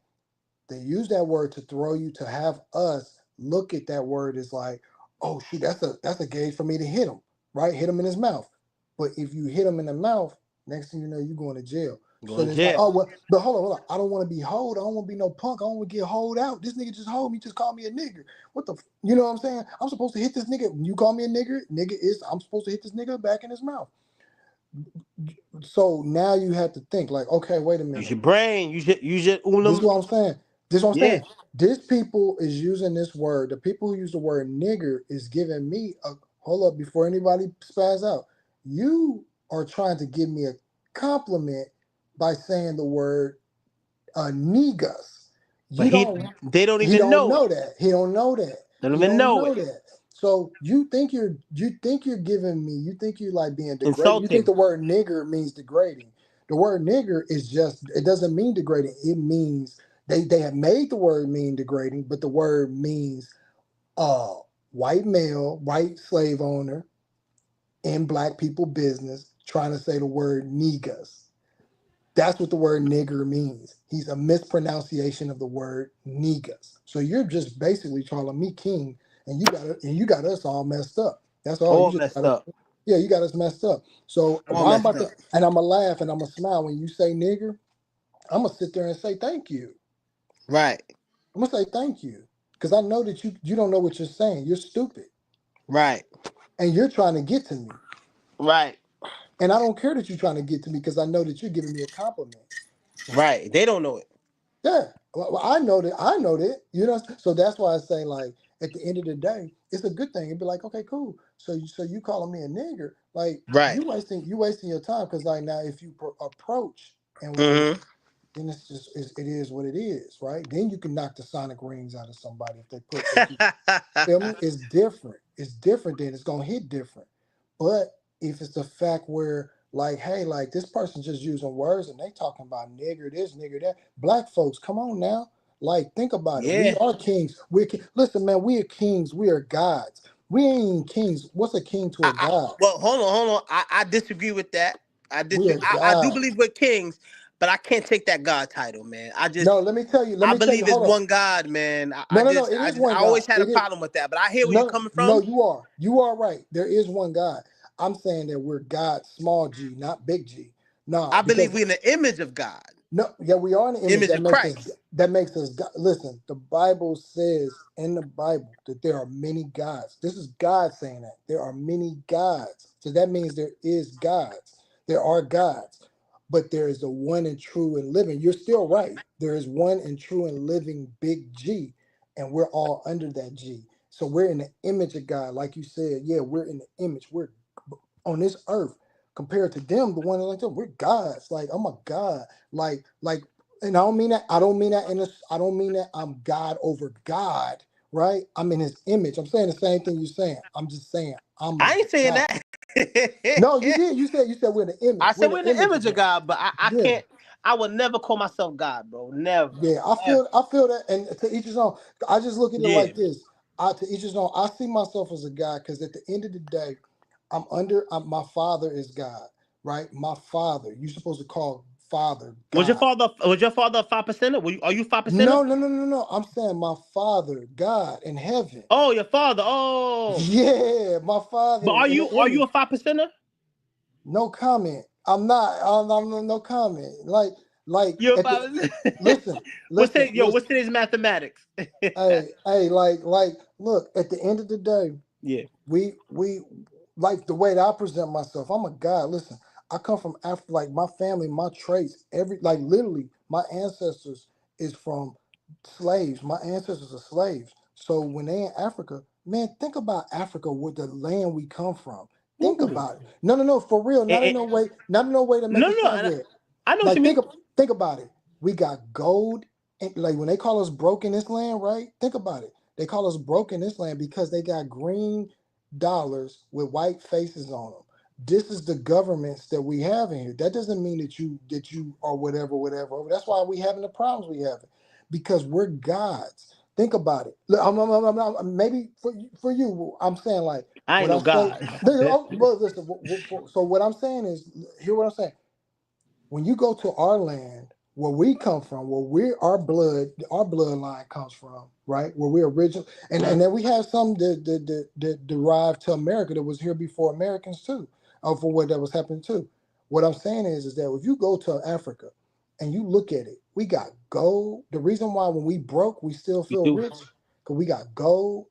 they use that word to throw you to have us look at that word as like, oh shoot, that's a gauge for me to hit him, right? Hit him in his mouth. But if you hit him in the mouth, next thing you know, you're going to jail. So Going to it's like, jail. oh well, but hold on. I don't want to be hoed. I don't want to be no punk. I don't want to get hoed out. This nigga just hold me, just call me a nigger. You know what I'm saying? I'm supposed to hit this nigga. When you call me a nigga is I'm supposed to hit this nigga back in his mouth. So now you have to think like, okay, wait a Use minute. your brain. Use your This is unum. what I'm saying. This is what I'm Yeah. saying. This people is using this word. The people who use the word nigger is giving me a hold up before anybody spaz out. You are trying to give me a compliment by saying the word niggas. But You don't they don't he even don't know know it. that. He don't know that. They don't He even don't know know it. that. So you think you're giving me, you think you're like being degraded. You think Insulting. the word nigger means degrading. The word nigger is just it doesn't mean degrading. It means they have made the word mean degrading, but the word means uh white male, white slave owner in black people business trying to say the word niggas. That's what the word nigger means. He's a mispronunciation of the word niggas. So you're just basically calling me king, and you got us all messed up. That's all. You All just messed got us. up. Yeah, you got us messed up. So All why I'm messed about to, up. and I'm gonna laugh and I'm gonna smile when you say nigger. I'm gonna sit there and say thank you. Right. I'm gonna say thank you because I know that you don't know what you're saying. You're stupid, Right. and you're trying to get to me, Right. and I don't care that you're trying to get to me because I know that you're giving me a compliment. Right. They don't know it. Yeah, well, I know that. I know that. So that's why I say, like, at the end of the day, it's a good thing. It'd be like, okay, cool. So you calling me a nigger? Like, Right. you wasting your time because, like, now if you approach and when Mm-hmm. then it is what it is, right? Then you can knock the sonic rings out of somebody if they put if you feel me? It's different. It's different. Then it's gonna hit different. But if it's the fact where like, hey, like this person just using words and they talking about nigger this, nigger that. Black folks, come on now. Like, think about it. We Yeah. are kings. Listen, man. We are kings. We are gods. We ain't kings. What's a king to a god? Well, hold on. I disagree with that. I We disagree. are I do gods. believe we're kings, but I can't take that God title, man. No, let me tell you. Let I me tell you. believe it's Hold on. one God, man. No, no, no. It is I one God. always had a It is. problem with that, but I hear where you're No, coming no, from. you are. You are right. There is one God. I'm saying that we're God, small G, not big G. Nah, I believe because we're in the image of God, no, yeah, we are an image image that of makes us Christ. God. Listen, the Bible says in the Bible that there are many gods. This is God saying that. There are many gods. So that means there is gods. There are gods. But there is the one and true and living. You're still right. There is one and true and living big G, and we're all under that G. So we're in the image of God. Like you said, yeah, we're in the image. We're on this earth compared to them, the one like them, we're gods. Like, I'm a god. Like, and I don't mean that. I don't mean that in this. I don't mean that I'm God over God, right? I'm in His image. I'm saying the same thing you're saying. I'm just saying I'm a I ain't saying God. that. No, you did. You said we're in the image. I We're said in we're in the the image of image of God. God, but I Yeah. can't. I would never call myself God, bro. Never, Yeah, ever. I feel that, and to each his own. I just look at it Yeah. like this. To each his own. I see myself as a guy because at the end of the day, my father is God, right? My father. You're supposed to call father God. Was your father a 5%er? Are you 5%er? No, no, no, no, no. I'm saying my father, God in heaven. Oh, your father. Oh, Yeah, my but father in the are you image. a 5%er? No comment. I'm not. I'm no comment. Like You're a at the 5%. listen, listen, What's listen. today's mathematics? Hey, like, look. At the end of the day, Yeah. we like the way that I present myself. I'm a guy. Listen, I come from Africa. Like my family, my traits, like literally, my ancestors is from slaves. My ancestors are slaves. So when they in Africa, man, think about Africa with the land we come from. Think Ooh. about it. No, no, no, for real. Eh, Not in eh, no way. Not in no way to make no, it no, sound good. I know what you Like mean. think about it. We got gold, and like when they call us broke in this land, right? Think about it. They call us broke in this land because they got green dollars with white faces on them. This is the governments that we have in here. That doesn't mean that you are whatever. That's why we having the problems we having because we're gods. Think about it. Look, maybe for you, I'm saying like I what ain't I no say. God. Well, listen. So what I'm saying is, hear what I'm saying when you go to our land where we come from, where our bloodline comes from, right? Where we're original, and then we have some that derived to America that was here before Americans too, for what that was happening too. What I'm saying is that if you go to Africa and you look at it, we got gold. The reason why when we broke, we still We feel do. rich, because we got gold,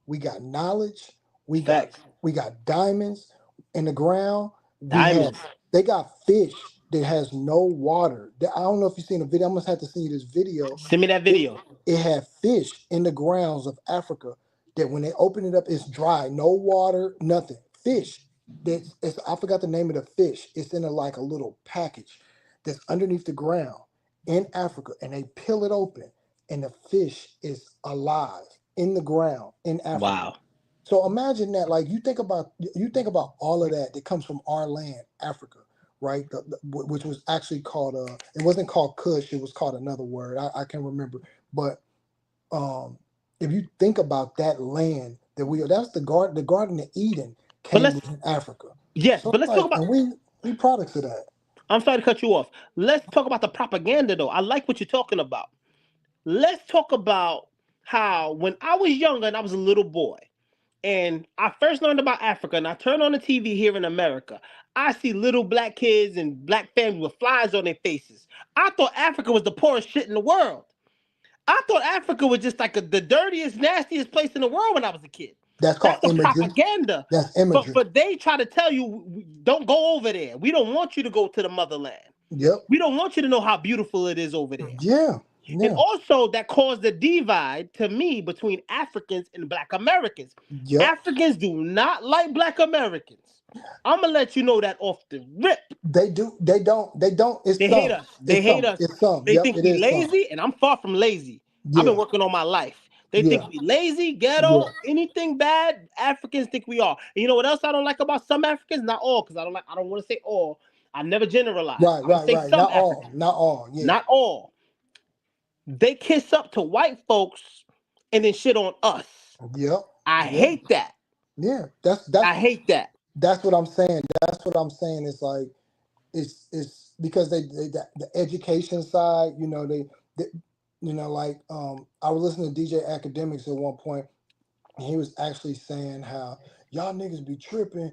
we got knowledge, we got Facts. we got diamonds in the ground. We have Diamonds. they got fish that has no water. I don't know if you've seen a video. I must have to send you this video. Send me that It video. it had fish in the grounds of Africa that when they open it up, it's dry, no water, nothing. Fish. I forgot the name of the fish. It's in like a little package that's underneath the ground in Africa, and they peel it open, and the fish is alive in the ground in Africa. Wow. So imagine that, like you think about all of that comes from our land, Africa, right? Which was actually called it wasn't called Kush, it was called another word. I can't remember, but um, if you think about that land that's the Garden of Eden But came let's within Africa. yes, So but let's talk like, about. and we products of that. I'm sorry to cut you off. Let's talk about the propaganda, though. I like what you're talking about. Let's talk about how when I was younger and I was a little boy, and I first learned about Africa, and I turn on the TV here in America, I see little black kids and black families with flies on their faces. I thought Africa was the poorest shit in the world. I thought Africa was just like the dirtiest, nastiest place in the world when I was a kid. That's That's called the imagery. propaganda. That's imagery. But they try to tell you, don't go over there. We don't want you to go to the motherland. Yep. We don't want you to know how beautiful it is over there. Yeah. And Yeah. also, that caused the divide to me between Africans and Black Americans. Yep. Africans do not like Black Americans. I'm gonna let you know that off the rip. They do. They don't. They don't. It's They hate some. us. They It's hate some. us. It's some. They Yep. think It we is some. lazy, and I'm far from lazy. I've been Yeah. working all my life. They think Yeah. we lazy, Yeah. ghetto, anything bad. Africans think we are. And you know what else I don't like about some Africans? Not all, because I don't like. I don't want to say all. I never generalize. Right. I'm gonna Right. say Right. some Not all. Africans, Not all. Yeah. not all. They kiss up to white folks and then shit on us. Yep. I Yep. hate that. Yeah. That's I hate that. that's what I'm saying. That's what I'm saying. It's like it's because they the education side. They like I was listening to DJ Academics at one point. He was actually saying how y'all niggas be tripping.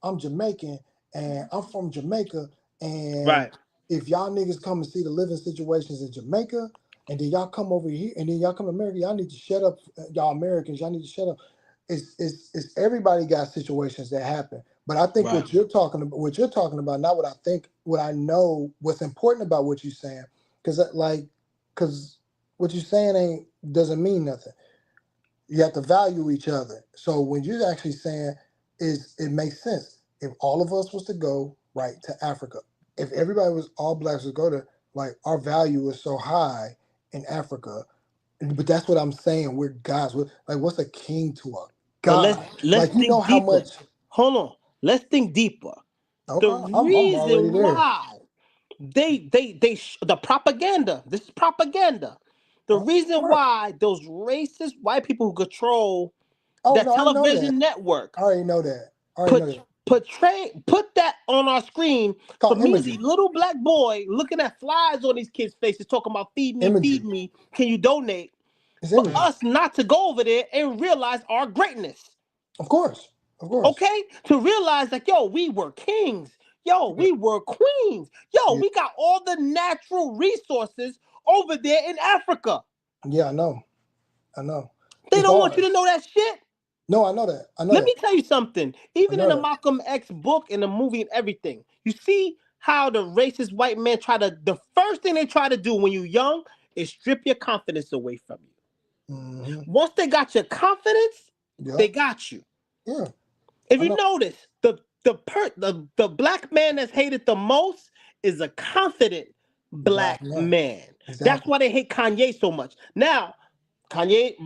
I'm Jamaican and I'm from Jamaica, and Right. if y'all niggas come and see the living situations in Jamaica, and then y'all come over here, and then y'all come to America, y'all need to shut up. Y'all Americans, y'all need to shut up. It's everybody got situations that happen, but I think Right. what you're talking about, not what I think, what I know, what's important about what you're saying, because what you're saying ain't doesn't mean nothing. You have to value each other. So when you're actually saying is it makes sense if all of us was to go right to Africa, if everybody was all blacks would go to like our value is so high in Africa. But that's what I'm saying. We're gods. Like what's a king to a But god? let's Like you know think how deeper. much. Hold on. Let's think deeper. The Okay, I'm already reason there. why the propaganda. This is propaganda. The reason Right. why those racist white people who control Oh that no, I know that. television network I already know that. I already know that. put that on our screen It's for called me as a imagery. little black boy looking at flies on these kids' faces talking about feed Imagery. me, can you donate? It's For imagery. us not to go over there and realize our greatness. Of course. Of course. Okay? To realize like, yo, we were kings. Yo, Yeah. we were queens. Yo, Yeah. we got all the natural resources over there in Africa. Yeah, I know. I know. They It's don't want you ours. to know that shit. No, I know that. I know Let that. me tell you something. I Even in know the that. Malcolm X book and the movie and everything, you see how the racist white men the first thing they try to do when you're young is strip your confidence away from you. Hmm. Once they got your confidence, they Yep. got you. Yeah. If I you know. notice, the black man that's hated the most is a confident Black black man. man. That's Exactly. why they hate Kanye so much. Now, Kanye,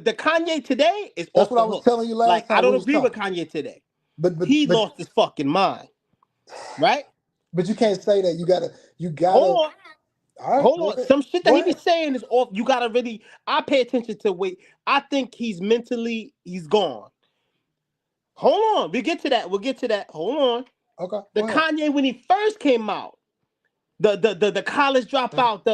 the Kanye today is That's off what I the was hook. telling you Like last I time we don't was agree with talking. Kanye today. But but He but lost his fucking mind, right? but you can't say that. You gotta. Hold on, All right, hold go on. ahead. Some shit that Go he be ahead. saying is off. You gotta really. I pay attention to wait. I think he's gone. Hold on, we get to that. We'll get to that. Hold on. Okay, The go ahead. Kanye when he first came out, the college dropout,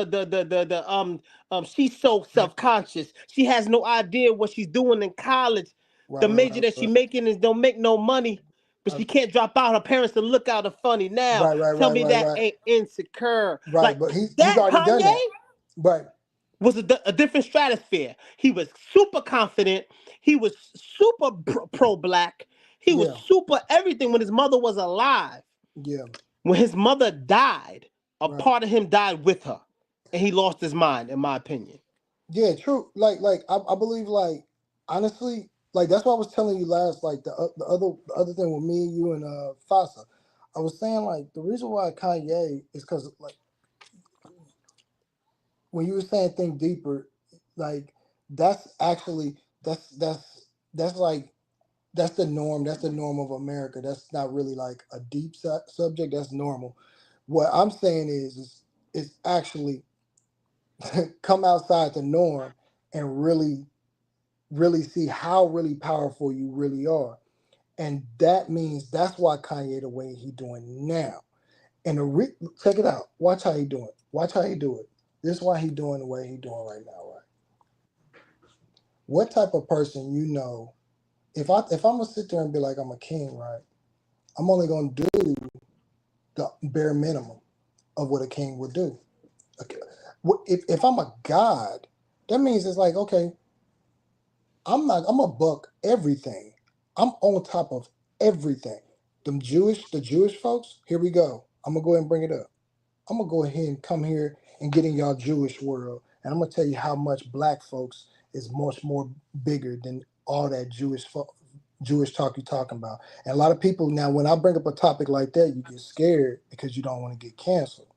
she's so self-conscious. She has no idea what she's doing in college. Right, The right, major right, that she right. making is don't make no money, but Uh, she can't drop out. Her parents will look out are funny. Now right, right, tell right, me right, that right. ain't insecure. Right, Like but he's that already done Kanye that. Right. was a different stratosphere. He was super confident. He was super pro-black. He was Yeah. super everything when his mother was alive. Yeah. When his mother died, a Right. part of him died with her, and he lost his mind, in my opinion. Yeah. True. I believe honestly that's what I was telling you last the other thing with me, you and Fasa. I was saying the reason why Kanye is because when you were saying think deeper, like that's actually that's like that's the norm. That's the norm of America. That's not really like a deep subject. That's normal. What I'm saying is actually come outside the norm and really see how really powerful you really are. And that means that's why Kanye the way he doing now. And check it out. Watch how he doing. Watch how he do it. This is why he doing the way he doing right now, right? What type of person you know? If I'm gonna sit there and be like I'm a king, right? I'm only gonna do the bare minimum of what a king would do. Okay. If I'm a god, that means it's like okay, I'm a buck everything. I'm on top of everything. The Jewish folks, here we go. I'm gonna go ahead and bring it up. I'm gonna go ahead and come here and get in y'all Jewish world, and I'm gonna tell you how much black folks is much more bigger than all that Jewish folk. Jewish talk you talking about. And a lot of people now, when I bring up a topic like that, you get scared because you don't want to get canceled.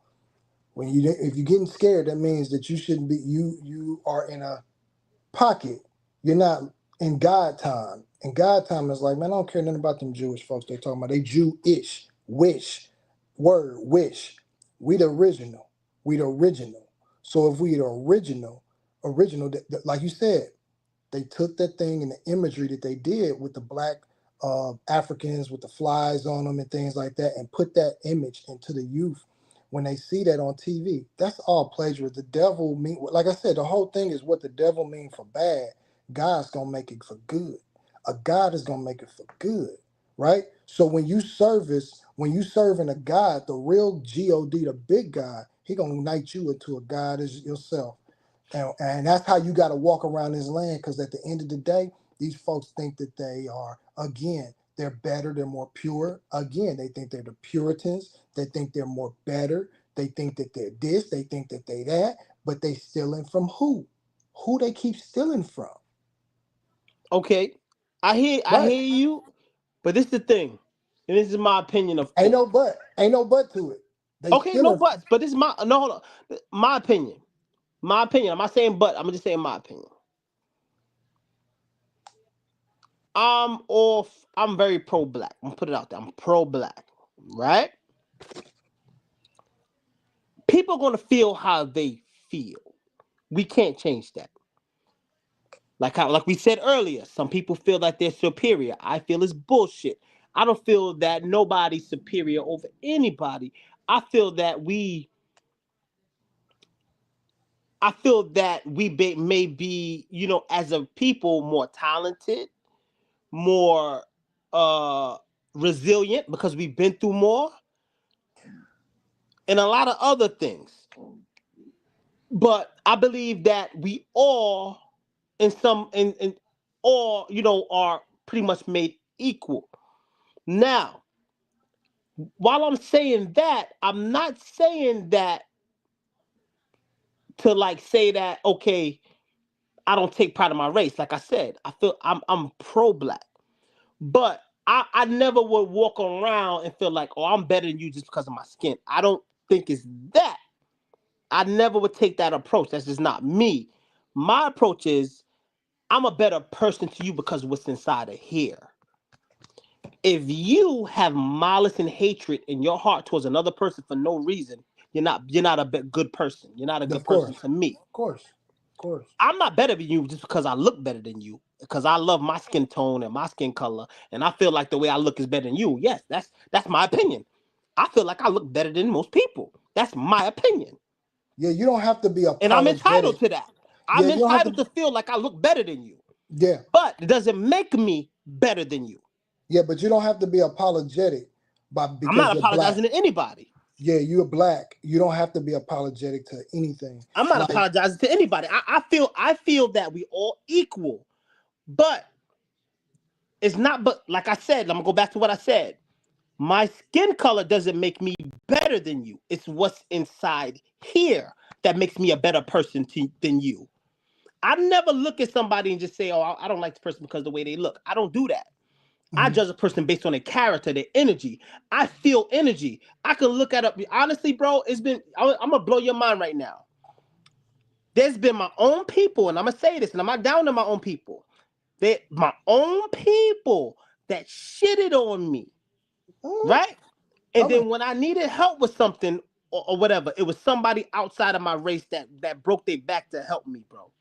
When you if you're getting scared, that means that you shouldn't be. You are in a pocket. You're not in God time. And God time is like, man, I don't care nothing about them Jewish folks. They talking about they Jewish, wish, word, wish. We the original. We the original. So if we the original, like you said, they took that thing and the imagery that they did with the black Africans with the flies on them and things like that, and put that image into the youth when they see that on TV. That's all plagiarism. The devil mean, like I said, the whole thing is what the devil mean for bad. God's gonna make it for good. A God is gonna make it for good, right? So when you serving a God, the real God, the big God, he gonna unite you into a God as yourself. And that's how you got to walk around this land, because at the end of the day, these folks think that they are, again, they're better, they're more pure. Again, they think they're the Puritans. They think they're more better. They think that they're this, they think that they that, but they stealing from who? Who they keep stealing from? Okay, I Right. hear you, but this is the thing, and this is my opinion, of Ain't course. no but. Ain't no but to it. They Okay, no stealing. buts, but this is my no hold on. My opinion. My opinion. I'm not saying but. I'm just saying my opinion. I'm very pro black. I'm gonna put it out there. I'm pro black. Right? People are gonna feel how they feel. We can't change that. Like we said earlier, some people feel that they're superior. I feel it's bullshit. I don't feel that nobody's superior over anybody. I feel that we I feel that may be, as a people, more talented, more uh resilient because we've been through more, and a lot of other things. But I believe that we all, in some in all, are pretty much made equal. Now, while I'm saying that, I'm not saying that to like say that, okay, I don't take pride in my race. Like I said, I feel I'm pro black. But I never would walk around and feel like, oh, I'm better than you just because of my skin. I don't think it's that. I never would take that approach. That's just not me. My approach is, I'm a better person to you because of what's inside of here. If you have malice and hatred in your heart towards another person for no reason, you're not a good person. You're not a good Of person course. to me. Of course. Of course. I'm not better than you just because I look better than you. Because I love my skin tone and my skin color, and I feel like the way I look is better than you. Yes, that's my opinion. I feel like I look better than most people. That's my opinion, Yeah, you don't have to be and I'm entitled apologetic. to that. Yeah, I'm you don't have entitled to. to feel like I look better than you, Yeah. but it doesn't make me better than you. Yeah, but you don't have to be apologetic I'm because not you're black. apologizing to anybody. Yeah, you're black. You don't have to be apologetic to anything. I'm not Like, apologizing to anybody. I feel that we all equal, but it's not. But like I said, I'm gonna go back to what I said. My skin color doesn't make me better than you. It's what's inside here that makes me a better person than you. I never look at somebody and just say, "Oh, I don't like this person because of the way they look." I don't do that. I mhm. judge a person based on their character, their energy. I feel energy. I can look at it. Honestly, bro, I'm gonna blow your mind right now. There's been my own people, and I'm gonna say this, and I'm not down to my own people. My own people that shitted on me, Mhm. right? And Okay. then when I needed help with something, or whatever, it was somebody outside of my race that broke their back to help me, bro.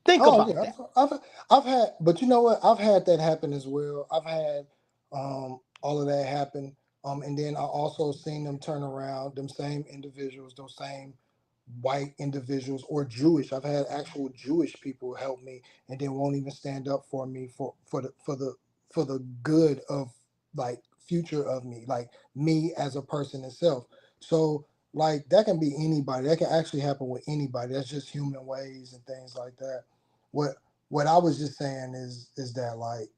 Think Oh about yeah, that. I've had, but you know what? I've had that happen as well. I've had all of that happen. And then I also seen them turn around, them same individuals, those same white individuals or Jewish. I've had actual Jewish people help me and then won't even stand up for me for the good of like future of me, like me as a person itself. So like that can be anybody. That can actually happen with anybody. That's just human ways and things like that. What I was just saying is that like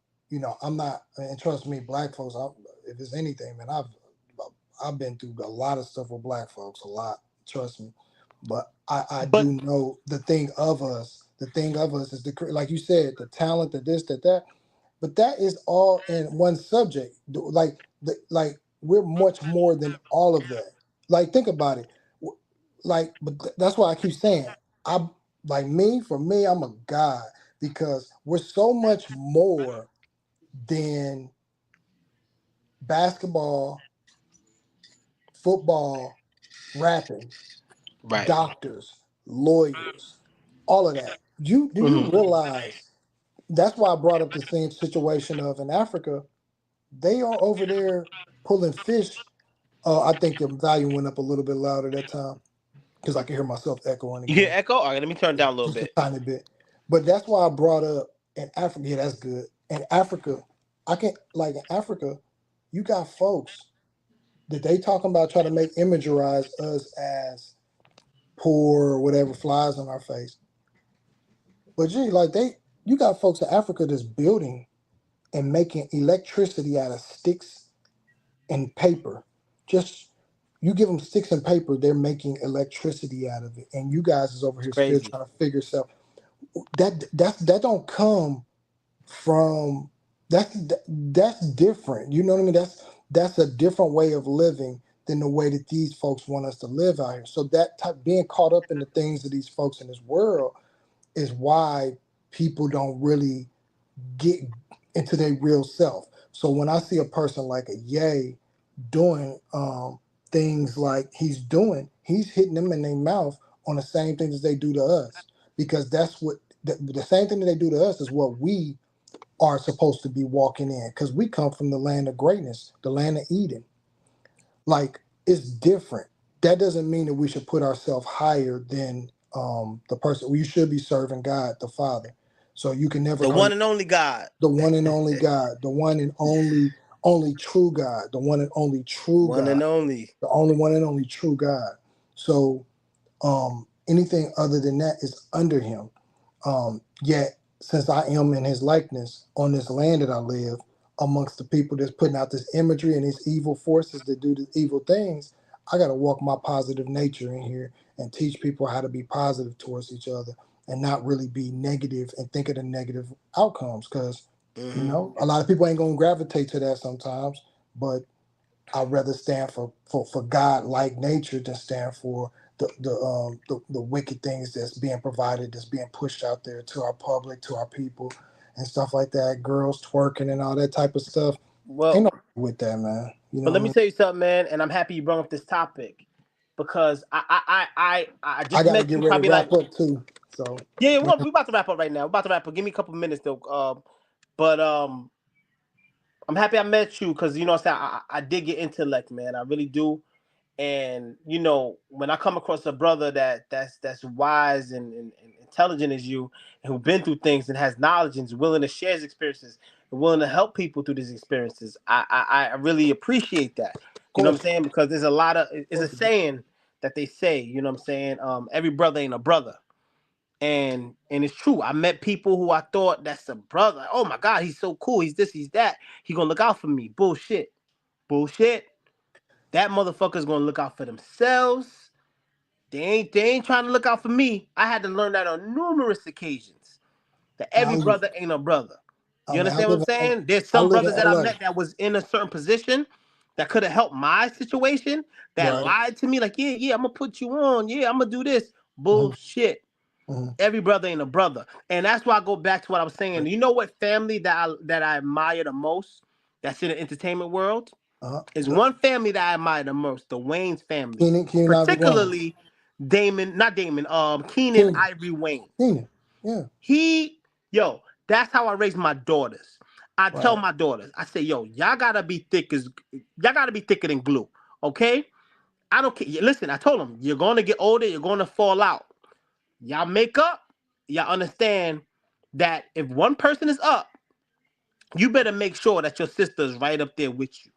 I'm not, and trust me, black folks. If it's anything, man, I've been through a lot of stuff with black folks, a lot. Trust me, but I But do know the thing of us. The thing of us is like you said, the talent, the this, that, that. but that is all in one subject. Like we're much more than all of that. Like think about it. Like, but that's why I keep saying I like me. For me, I'm a god because we're so much more than basketball, football, rapping, Right. doctors, lawyers, all of that. You do you Hmm. realize that's why I brought up the same situation of in Africa, they are over there pulling fish. I think the volume went up a little bit louder that time because I can hear myself echoing You hear again. echo? All right, let me turn it Yeah, down a little just a bit. tiny bit. But that's why I brought up in Africa. Yeah, that's good. In Africa, I can like in Africa, you got folks that they talking about trying to make imagerize us as poor or whatever flies on our face. But gee, like you got folks in Africa that's building and making electricity out of sticks and paper. Just you give them sticks and paper, they're making electricity out of it, and you guys is over It's here still crazy. trying to figure stuff. That don't come from that's different. You know what I mean? That's a different way of living than the way that these folks want us to live out here. So that type being caught up in the things of these folks in this world is why people don't really get into their real self. So when I see a person like a Ye doing things like he's doing, he's hitting them in their mouth on the same things as they do to us. Because that's what the same thing that they do to us is what we are supposed to be walking in. Because we come from the land of greatness, the land of Eden. Like it's different. That doesn't mean that we should put ourselves higher than the person. We should be serving God the Father. So you can never The call one and only God. the one and only God, the one and only true God, the one and only true One God, and only. the only one and only true God. So anything other than that is under him. Yet since I am in his likeness on this land that I live amongst the people that's putting out this imagery and these evil forces that do the evil things, I gotta walk my positive nature in here and teach people how to be positive towards each other and not really be negative and think of the negative outcomes. Because Hmm. a lot of people ain't gonna gravitate to that sometimes, but I'd rather stand for God like nature than stand for the wicked things that's being provided, that's being pushed out there to our public, to our people, and stuff like that. Girls twerking and all that type of stuff. Ain't Well, no with that, man. You know but what let I me mean? tell you something, man, and I'm happy you brought up this topic because I I just got to met get you ready to probably like wrap up too. So yeah, we about to wrap up right now. We're about to wrap up. Give me a couple minutes though. But I'm happy I met you because you know what I'm saying I did get intellect, man. I really do. And when I come across a brother that's wise and intelligent as you, and who's been through things and has knowledge and is willing to share his experiences and willing to help people through these experiences, I really appreciate that. of You know what I'm course, saying? Because there's a lot of it's a of course, saying that they say. You know what I'm saying? Every brother ain't a brother, and it's true. I met people who I thought that's a brother. Oh my God, he's so cool. He's this, he's that. He gonna look out for me. Bullshit, bullshit. That motherfucker's gonna look out for themselves. They ain't trying to look out for me. I had to learn that on numerous occasions. That man. every brother ain't a brother. I You mean, understand what I'm saying? There's I some live in brothers that I LA, met that was in a certain position that could have helped my situation that right? lied to me, like, yeah, I'm gonna put you on, yeah, I'm gonna do this. Hmm. Bullshit. Hmm. Every brother ain't a brother. And that's why I go back to what I was saying. You know what family that I admire the most that's in the entertainment world? Uh-huh. Is one family that I admire the most, the Wayne's family, Keenan Ivory Wayans, particularly not Damon, Keenan Keenan, Ivory Wayans. Keenan, yeah, He, yo, that's how I raise my daughters. I tell right. my daughters, I say, yo, y'all gotta be thicker than glue, okay? I don't care. Listen, I told them, you're gonna get older, you're gonna fall out. Y'all make up, y'all understand that if one person is up, you better make sure that your sister's right up there with you.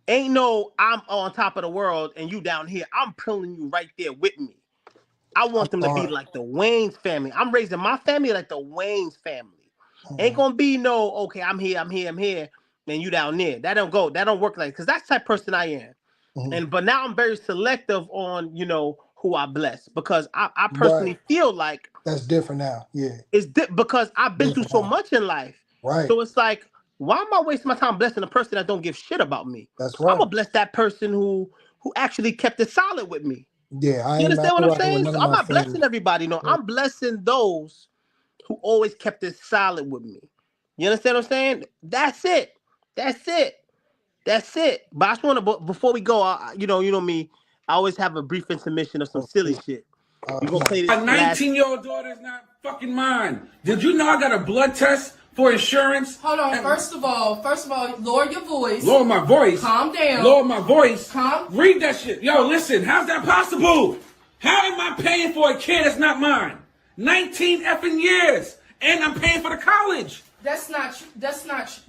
Ain't no I'm on top of the world and you down here. I'm pulling you right there with me. I I'm want them to be sorry. like the Wayne's family. I'm raising my family like the Wayne's family. Ain't Hmm. gonna be no, okay, I'm here, and you down there. That don't work like because that's the type of person I am. Hmm. But now I'm very selective on, who I bless because I Right. personally feel like That's different now. Yeah, because I've been through different so now. much in life. Right. So it's like, why am I wasting my time blessing a person that don't give shit about me? That's I'm right. gonna bless that person who actually kept it solid with me. Yeah, I You ain't understand what I'm rocking with saying? none So of I'm my not family. blessing everybody. No, Yeah. I'm blessing those who always kept it solid with me. You understand what I'm saying? That's it. That's it. That's it. But I just want to, before we go, you know me. I always have a brief intermission of some Oh, silly yeah. shit. We gonna Come on. play My this last. 19-year-old daughter is not fucking mine. Did you know I got a blood test for insurance? Hold on. First of all, lower your voice. Lower my voice. Calm down. Lower my voice. Calm. Read that shit. Yo, listen, how's that possible? How am I paying for a kid that's not mine? 19 effing years. And I'm paying for the college. That's not true.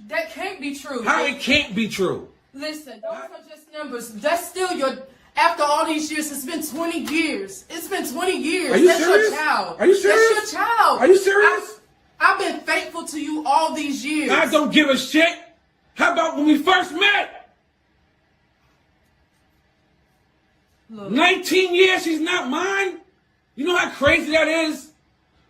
That can't be true. How it can't be true? Listen, those are just numbers. That's still your. After all these years, it's been 20 years. It's been 20 years. Are you That's serious? your child. Are you serious? That's your child. Are you serious? I've been faithful to you all these years. I don't give a shit. How about when we first met? Look, 19 years, she's not mine? You know how crazy that is?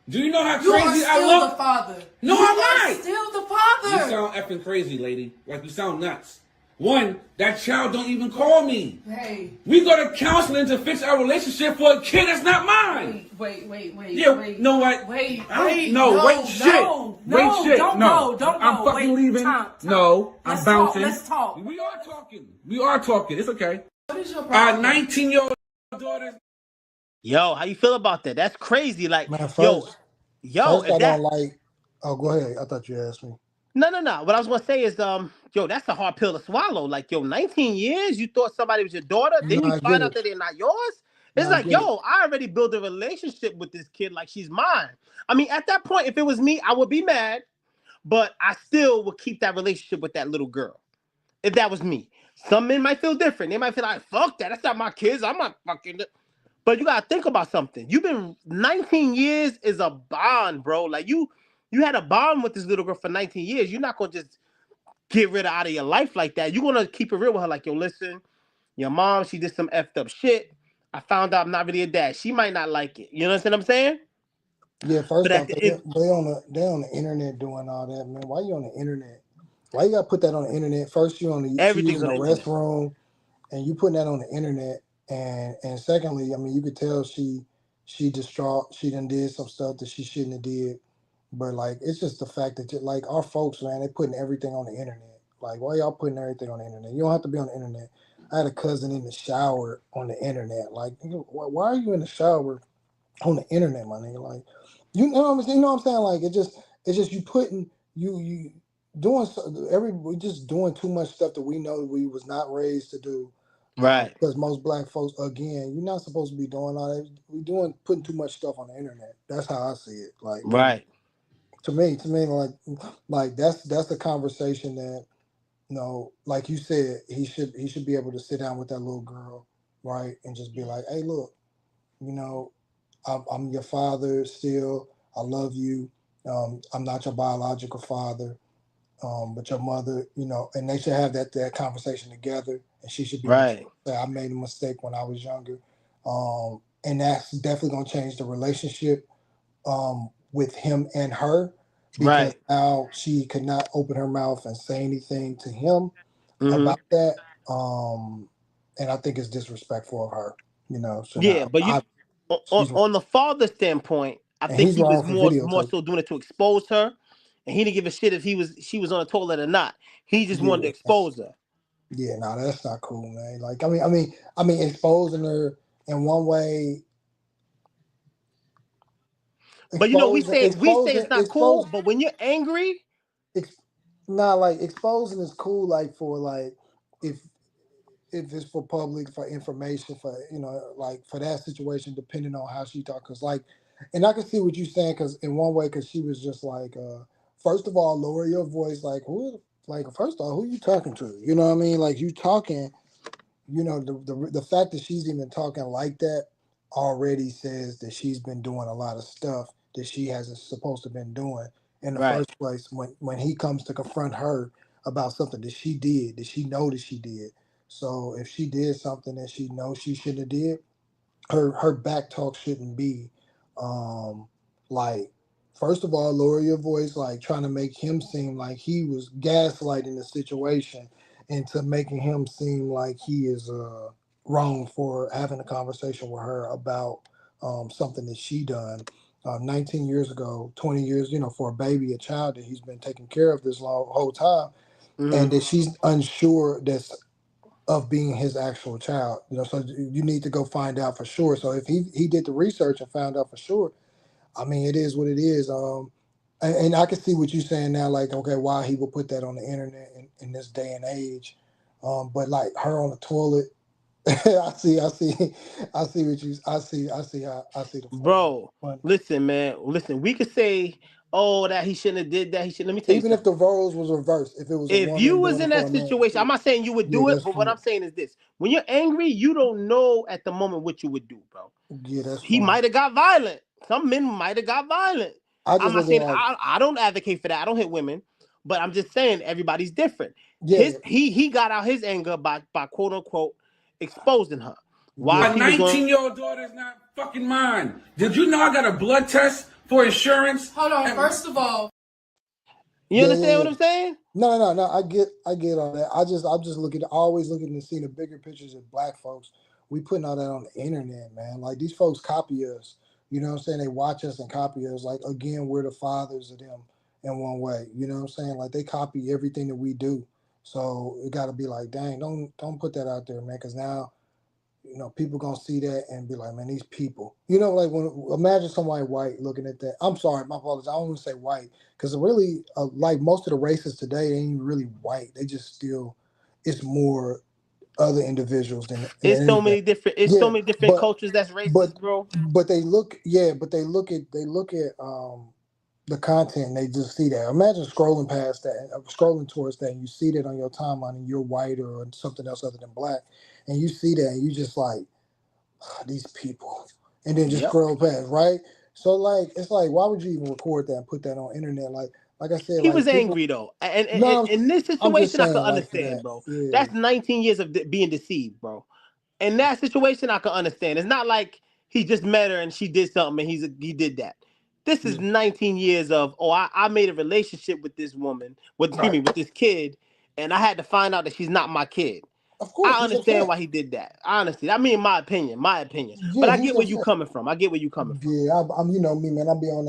Do you know how you are crazy I still look? the father. No, you I'm are not. still the You father. sound effing crazy, lady. Like you sound nuts. One, that child don't even call me. Hey. We go to counseling to fix our relationship for a kid that's not mine. Wait. Yeah, wait. know what? Wait. No, wait, shit. Wait, shit. Don't No, go. Don't I'm go. fucking Wait, leaving. Tom. No, I'm Let's bouncing. Talk. Let's talk. We are talking. We are talking. It's okay. What is your Our problem? 19-year-old daughter. Yo, how you feel about that? That's crazy. Like, Man, yo, first if I don't that. like. Oh, go ahead. I thought you asked me. No. What I was gonna say is, yo, that's a hard pill to swallow. Like, yo, 19 years, you thought somebody was your daughter, No, then you I get find out it. that they're not yours. No, It's I like, get it. yo, I already built a relationship with this kid, like she's mine. I mean, at that point, if it was me, I would be mad, but I still would keep that relationship with that little girl. If that was me, some men might feel different. They might feel like, fuck that, that's not my kids. I'm not fucking. But you gotta think about something. You've been 19 years is a bond, bro. Like you had a bond with this little girl for 19 years. You're not gonna just get rid of out of your life like that. You're gonna keep it real with her. Like, yo, listen, your mom, she did some effed up shit. I found out I'm not really a dad. She might not like it. You know what I'm saying? Yeah, But first at off, the they end, on the internet doing all that, man. Why you on the internet? Why you gotta put that on the internet? First, she everything's using on the the internet. restroom, and you putting that on the internet. And secondly, I mean, you could tell she distraught. She done did some stuff that she shouldn't have did. But like, it's just the fact that like our folks, man, they putting everything on the internet. Like, why y'all putting everything on the internet? You don't have to be on the internet. I had a cousin in the shower on the internet. Like, why are you in the shower on the internet, my nigga? Like, you know what I'm saying? You know what I'm saying? Like, it's just you putting you doing we just doing too much stuff that we know we was not raised to do. Right, Because most black folks, again, you're not supposed to be doing all that. We putting too much stuff on the internet. That's how I see it. Like, right, to me, like that's a conversation that, like you said, he should be able to sit down with that little girl, right, and just be like, hey, look, you know, I'm your father still. I love you. I'm not your biological father, but your mother, and they should have that conversation together, and she should be mature. right, Say, I made a mistake when I was younger, and that's definitely gonna change the relationship with him and her, because right. now she could not open her mouth and say anything to him Hmm. about that, and I think it's disrespectful of her. So Yeah, now but she's on the father standpoint, I and think he's he was wrong for more videotaping. so doing it to expose her, and he didn't give a shit if she was on the toilet or not. He just wanted to Yeah, expose her. yeah, no, that's not cool, man. Like, I mean, exposing her in one way, But exposing, we say exposing, it's not cool, expose, but when you're angry, ex, not like exposing is cool, like for like if it's for public, for information, for like for that situation, depending on how she talk, cause like, and I can see what you're saying, cause in one way, cause she was just like, first of all, lower your voice, like like first of all, who you talking to? You know what I mean? Like you talking. The fact that she's even talking like that already says that she's been doing a lot of stuff that she hasn't supposed to been doing in the right, first place. When he comes to confront her about something that she did, that she know that she did. So if she did something that she knows she shouldn't have did, her back talk shouldn't be, like, first of all, lower your voice, like trying to make him seem like he was gaslighting the situation into making him seem like he is wrong for having a conversation with her about something that she done 19 years ago, 20 years, for a baby, a child that he's been taking care of this whole time, Mm-hmm. and that she's unsure that's of being his actual child. So you need to go find out for sure. So if he did the research and found out for sure, I mean, it is what it is. And I can see what you're saying now, like, okay, why he would put that on the internet in this day and age. But like her on the toilet, I see what I see the Bro, funny. listen, man. Listen, we could say, oh, that he shouldn't have did that. He should. Let me tell you Even if something. the roles was reversed, if it was a If you woman was doing in it for that a man, situation, I'm not saying you would yeah, do it, that's but what funny. I'm saying is this: when you're angry, you don't know at the moment what you would do, bro. Yeah, that's He funny. might have got violent. Some men might have got violent. I I'm just not look at it saying like, I don't advocate for that. I don't hit women, but I'm just saying everybody's different. yeah, He got out his anger by quote unquote exposing her while yeah. My she was going. 19-year-old daughter is not fucking mine. Did you know I got a blood test for insurance? Hold on. First of all, You Yeah, yeah, understand what yeah. I'm saying? No. I get all that. I just look at, always looking to see the bigger pictures of black folks. We putting all that on the internet, man. Like these folks copy us. You know what I'm saying? They watch us and copy us. Like again, we're the fathers of them in one way. You know what I'm saying? Like they copy everything that we do. So it got to be like, dang, don't put that out there, man. Because now people gonna see that and be like, man, these people, like when imagine somebody white looking at that. I'm sorry, my apologies. I don't want to say white because really, like most of the races today, they ain't really white. They just still, it's more other individuals than It's so anything. many different. It's so Yeah, many different but cultures that's but racist, bro. but they look at the content and they just see that. Imagine scrolling past that, scrolling towards that, and you see that on your timeline, and you're white or something else other than black, and you see that, and you just like, these people, and then just Yep. scroll past, right? So like, it's like, why would you even record that and put that on internet? Like I said, He like was people. angry though, and No, in this I'm just situation, I could saying, like for understand, that, bro. yeah, That's 19 years of being deceived, bro. In that situation, I could understand. It's not like he just met her and she did something and he did that. This is yeah, 19 years of I made a relationship with this woman, right. with this kid, and I had to find out that she's not my kid. Of course, I he's understand upset. why he did that. Honestly, I mean, my opinion. But Yeah, I he's get where you upset. coming from. I get where you coming from. Yeah, I'm, me, man. I be on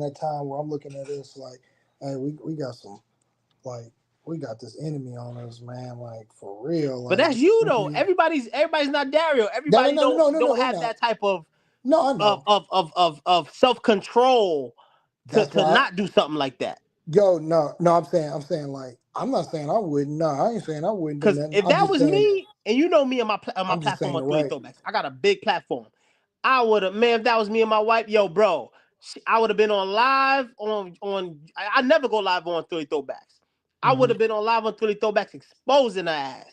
that time where I'm looking at this like, hey, we got some, like, we got this enemy on us, man. Like for real, But like. that's you though. Everybody's not Dario. No, no, Everybody no, no, no, no. don't They have not. that type of No, I know. self control That's to why. not do something like that. Yo, no. I'm saying like, I'm not saying I wouldn't. No, I ain't saying I wouldn't do Because nothing. if that was me, and you know me and my I'm just platform saying on the Three right. Throwbacks, I got a big platform. I would have, man. If that was me and my wife, yo, bro, I would have been on live on. I never go live on Three Throwbacks. I would Hmm. have been on live on Three Throwbacks exposing her ass,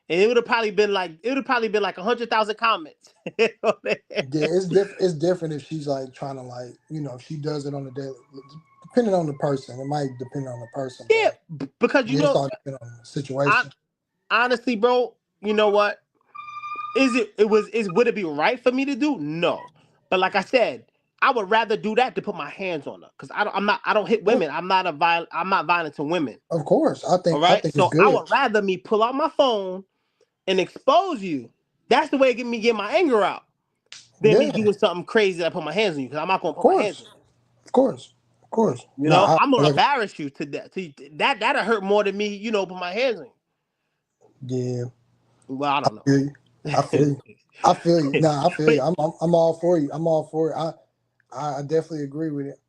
and it would have probably been like 100,000 comments. Yeah, it's different if she's like trying to, like, if she does it on the daily. Depending on the person, it might depend on the person, Yeah, but because yeah, it's all depending on the I situation. honestly, bro, you know what? Would it be right for me to do? No. But like I said, I would rather do that to put my hands on her. Because I don't hit Yeah, women. I'm not violent to women. of course. I All think I right. think it's So I good. would rather me pull out my phone and expose you. That's the way to get my anger out. Than me Yeah, doing something crazy that I put my hands on you. Because I'm not gonna of put my hands on course, of course, of course. you. You No, know, I I'm gonna like. embarrass you to that. That'll hurt more than me, put my hands on Yeah, you. Well, I don't know. feel you. I feel you. I feel you. Nah, I feel but you. I'm all for you. I'm all for it. I definitely agree with it.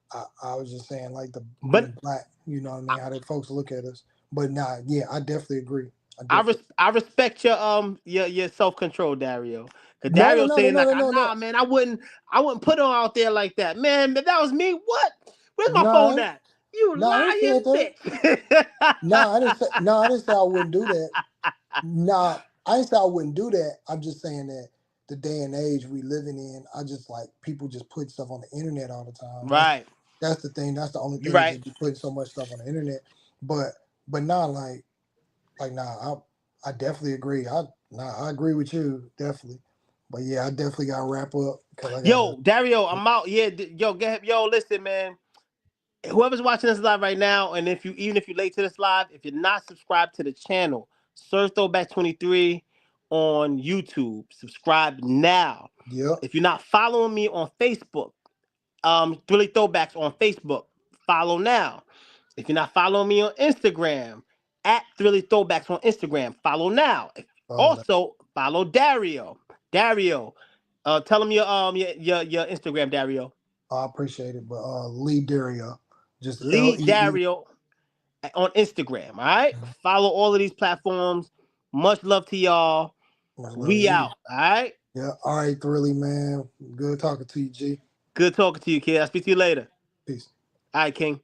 I was just saying, like, the but being black, you know what I mean, how the folks look at us. But nah, yeah, I definitely agree. I definitely. I respect your self control, Dario. Cause No, no, Dario no, no, saying no, like, no, no, nah, no. man, I wouldn't put her out there like that, man. If that was me, what? Where's my Nah, phone at? You nah, I didn't say that. lying Nah, I didn't say. bitch. Nah, I didn't say I wouldn't do that. Nah, I didn't say I wouldn't do that. I'm just saying that the day and age we living in, I just like people just put stuff on the internet all the time. Right, That's the thing. That's the only you thing is right. that you putting so much stuff on the internet. But nah, like nah, I definitely agree. I agree with you definitely. But yeah, I definitely got to wrap up because I gotta. Yo, Dario, I'm out. Yeah, yo, listen, man. whoever's watching this live right now, and even if you're late to this live, if you're not subscribed to the channel, Surf Throwback 23 on YouTube, subscribe now. Yep. If you're not following me on Facebook, Thrilly Throwbacks on Facebook, follow now. If you're not following me on Instagram, at Thrilly Throwbacks on Instagram, follow now. Also, follow Dario. Dario, tell him your Instagram, Dario. I appreciate it, but leave Dario. Just Lee LEE. Dario on Instagram. All right. Follow all of these platforms. Much love to y'all. We out. All right. Yeah. All right, Thrilly, man. Good talking to you, G. Good talking to you, kid. I'll speak to you later. Peace. All right, King.